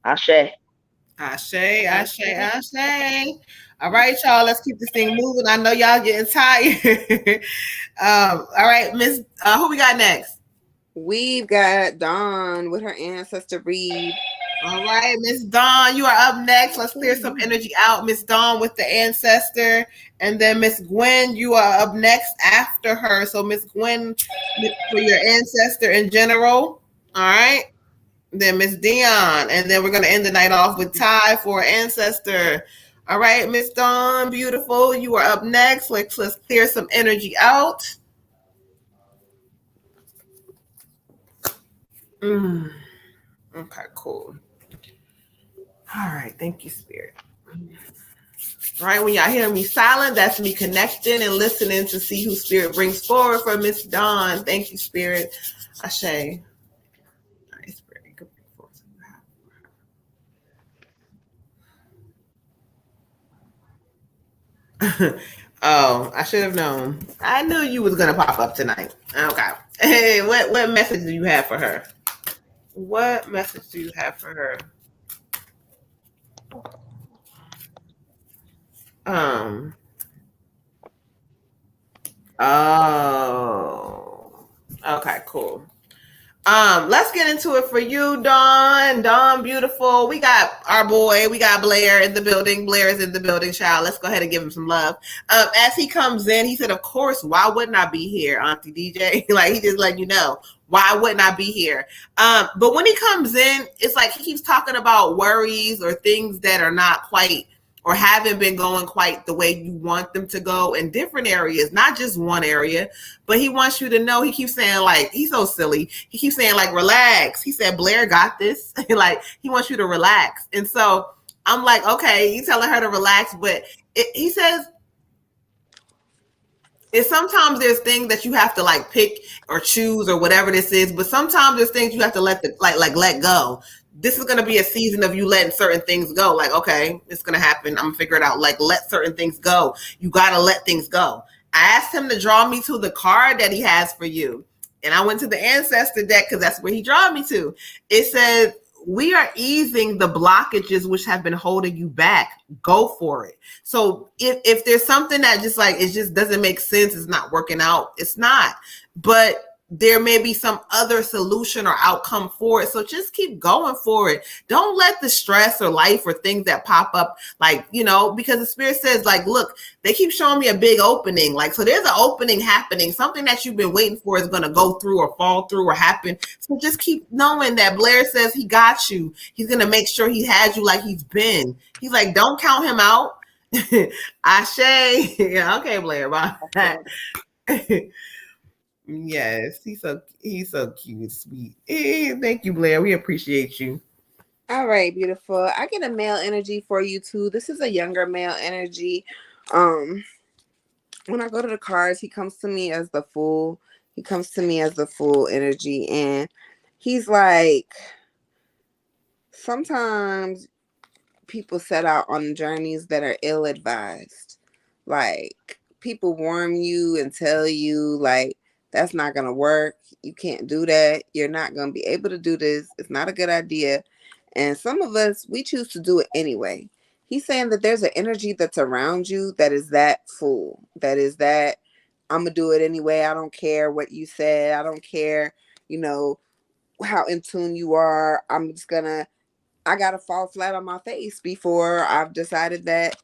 Ashe. Ashe, Ashe, Ashe. All right, y'all. Let's keep this thing moving. I know y'all getting tired. All right, Miss. Who we got next? We've got Dawn with her ancestor read. All right, Miss Dawn, you are up next. Let's clear some energy out. Miss Dawn with the ancestor. And then Miss Gwen, you are up next after her. So Miss Gwen for your ancestor in general. All right. Then Miss Dion. And then we're going to end the night off with Ty for ancestor. All right, Miss Dawn, beautiful. You are up next. Let's clear some energy out. Okay, cool. All right, thank you, Spirit. All right, when y'all hear me silent, that's me connecting and listening to see who Spirit brings forward for Miss Dawn. Thank you, Spirit. Ashe. All right, Spirit, you can bring forward. Oh, I should have known. I knew you was gonna pop up tonight. Okay. Hey, what message do you have for her? What message do you have for her? Um. Oh. Okay. Cool. Let's get into it for you, Dawn. Dawn, beautiful. We got our boy. We got Blair in the building. Blair is in the building, child. Let's go ahead and give him some love. As he comes in, he said, "Of course, why wouldn't I be here, Auntie DJ?" Like he just letting you know, why wouldn't I be here? But when he comes in, it's like he keeps talking about worries or things that are not quite or haven't been going quite the way you want them to go in different areas, not just one area. But he wants you to know, he keeps saying, like, he's so silly. He keeps saying, like, relax. He said, Blair got this. Like, he wants you to relax. And so I'm like, okay, he's telling her to relax. But he says, it's sometimes there's things that you have to like pick or choose or whatever this is. But sometimes there's things you have to let let go. This is going to be a season of you letting certain things go. Like, okay, it's going to happen. I'm going to figure it out. Like, let certain things go. You got to let things go. I asked him to draw me to the card that he has for you. And I went to the ancestor deck because that's where he drew me to. It said, we are easing the blockages which have been holding you back. Go for it. So if there's something that just like, it just doesn't make sense, it's not working out, it's not. But there may be some other solution or outcome for it. So just keep going for it. Don't let the stress or life or things that pop up, like, because the Spirit says, like, look, they keep showing me a big opening. Like, so there's an opening happening. Something that you've been waiting for is going to go through or fall through or happen. So just keep knowing that Blair says he got you. He's going to make sure he has you like he's been. He's like, don't count him out. Ashe. Yeah, okay, Blair. Bye. Yes, he's so cute, sweet. Thank you, Blair. We appreciate you. All right, beautiful. I get a male energy for you too. This is a younger male energy. When I go to the cards, he comes to me as the Fool. He comes to me as the Fool energy, and he's like, sometimes people set out on journeys that are ill-advised. Like, people warn you and tell you, like, that's not going to work. You can't do that. You're not going to be able to do this. It's not a good idea. And some of us, we choose to do it anyway. He's saying that there's an energy that's around you that is that Fool. That is that, I'm going to do it anyway. I don't care what you said. I don't care you know, how in tune you are. I gotta fall flat on my face before I've decided that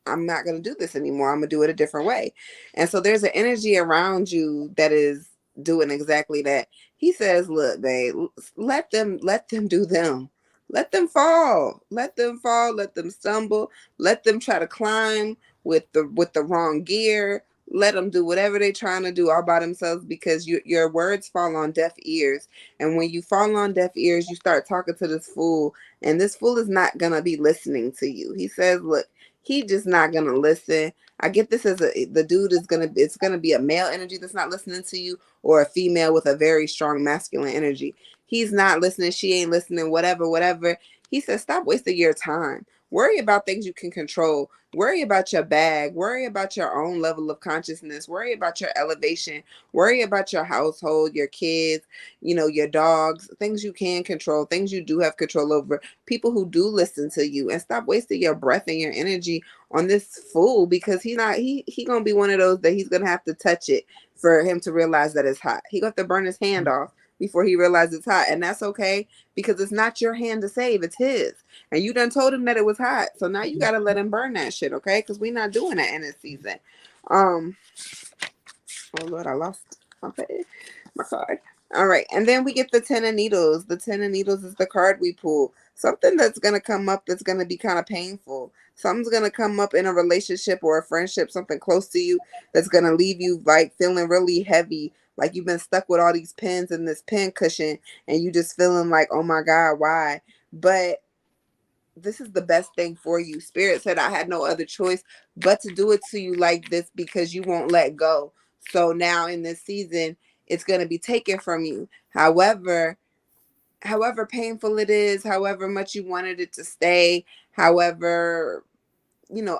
I'm not going to do this anymore. I'm going to do it a different way. And so there's an energy around you that is doing exactly that. He says, "Look, babe, let them do them. Let them fall. Let them fall, let them stumble, let them try to climb with the wrong gear. Let them do whatever they're trying to do all by themselves because your words fall on deaf ears. And when you fall on deaf ears, you start talking to this fool, and this fool is not going to be listening to you." He says, "Look, he just not gonna listen. I get this as the dude is gonna it's gonna be a male energy that's not listening to you, or a female with a very strong masculine energy. He's not listening, she ain't listening, whatever. He says, stop wasting your time. Worry about things you can control. Worry about your bag. Worry about your own level of consciousness. Worry about your elevation. Worry about your household, your kids, your dogs, things you can control, things you do have control over, people who do listen to you, and stop wasting your breath and your energy on this fool because he gonna be one of those that he's gonna have to touch it for him to realize that it's hot. He gonna have to burn his hand off before he realizes it's hot, and that's okay because it's not your hand to save, it's his. And you done told him that it was hot, so now you gotta let him burn that shit, okay? Because we not doing that in this season. Um, oh Lord, I lost my card. All right, and then we get the 10 of needles. The 10 of needles is the card we pull. Something that's gonna come up that's gonna be kind of painful. Something's gonna come up in a relationship or a friendship, something close to you that's gonna leave you like feeling really heavy, like you've been stuck with all these pins and this pin cushion, and you just feeling like, oh my God, why? But this is the best thing for you. Spirit said I had no other choice but to do it to you like this because you won't let go. So now in this season, it's going to be taken from you. However painful it is, however much you wanted it to stay, however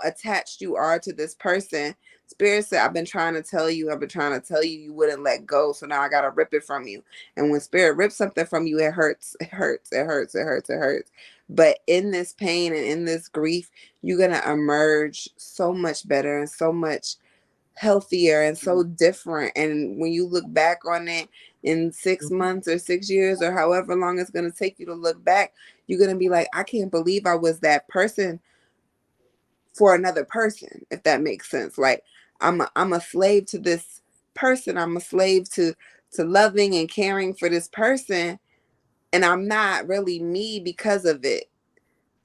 attached you are to this person, Spirit said, I've been trying to tell you, you wouldn't let go. So now I gotta rip it from you. And when Spirit rips something from you, it hurts. It hurts. It hurts. It hurts. It hurts. But in this pain and in this grief, you're gonna emerge so much better and so much healthier and so different. And when you look back on it in 6 months or 6 years or however long it's gonna take you to look back, you're gonna be like, I can't believe I was that person for another person, if that makes sense. Like I'm a slave to this person. I'm a slave to loving and caring for this person, and I'm not really me because of it.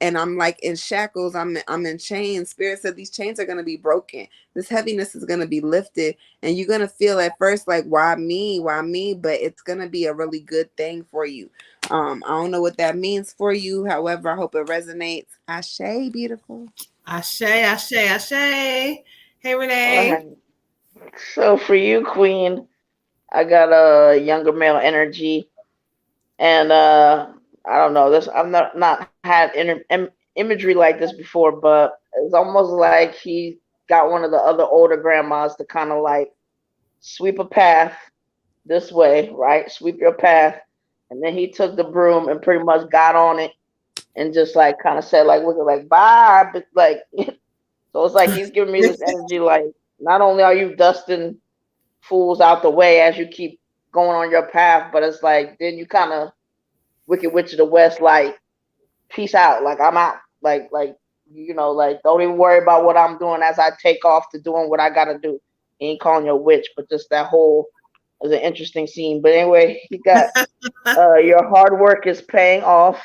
And I'm like in shackles. I'm in chains. Spirit said these chains are gonna be broken. This heaviness is gonna be lifted, and you're gonna feel at first like, why me? Why me? But it's gonna be a really good thing for you. I don't know what that means for you. However, I hope it resonates. Ashe, beautiful. Ashe, ashe, ashe. Hey, All Renee. right. So for you, Queen, I got a younger male energy, and I don't know this. I've not had imagery like this before, but it's almost like he got one of the other older grandmas to kind of like sweep a path this way, right? Sweep your path, and then he took the broom and pretty much got on it and just like kind of said like, look like bye, but like so it's like he's giving me this energy like not only are you dusting fools out the way as you keep going on your path, but it's like then you kind of Wicked Witch of the West like peace out, like I'm out, like like don't even worry about what I'm doing as I take off to doing what I gotta do. He ain't calling you a witch, but just that whole is an interesting scene. But anyway, he got your hard work is paying off.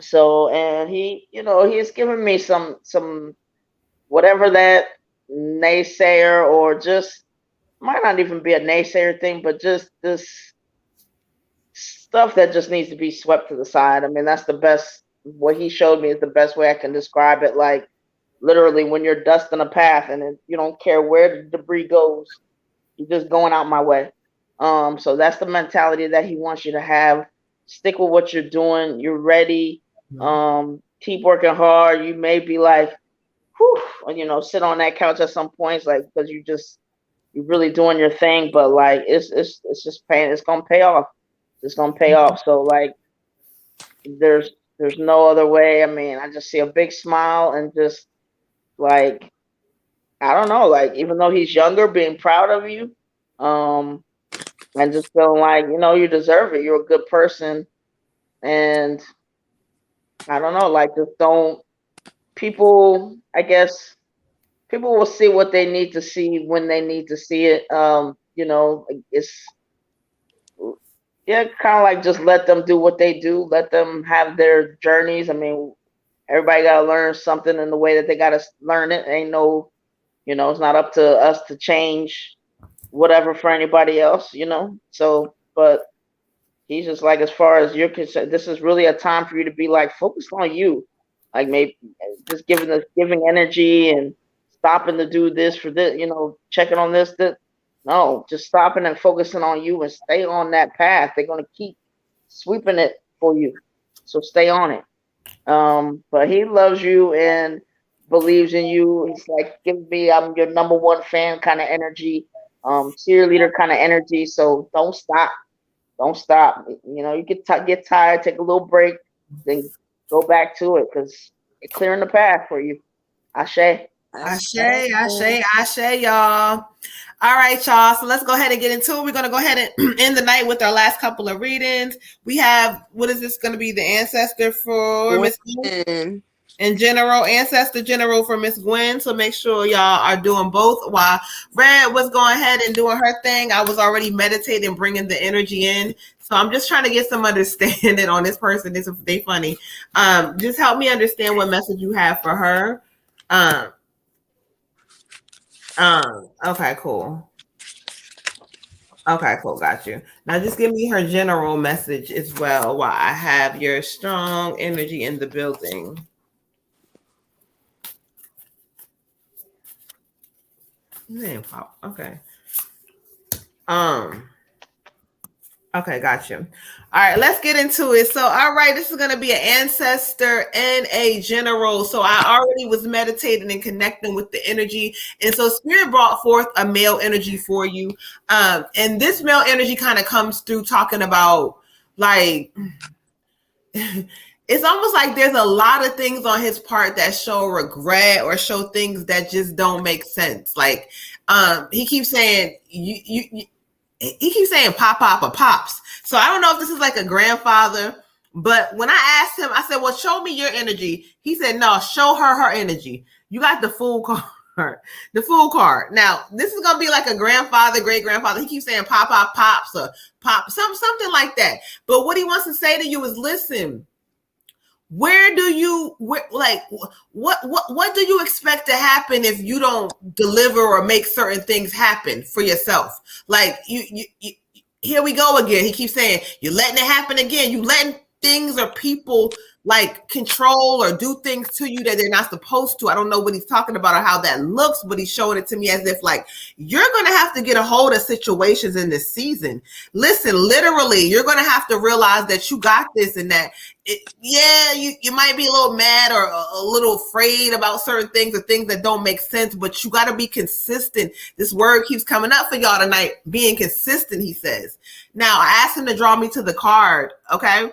So and he's giving me some whatever that naysayer or just might not even be a naysayer thing, but just this stuff that just needs to be swept to the side. I mean, that's the best. What he showed me is the best way I can describe it. Like literally, when you're dusting a path and you don't care where the debris goes, you're just going out my way. So that's the mentality that he wants you to have. Stick with what you're doing. You're ready. Keep working hard. You may be like, whew, sit on that couch at some points, like because you're really doing your thing. But like, it's just paying. It's gonna pay off. It's gonna pay off. So like, there's no other way. I mean, I just see a big smile and just like I don't know, like even though he's younger, being proud of you. Um, and just feeling like, you deserve it. You're a good person. And I don't know, like, just don't, people, I guess, people will see what they need to see when they need to see it. It's, yeah, kind of like just let them do what they do, let them have their journeys. I mean, everybody got to learn something in the way that they got to learn it. Ain't no, it's not up to us to change whatever for anybody else, So, but he's just like, as far as you're concerned, this is really a time for you to be like focused on you, like maybe just giving energy and stopping to do this for this, checking on this. That no, just stopping and focusing on you and stay on that path. They're gonna keep sweeping it for you, so stay on it. But he loves you and believes in you. He's like, give me, I'm your number one fan kind of energy, cheerleader kind of energy. So don't stop. Don't stop. You get tired, take a little break, then go back to it because it's clearing the path for you. Ashe. Ashe, y'all. All right, y'all. So let's go ahead and get into it. We're going to go ahead and end the night with our last couple of readings. We have, what is this going to be? The ancestor for Miss Gwen? In general, ancestor general for Miss Gwen. So make sure y'all are doing both. While Red was going ahead and doing her thing, I was already meditating, bringing the energy in. So I'm just trying to get some understanding on this person. They funny. Just help me understand what message you have for her. Okay, cool. Okay, cool. Got you. Now just give me her general message as well while I have your strong energy in the building. Name pop. Okay. Okay, got you. All right, let's get into it. So, all right, this is going to be an ancestor and a general. So, I already was meditating and connecting with the energy. And so, Spirit brought forth a male energy for you. And this male energy kind of comes through talking about, like, it's almost like there's a lot of things on his part that show regret or show things that just don't make sense. Like, he keeps saying, he keeps saying pop or pops. So I don't know if this is like a grandfather, but when I asked him, I said, well, show me your energy. He said, no, show her energy. You got the Fool card. The Fool card. Now, this is going to be like a grandfather, great grandfather. He keeps saying pops or pop, something like that. But what he wants to say to you is, listen, what do you expect to happen if you don't deliver or make certain things happen for yourself? Like you here we go again. He keeps saying you're letting it happen again. You letting things or people like control or do things to you that they're not supposed to. I don't know what he's talking about or how that looks, but he's showing it to me as if like you're going to have to get a hold of situations in this season. Listen, literally, you're going to have to realize that you got this and that you might be a little mad or a little afraid about certain things or things that don't make sense, but you got to be consistent. This word keeps coming up for y'all tonight, being consistent, he says. Now, I asked him to draw me to the card, okay?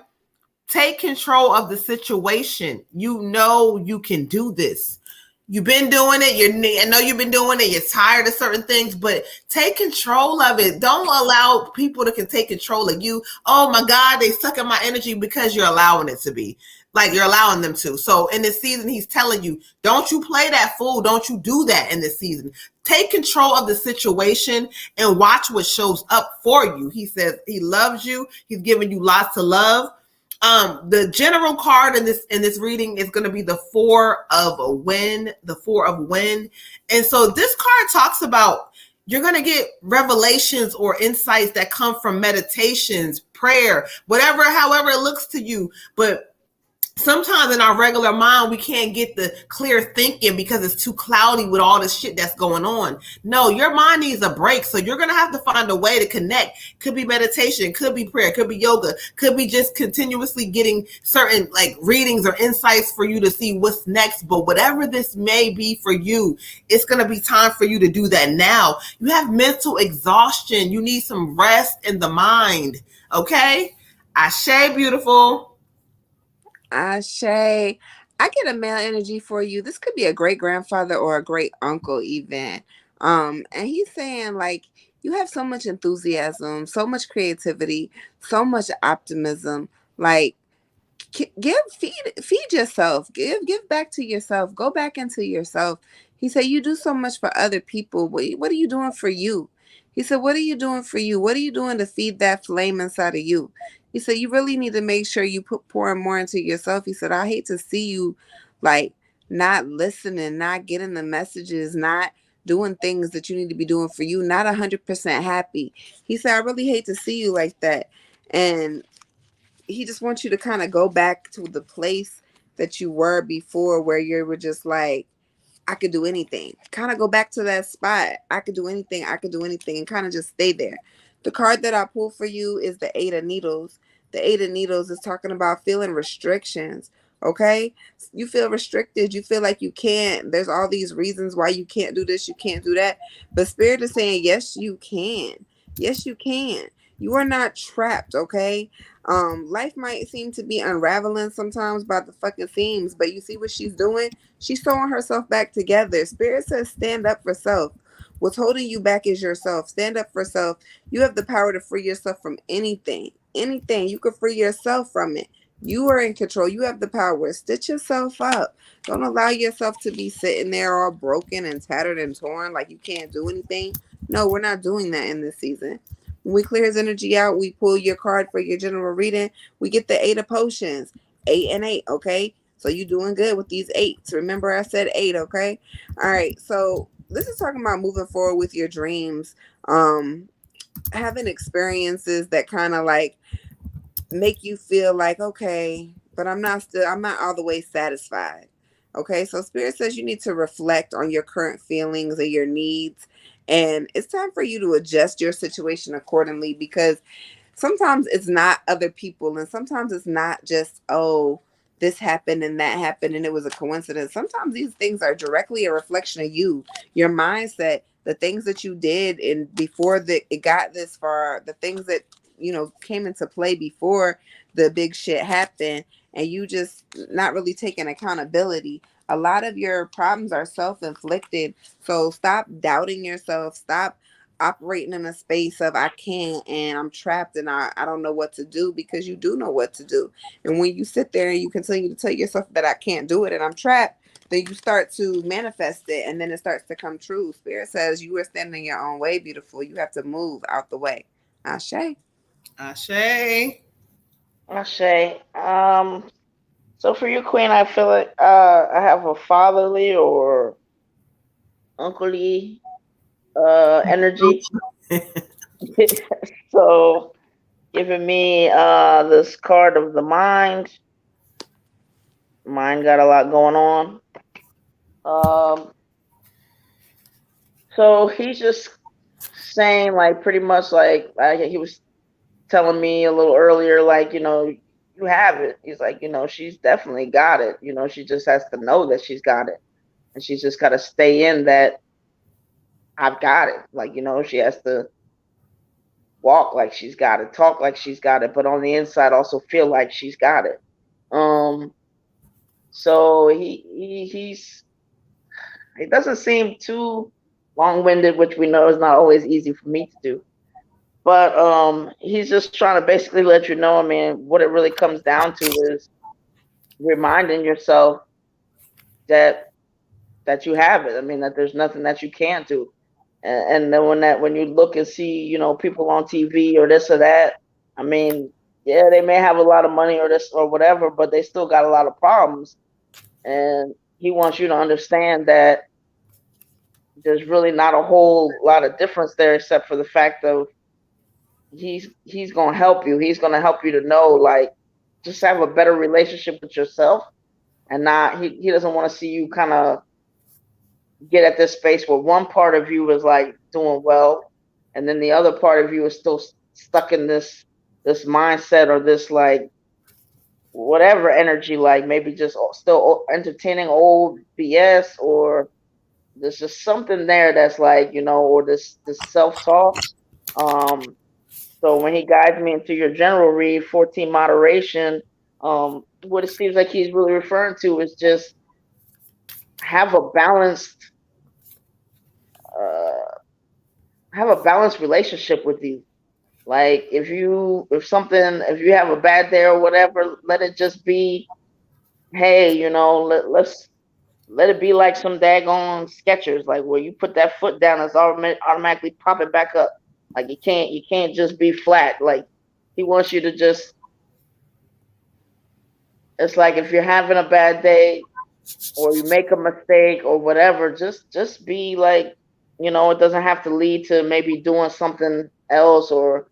Take control of the situation. You know you can do this. You've been doing it. I know you've been doing it. You're tired of certain things, but take control of it. Don't allow people to can take control of you. Oh my God, they suck in my energy because you're allowing it to be. Like you're allowing them to. So in this season, he's telling you, don't you play that fool. Don't you do that in this season. Take control of the situation and watch what shows up for you. He says he loves you. He's giving you lots of love. The general card in this reading is going to be the Four of Wind, the Four of Wind. And so this card talks about you're going to get revelations or insights that come from meditations, prayer, whatever, however it looks to you. But sometimes in our regular mind, we can't get the clear thinking because it's too cloudy with all this shit that's going on. No, your mind needs a break. So you're going to have to find a way to connect. Could be meditation, could be prayer, could be yoga, could be just continuously getting certain like readings or insights for you to see what's next. But whatever this may be for you, it's going to be time for you to do that now. You have mental exhaustion. You need some rest in the mind. Okay? Ashe, beautiful. Ashe, I get a male energy for you. This could be a great grandfather or a great uncle, even. And he's saying like you have so much enthusiasm, so much creativity, so much optimism. Like give feed yourself, give back to yourself, go back into yourself. He said you do so much for other people. What are you doing for you? He said what are you doing for you? What are you doing to feed that flame inside of you? He said you really need to make sure you put pouring more into yourself. He said I hate to see you like not listening, not getting the messages, not doing things that you need to be doing for you, not 100% happy. He said I really hate to see you like that. And he just wants you to kind of go back to the place that you were before, where you were just like, I could do anything. Kind of go back to that spot. I could do anything. I could do anything, and kind of just stay there. The card that I pulled for you is the Eight of Needles. The Eight of Needles is talking about feeling restrictions. Okay, you feel restricted. You feel like you can't. There's all these reasons why you can't do this. You can't do that. But Spirit is saying, yes, you can. Yes, you can. You are not trapped. Okay. Life might seem to be unraveling sometimes by the fucking seams, but you see what she's doing? She's sewing herself back together. Spirit says, stand up for self. What's holding you back is yourself. Stand up for self. You have the power to free yourself from anything. Anything. You can free yourself from it. You are in control. You have the power. Stitch yourself up. Don't allow yourself to be sitting there all broken and tattered and torn like you can't do anything. No, we're not doing that in this season. When we clear his energy out, we pull your card for your general reading. We get the Eight of Potions. 8 and 8, okay? So you doing good with these eights. Remember I said 8, okay? All right. So this is talking about moving forward with your dreams. Having experiences that kind of like make you feel like, okay, but I'm not all the way satisfied. Okay? So Spirit says you need to reflect on your current feelings and your needs, and it's time for you to adjust your situation accordingly, because sometimes it's not other people, and sometimes it's not just, oh, this happened and that happened and it was a coincidence. Sometimes these things are directly a reflection of you, your mindset, the things that you did and before that it got this far, the things that came into play before the big shit happened, and you just not really taking accountability. A lot of your problems are self-inflicted, so stop doubting yourself. Stop operating in a space of I can't and I'm trapped and I don't know what to do, because you do know what to do. And when you sit there and you continue to tell yourself that I can't do it and I'm trapped, then you start to manifest it and then it starts to come true. Spirit says you are standing your own way, beautiful. You have to move out the way. Ashe. Ashe. Ashe. So for you, Queen, I feel like I have a fatherly or unclely energy. So giving me this card of the mind. Mind got a lot going on. Um, so he's just saying like pretty much like he was telling me a little earlier, like, you have it. He's like, she's definitely got it. She just has to know that she's got it. And she's just got to stay in that I've got it. Like, she has to walk like she's got it, talk like she's got it, but on the inside also feel like she's got it. So he doesn't seem too long-winded, which we know is not always easy for me to do. But he's just trying to basically let you know, I mean, what it really comes down to is reminding yourself that you have it. I mean, that there's nothing that you can't do. And then when you look and see, people on TV or this or that, I mean, yeah, they may have a lot of money or this or whatever, but they still got a lot of problems. And he wants you to understand that there's really not a whole lot of difference there, except for the fact of he's gonna help you. He's gonna help you to know, like, just have a better relationship with yourself, and not he doesn't want to see you kind of get at this space where one part of you is like doing well, and then the other part of you is still stuck in this mindset or this like whatever energy, like maybe just still entertaining old BS, or there's just something there that's like, or this self-talk. So when he guides me into your general read, 14 moderation, what it seems like he's really referring to is just have a balanced have a balanced relationship with you. Like if you have a bad day or whatever, let it just be. Hey, let's let it be like some daggone Skechers, like where you put that foot down, it's automatically popping back up. Like you can't just be flat. Like he wants you to just. It's like if you're having a bad day or you make a mistake or whatever, just be like, it doesn't have to lead to maybe doing something else, or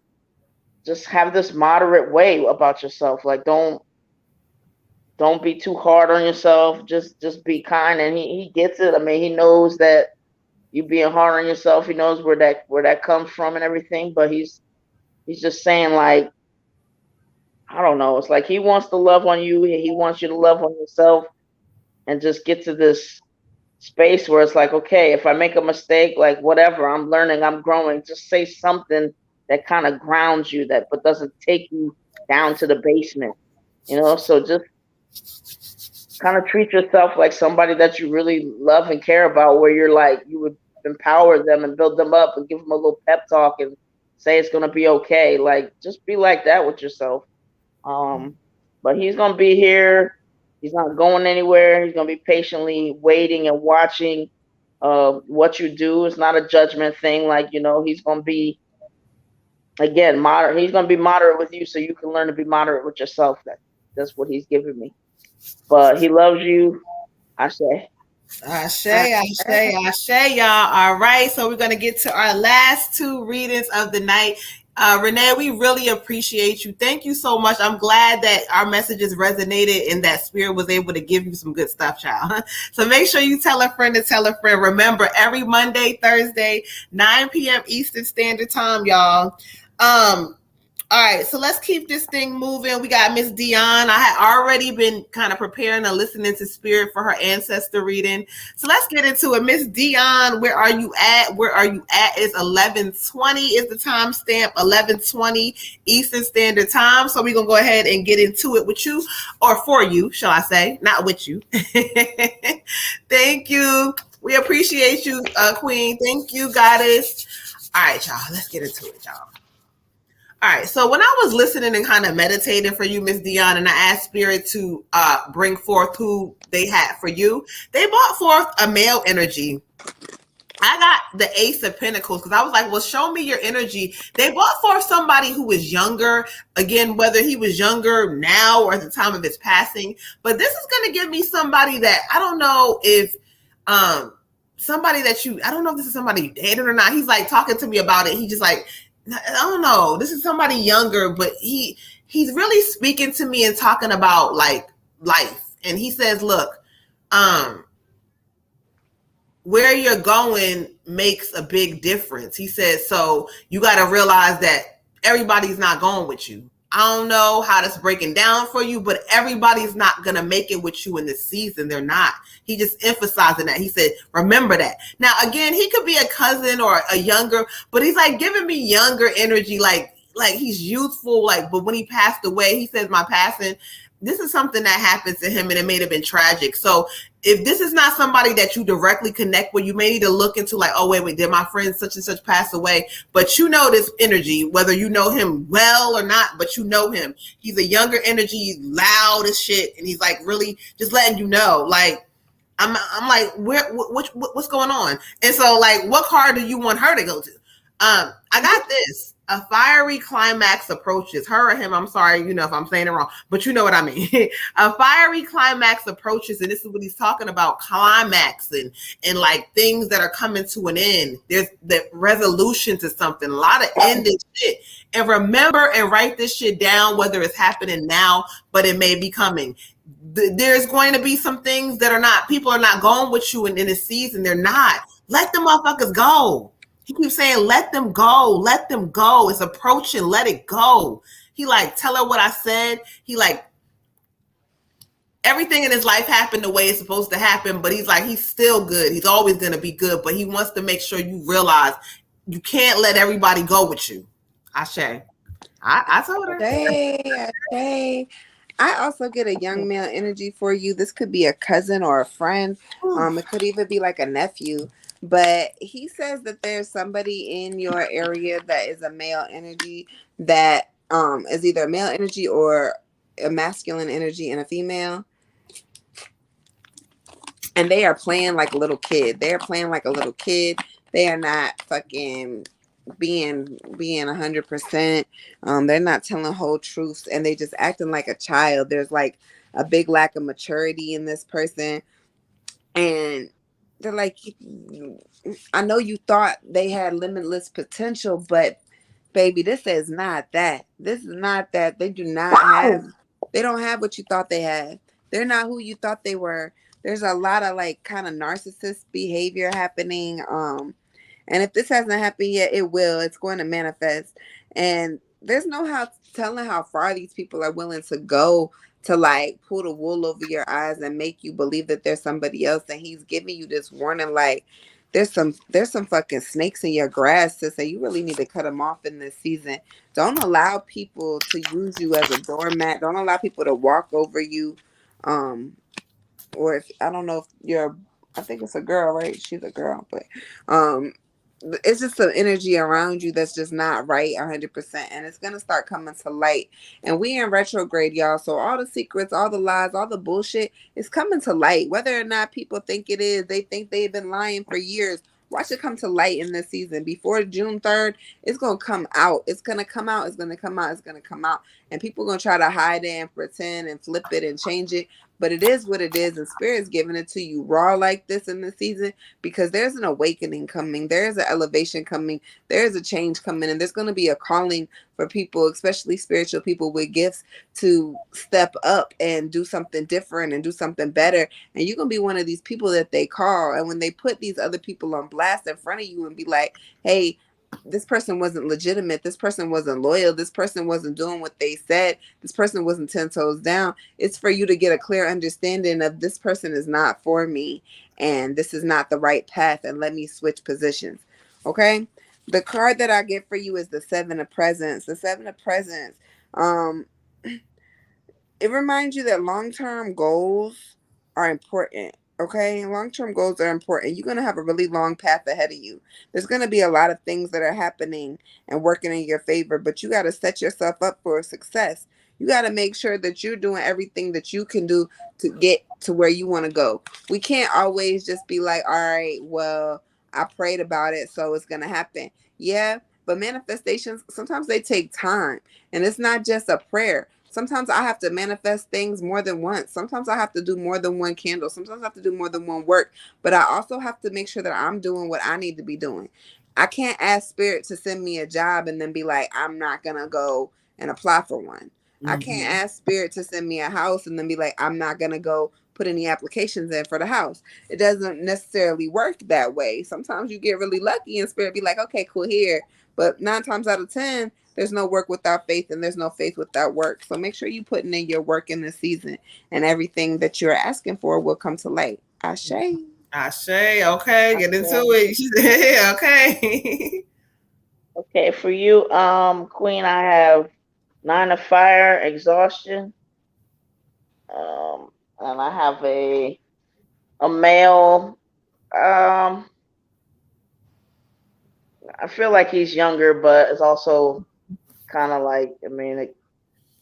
just have this moderate way about yourself. Like don't be too hard on yourself. Just be kind, and he gets it. I mean, he knows that you being hard on yourself. He knows where that comes from and everything. But he's just saying, like, I don't know. It's like he wants to love on you. He wants you to love on yourself, and just get to this space where it's like, okay, if I make a mistake, like whatever, I'm learning, I'm growing. Just say something that kind of grounds you, that but doesn't take you down to the basement. So just kind of treat yourself like somebody that you really love and care about, where you're like, you would empower them and build them up and give them a little pep talk and say it's going to be okay. Like, just be like that with yourself. But he's going to be here. He's not going anywhere. He's going to be patiently waiting and watching what you do. It's not a judgment thing. Like, he's going to be, again, moderate. He's going to be moderate with you so you can learn to be moderate with yourself. That's what he's giving me. But he loves you. I say. Ashe, y'all. All right, so we're gonna get to our last two readings of the night. Renee, we really appreciate you. Thank you so much. I'm glad that our messages resonated and that Spirit was able to give you some good stuff, child. So make sure you tell a friend to tell a friend. Remember, every Monday, Thursday, 9 p.m. Eastern Standard Time, y'all. All right, so let's keep this thing moving. We got Miss Dion. I had already been kind of preparing and listening to Spirit for her ancestor reading. So let's get into it. Miss Dion, where are you at? Where are you at? It's 11:20 is the timestamp, 11:20 Eastern Standard Time. So we're going to go ahead and get into it with you, or for you, shall I say, not with you. Thank you. We appreciate you, Queen. Thank you, Goddess. All right, y'all, let's get into it, y'all. All right, so when I was listening and kind of meditating for you, Miss Dion, and I asked Spirit to bring forth who they had for you, they brought forth a male energy. I got the Ace of Pentacles because I was like, well, show me your energy. They brought forth somebody who was younger, again, whether he was younger now or at the time of his passing. But this is going to give me somebody that I don't know if somebody that I don't know if this is somebody you dated or not. He's like talking to me about it. He just like, I don't know. This is somebody younger, but he's really speaking to me and talking about like life. And he says, look, where you're going makes a big difference. He says, so you got to realize that everybody's not going with you. I don't know how that's breaking down for you, but everybody's not going to make it with you in this season. They're not. He just emphasizing that. He said, remember that. Now, again, he could be a cousin or a younger, but he's like giving me younger energy, like he's youthful, like, but when he passed away, he says, my passing, this is something that happened to him and it may have been tragic. So if this is not somebody that you directly connect with, you may need to look into like, oh, wait, did my friend such and such pass away? But you know this energy, whether you know him well or not, but you know him. He's a younger energy, loud as shit. And he's like really just letting you know, like, I'm like, what's going on? And so like, what card do you want her to go to? I got this. A fiery climax approaches. Her or him, I'm sorry, if I'm saying it wrong, but you know what I mean. A fiery climax approaches, and this is what he's talking about, climax and like things that are coming to an end. There's the resolution to something, a lot of ending shit. And remember and write this shit down, whether it's happening now, but it may be coming. There's going to be some things that people are not going with you in this season. They're not. Let the motherfuckers go. He keeps saying, let them go. Let them go. It's approaching. Let it go. He like, tell her what I said. He like, everything in his life happened the way it's supposed to happen, but he's like, he's still good. He's always going to be good, but he wants to make sure you realize you can't let everybody go with you. Ashe. I told her. Ashe. I also get a young male energy for you. This could be a cousin or a friend. It could even be like a nephew. But he says that there's somebody in your area that is a male energy that is either a male energy or a masculine energy and a female, and they are playing like a little kid. They're playing like a little kid. They are not fucking being 100%. They're not telling whole truths, and they just acting like a child. There's like a big lack of maturity in this person, and they're like, I know you thought they had limitless potential, but baby, this is not that. This is not that. They do not have. They don't have what you thought they had. They're not who you thought they were. There's a lot of like kind of narcissist behavior happening. And if this hasn't happened yet, it will. It's going to manifest. And there's no how telling how far these people are willing to go to like pull the wool over your eyes and make you believe that there's somebody else. And he's giving you this warning, like there's some fucking snakes in your grass to say you really need to cut them off in this season. Don't allow people to use you as a doormat. Don't allow people to walk over you. Um, or if I don't know if you're, I think it's a girl, right? She's a girl, but um it's just some energy around you that's just not right 100%, and it's gonna start coming to light. And we in retrograde, y'all, so all the secrets, all the lies, all the bullshit is coming to light. Whether or not people think it is, they think they've been lying for years. Watch it come to light in this season. Before June 3rd, it's gonna come out. It's gonna come out. It's gonna come out. It's gonna come out. And people gonna try to hide it and pretend and flip it and change it. But it is what it is, and Spirit's giving it to you raw like this in this season, because there's an awakening coming, there's an elevation coming, there's a change coming, and there's going to be a calling for people, especially spiritual people with gifts, to step up and do something different and do something better. And you're going to be one of these people that they call, and when they put these other people on blast in front of you and be like, hey, this person wasn't legitimate, this person wasn't loyal, this person wasn't doing what they said, this person wasn't 10 toes down, it's for you to get a clear understanding of this person is not for me, and this is not the right path, and let me switch positions. Okay, the card that I get for you is the Seven of Presents. The Seven of Presents, um it reminds you that long-term goals are important. Okay, long-term goals are important. You're going to have a really long path ahead of you. There's going to be a lot of things that are happening and working in your favor, but you got to set yourself up for success. You got to make sure that you're doing everything that you can do to get to where you want to go. We can't always just be like, all right, well, I prayed about it, so it's going to happen. Yeah, but manifestations, sometimes they take time, and it's not just a prayer. Sometimes I have to manifest things more than once. Sometimes I have to do more than one candle. Sometimes I have to do more than one work. But I also have to make sure that I'm doing what I need to be doing. I can't ask Spirit to send me a job and then be like, I'm not going to go and apply for one. I can't ask Spirit to send me a house and then be like, I'm not going to go put any applications in for the house. It doesn't necessarily work that way. Sometimes you get really lucky and Spirit be like, okay, cool, here. But 9 times out of 10, there's no work without faith, and there's no faith without work. So make sure you putting in your work in this season, and everything that you're asking for will come to light. Ashe. Ashe. Okay, get into Okay. it. Okay. Okay, for you, Queen, I have Nine of Fire, Exhaustion. And I have a male. I feel like he's younger, but it's also kind of like, I mean,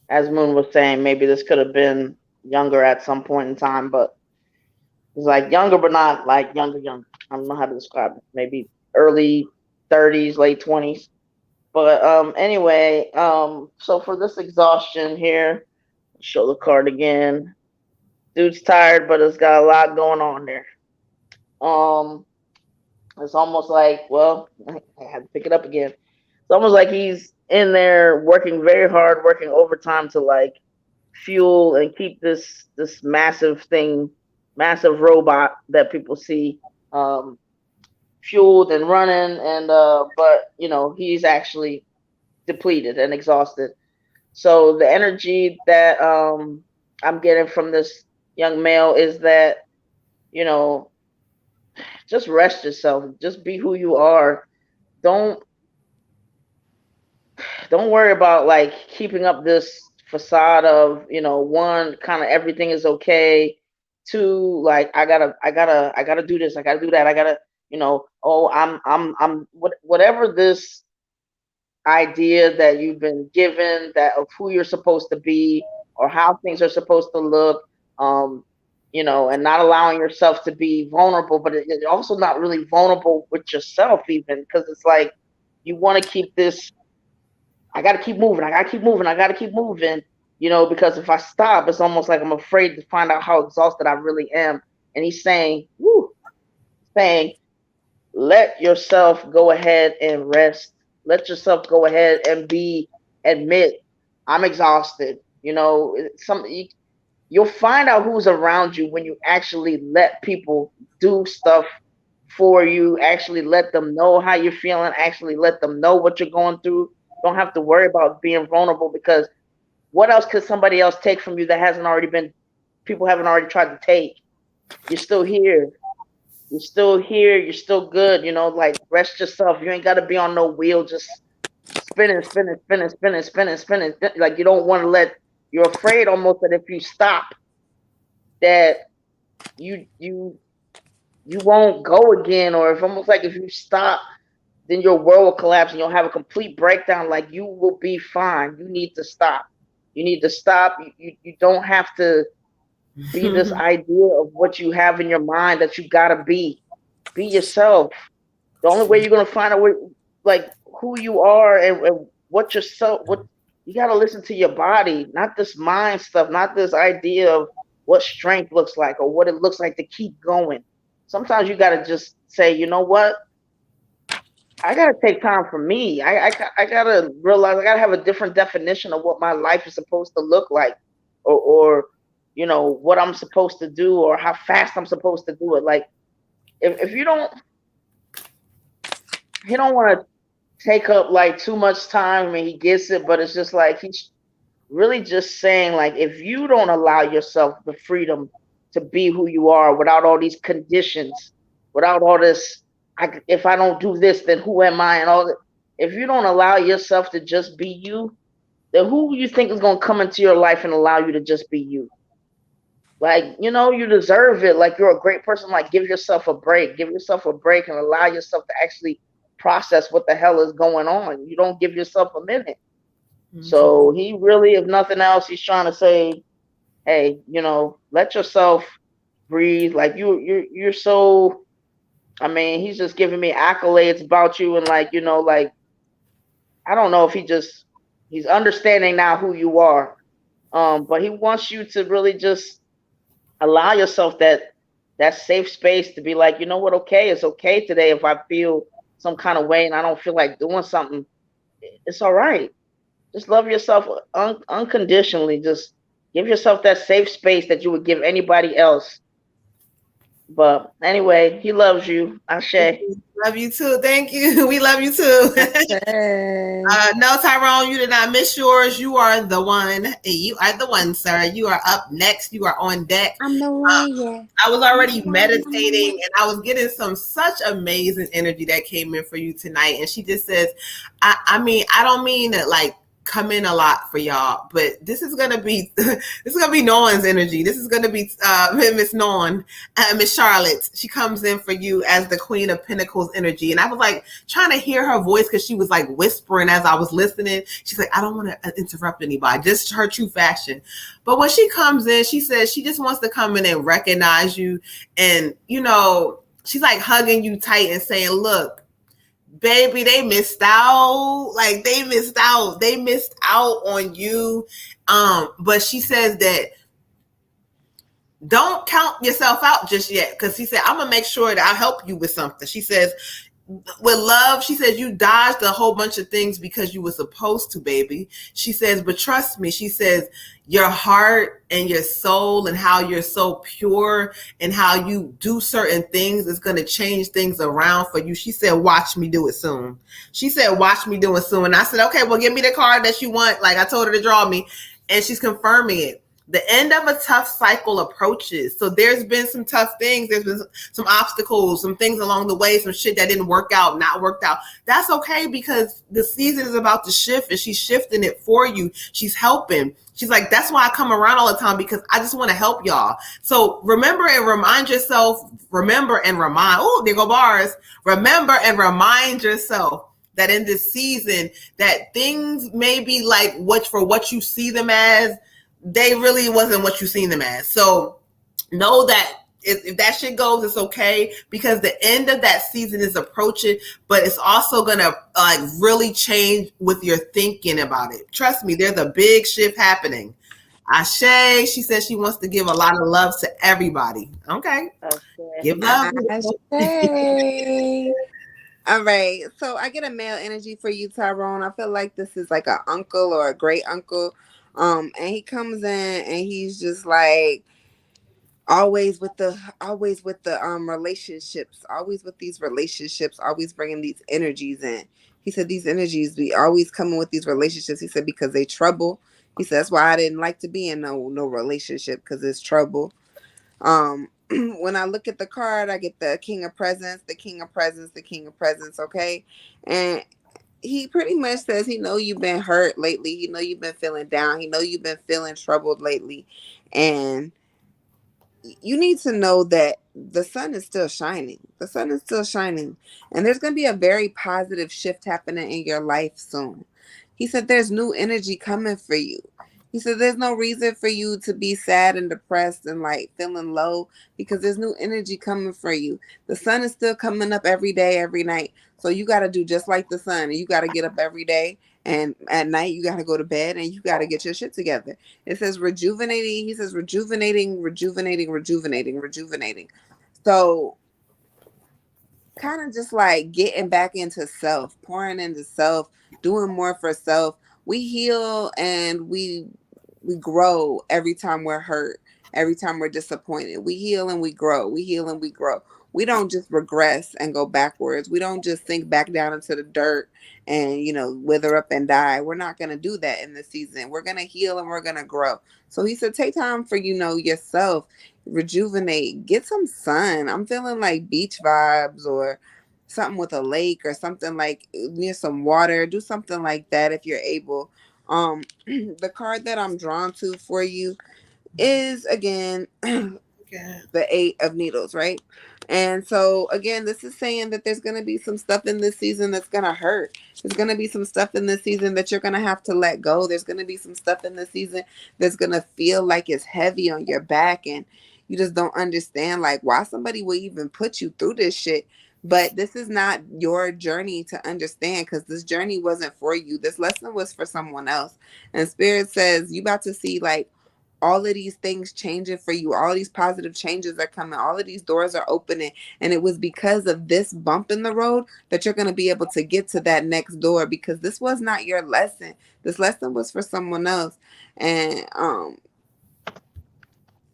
as Moon was saying, maybe this could have been younger at some point in time, but he's like younger, but not like younger, younger. I don't know how to describe it. Maybe early 30s, late 20s. But anyway, so for this exhaustion here, show the card again. Dude's tired, but it's got a lot going on there. Um, it's almost like, well, I had to pick it up again. It's almost like he's in there working very hard, working overtime to like fuel and keep this massive thing, massive robot that people see fueled and running, and but he's actually depleted and exhausted. So the energy that I'm getting from this young male is that, you know, just rest yourself, just be who you are. Don't don't worry about like keeping up this facade of, one, kind of everything is okay, two, like I gotta do this, I gotta do that, I gotta, oh, whatever this idea that you've been given that of who you're supposed to be or how things are supposed to look, um, and not allowing yourself to be vulnerable, but it also not really vulnerable with yourself even, because it's like you want to keep this. I got to keep moving. I got to keep moving. I got to keep moving. Because if I stop, it's almost like I'm afraid to find out how exhausted I really am. And he's saying, saying, let yourself go ahead and rest. Let yourself go ahead and admit, I'm exhausted. You'll find out who's around you when you actually let people do stuff for you, actually let them know how you're feeling, actually let them know what you're going through. Don't have to worry about being vulnerable, because what else could somebody else take from you that people haven't already tried to take? You're still here. You're still here. You're still good. Like, rest yourself. You ain't got to be on no wheel just spinning, spinning, spinning, spinning, spinning, spinning. Like, you don't want to you're afraid almost that if you stop, that you won't go again, or if almost like if you stop, then your world will collapse and you'll have a complete breakdown. Like, you will be fine. You need to stop. You need to stop. You don't have to be this idea of what you have in your mind that you gotta be. Be yourself. The only way you're gonna find out like who you are and what you gotta listen to your body, not this mind stuff, not this idea of what strength looks like or what it looks like to keep going. Sometimes you gotta just say, you know what? I gotta take time for me. I gotta realize I gotta have a different definition of what my life is supposed to look like, or what I'm supposed to do, or how fast I'm supposed to do it. Like, if he don't want to take up like too much time. I mean, he gets it, but it's just like he's really just saying, like, if you don't allow yourself the freedom to be who you are without all these conditions, without all this, if I don't do this, then who am I? And all that. If you don't allow yourself to just be you, then who you think is going to come into your life and allow you to just be you? Like, you deserve it. Like, you're a great person. Like, give yourself a break. Give yourself a break and allow yourself to actually process what the hell is going on. You don't give yourself a minute. Mm-hmm. So he really, if nothing else, he's trying to say, hey, let yourself breathe. Like, you're so, I mean, he's just giving me accolades about you, and like, like, I don't know if he's understanding now who you are. But he wants you to really just allow yourself that safe space to be like, you know what? Okay, it's okay today. If I feel some kind of way and I don't feel like doing something, it's all right. Just love yourself unconditionally. Just give yourself that safe space that you would give anybody else. But anyway, he loves you. Ashe. Love you too. Thank you. We love you too. No, Tyrone, you did not miss yours. You are the one. You are the one, sir. You are up next. You are on deck. I'm the one, yeah. I was already meditating and I was getting such amazing energy that came in for you tonight. And she just says, I mean, I don't mean that like come in a lot for y'all, but this is gonna be Noan's energy. This is gonna be Miss Noan, Miss Charlotte. She comes in for you as the Queen of Pentacles energy, and I was like trying to hear her voice because she was like whispering as I was listening. She's like, I don't want to interrupt anybody, just her true fashion. But when she comes in, she says she just wants to come in and recognize you, and she's like hugging you tight and saying, look, baby, they missed out. Like, they missed out. They missed out on you. But she says that don't count yourself out just yet. Because she said, I'm going to make sure that I'll help you with something. She says, with love, she says, you dodged a whole bunch of things because you were supposed to, baby. She says, but trust me, she says, your heart and your soul and how you're so pure and how you do certain things is going to change things around for you. She said, watch me do it soon. She said, watch me do it soon. And I said, okay, well, give me the card that you want. Like, I told her to draw me, and she's confirming it. The end of a tough cycle approaches. So there's been some tough things. There's been some obstacles, some things along the way, some shit that didn't work out, not worked out. That's okay because the season is about to shift and she's shifting it for you. She's helping. She's like, that's why I come around all the time because I just want to help y'all. So remember and remind yourself, oh, there go bars. Remember and remind yourself that in this season that things may be like what you see them as, they really wasn't what you seen them as. So know that if that shit goes, it's okay because the end of that season is approaching, but it's also gonna really change with your thinking about it. Trust me, there's a big shift happening. Ashe, she says she wants to give a lot of love to everybody. Okay. Give love. Ashe. All right. So I get a male energy for you, Tyrone. I feel like this is like an uncle or a great uncle. And he comes in and he's just like always with the relationships, always with these relationships, always bringing these energies in. He said these energies be always coming with these relationships. He said because they trouble. He said that's why I didn't like to be in no relationship because it's trouble. When I look at the card, I get the King of Presents, the King of Presents, the King of Presents. Okay, and he pretty much says he know you've been hurt lately. He know you've been feeling down. He know you've been feeling troubled lately, and you need to know that the sun is still shining. The sun is still shining, and there's going to be a very positive shift happening in your life soon. He said there's new energy coming for you. He said there's no reason for you to be sad and depressed and like feeling low because there's new energy coming for you. The sun is still coming up every day, every night. So you got to do just like the sun, and you got to get up every day, and at night you got to go to bed and you got to get your shit together. It says rejuvenating. He says rejuvenating, rejuvenating, rejuvenating, rejuvenating. So kind of just like getting back into self, pouring into self, doing more for self. We heal and we grow every time we're hurt, every time we're disappointed. We heal and we grow. We heal and we grow. We don't just regress and go backwards. We don't just sink back down into the dirt and, wither up and die. We're not going to do that in this season. We're going to heal and we're going to grow. So he said, take time for, yourself, rejuvenate, get some sun. I'm feeling like beach vibes or something with a lake or something like near some water. Do something like that if you're able. The card that I'm drawn to for you is again the Eight of Needles, right? And so again, this is saying that there's going to be some stuff in this season that's going to hurt. There's going to be some stuff in this season that you're going to have to let go. There's going to be some stuff in this season that's going to feel like it's heavy on your back and you just don't understand like why somebody would even put you through this shit. But this is not your journey to understand because this journey wasn't for you. This lesson was for someone else. And Spirit says you about to see like all of these things changing for you. All these positive changes are coming. All of these doors are opening. And it was because of this bump in the road that you're going to be able to get to that next door because this was not your lesson. This lesson was for someone else. And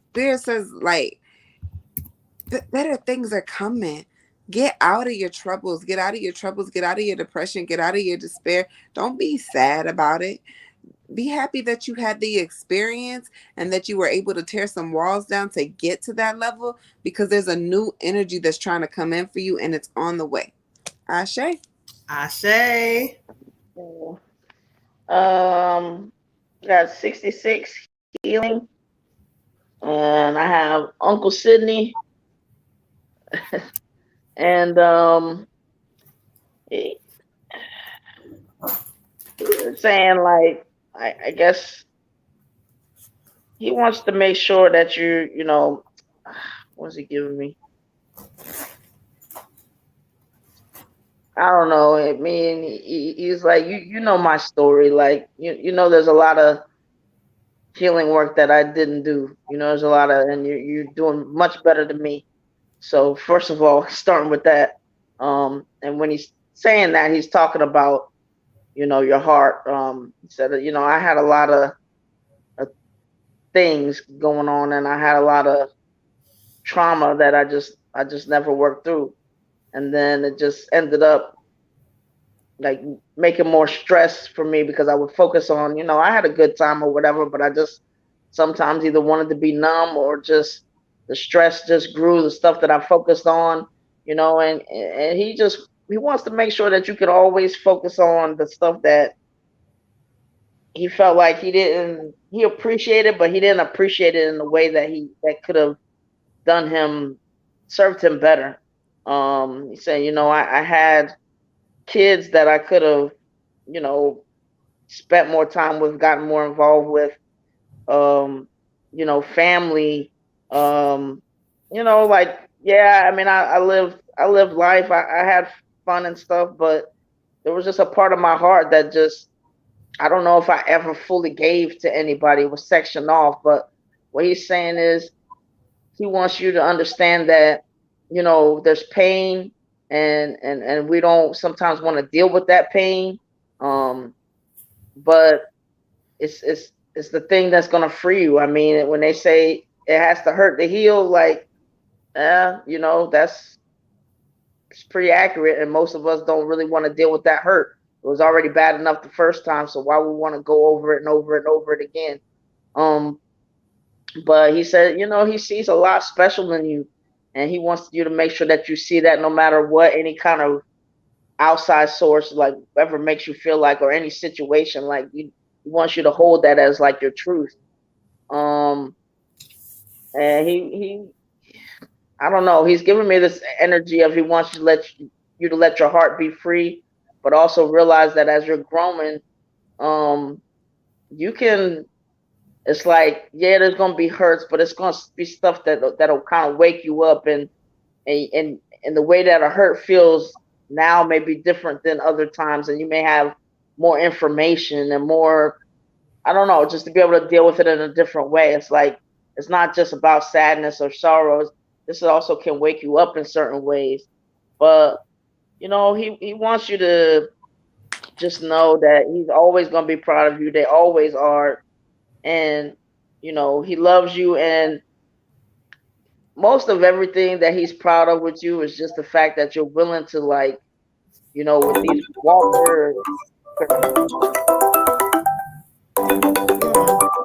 Spirit says like better things are coming. Get out of your troubles. Get out of your troubles. Get out of your depression. Get out of your despair. Don't be sad about it. Be happy that you had the experience and that you were able to tear some walls down to get to that level because there's a new energy that's trying to come in for you and it's on the way. Ashe. Ashe. Got 66 healing, and I have Uncle Sydney, and saying like I guess he wants to make sure that what's he giving me? I don't know. I mean, he's like, you know my story. Like, there's a lot of healing work that I didn't do. There's a lot of, and you're doing much better than me. So first of all, starting with that. And when he's saying that, he's talking about, your heart. He said, I had a lot of things going on and I had a lot of trauma that I just never worked through. And then it just ended up like making more stress for me because I would focus on, I had a good time or whatever, but I just sometimes either wanted to be numb or just the stress just grew, the stuff that I focused on, and he wants to make sure that you can always focus on the stuff that he felt like he appreciated, but he didn't appreciate it in the way that could have done him served him better. He said, I had kids that I could have, you know, spent more time with, gotten more involved with, family, um, like, yeah, I mean, I lived life. I had fun and stuff, but there was just a part of my heart that just, I don't know if I ever fully gave to anybody. It was sectioned off. But what he's saying is he wants you to understand that, there's pain, and we don't sometimes want to deal with that pain. Um, but it's the thing that's gonna free you. I mean, when they say it has to hurt to heal, like, that's it's pretty accurate, and most of us don't really want to deal with that hurt. It was already bad enough the first time, so why we want to go over it and over it and over it again? Um, but he said, he sees a lot special in you, and he wants you to make sure that you see that no matter what any kind of outside source like ever makes you feel like, or any situation, like he wants you to hold that as like your truth. Um, and he I don't know. He's giving me this energy of he wants you to let your heart be free, but also realize that as you're growing, um, you can. It's like, yeah, there's gonna be hurts, but it's gonna be stuff that'll kind of wake you up, and the way that a hurt feels now may be different than other times, and you may have more information and more, I don't know, just to be able to deal with it in a different way. It's like it's not just about sadness or sorrows. This also can wake you up in certain ways. But he wants you to just know that he's always gonna be proud of you. They always are, and he loves you. And most of everything that he's proud of with you is just the fact that you're willing to, like, with these Walker,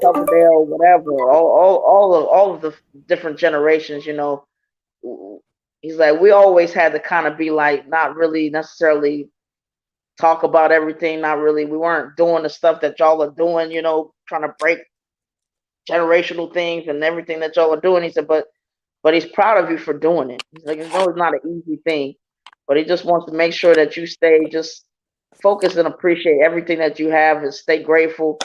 Coverdale, whatever, all of the different generations, he's like, we always had to kind of be like, not really necessarily talk about everything, not really, we weren't doing the stuff that y'all are doing, trying to break generational things and everything that y'all are doing. He said, but he's proud of you for doing it. He's like, it's not an easy thing, but he just wants to make sure that you stay just focused and appreciate everything that you have and stay grateful.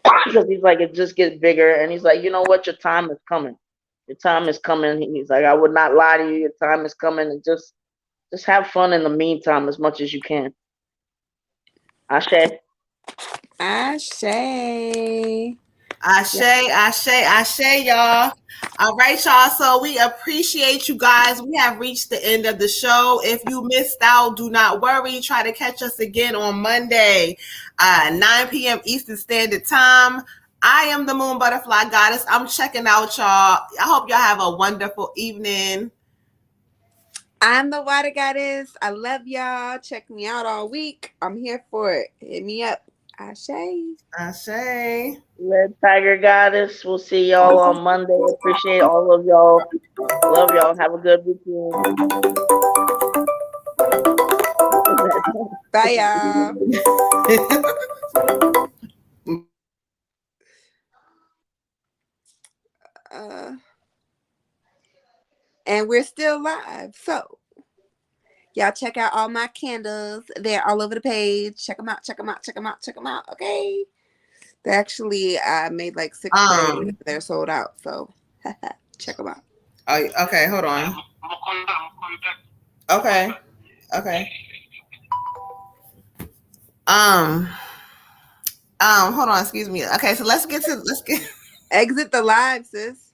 Because he's like, it just gets bigger, and he's like, you know what, your time is coming. Your time is coming. He's like, I would not lie to you. Your time is coming, and just have fun in the meantime as much as you can. Ashe. Ashe. Ashe, y'all. All right, y'all. So we appreciate you guys. We have reached the end of the show. If you missed out, do not worry. Try to catch us again on Monday, 9 p.m. Eastern Standard Time. I am the Moon Butterfly Goddess. I'm checking out, y'all. I hope y'all have a wonderful evening. I'm the Water Goddess. I love y'all. Check me out all week. I'm here for it. Hit me up. Ashe. Red Tiger Goddess. We'll see y'all on Monday. Appreciate all of y'all. Love y'all. Have a good weekend. Bye, y'all. And we're still live. So y'all check out all my candles. They're all over the page. Check them out. Okay. They actually made like 6 days. They're sold out. So check them out. Oh, okay. Hold on. Okay. Hold on. Excuse me. Okay. So let's get exit the live, sis.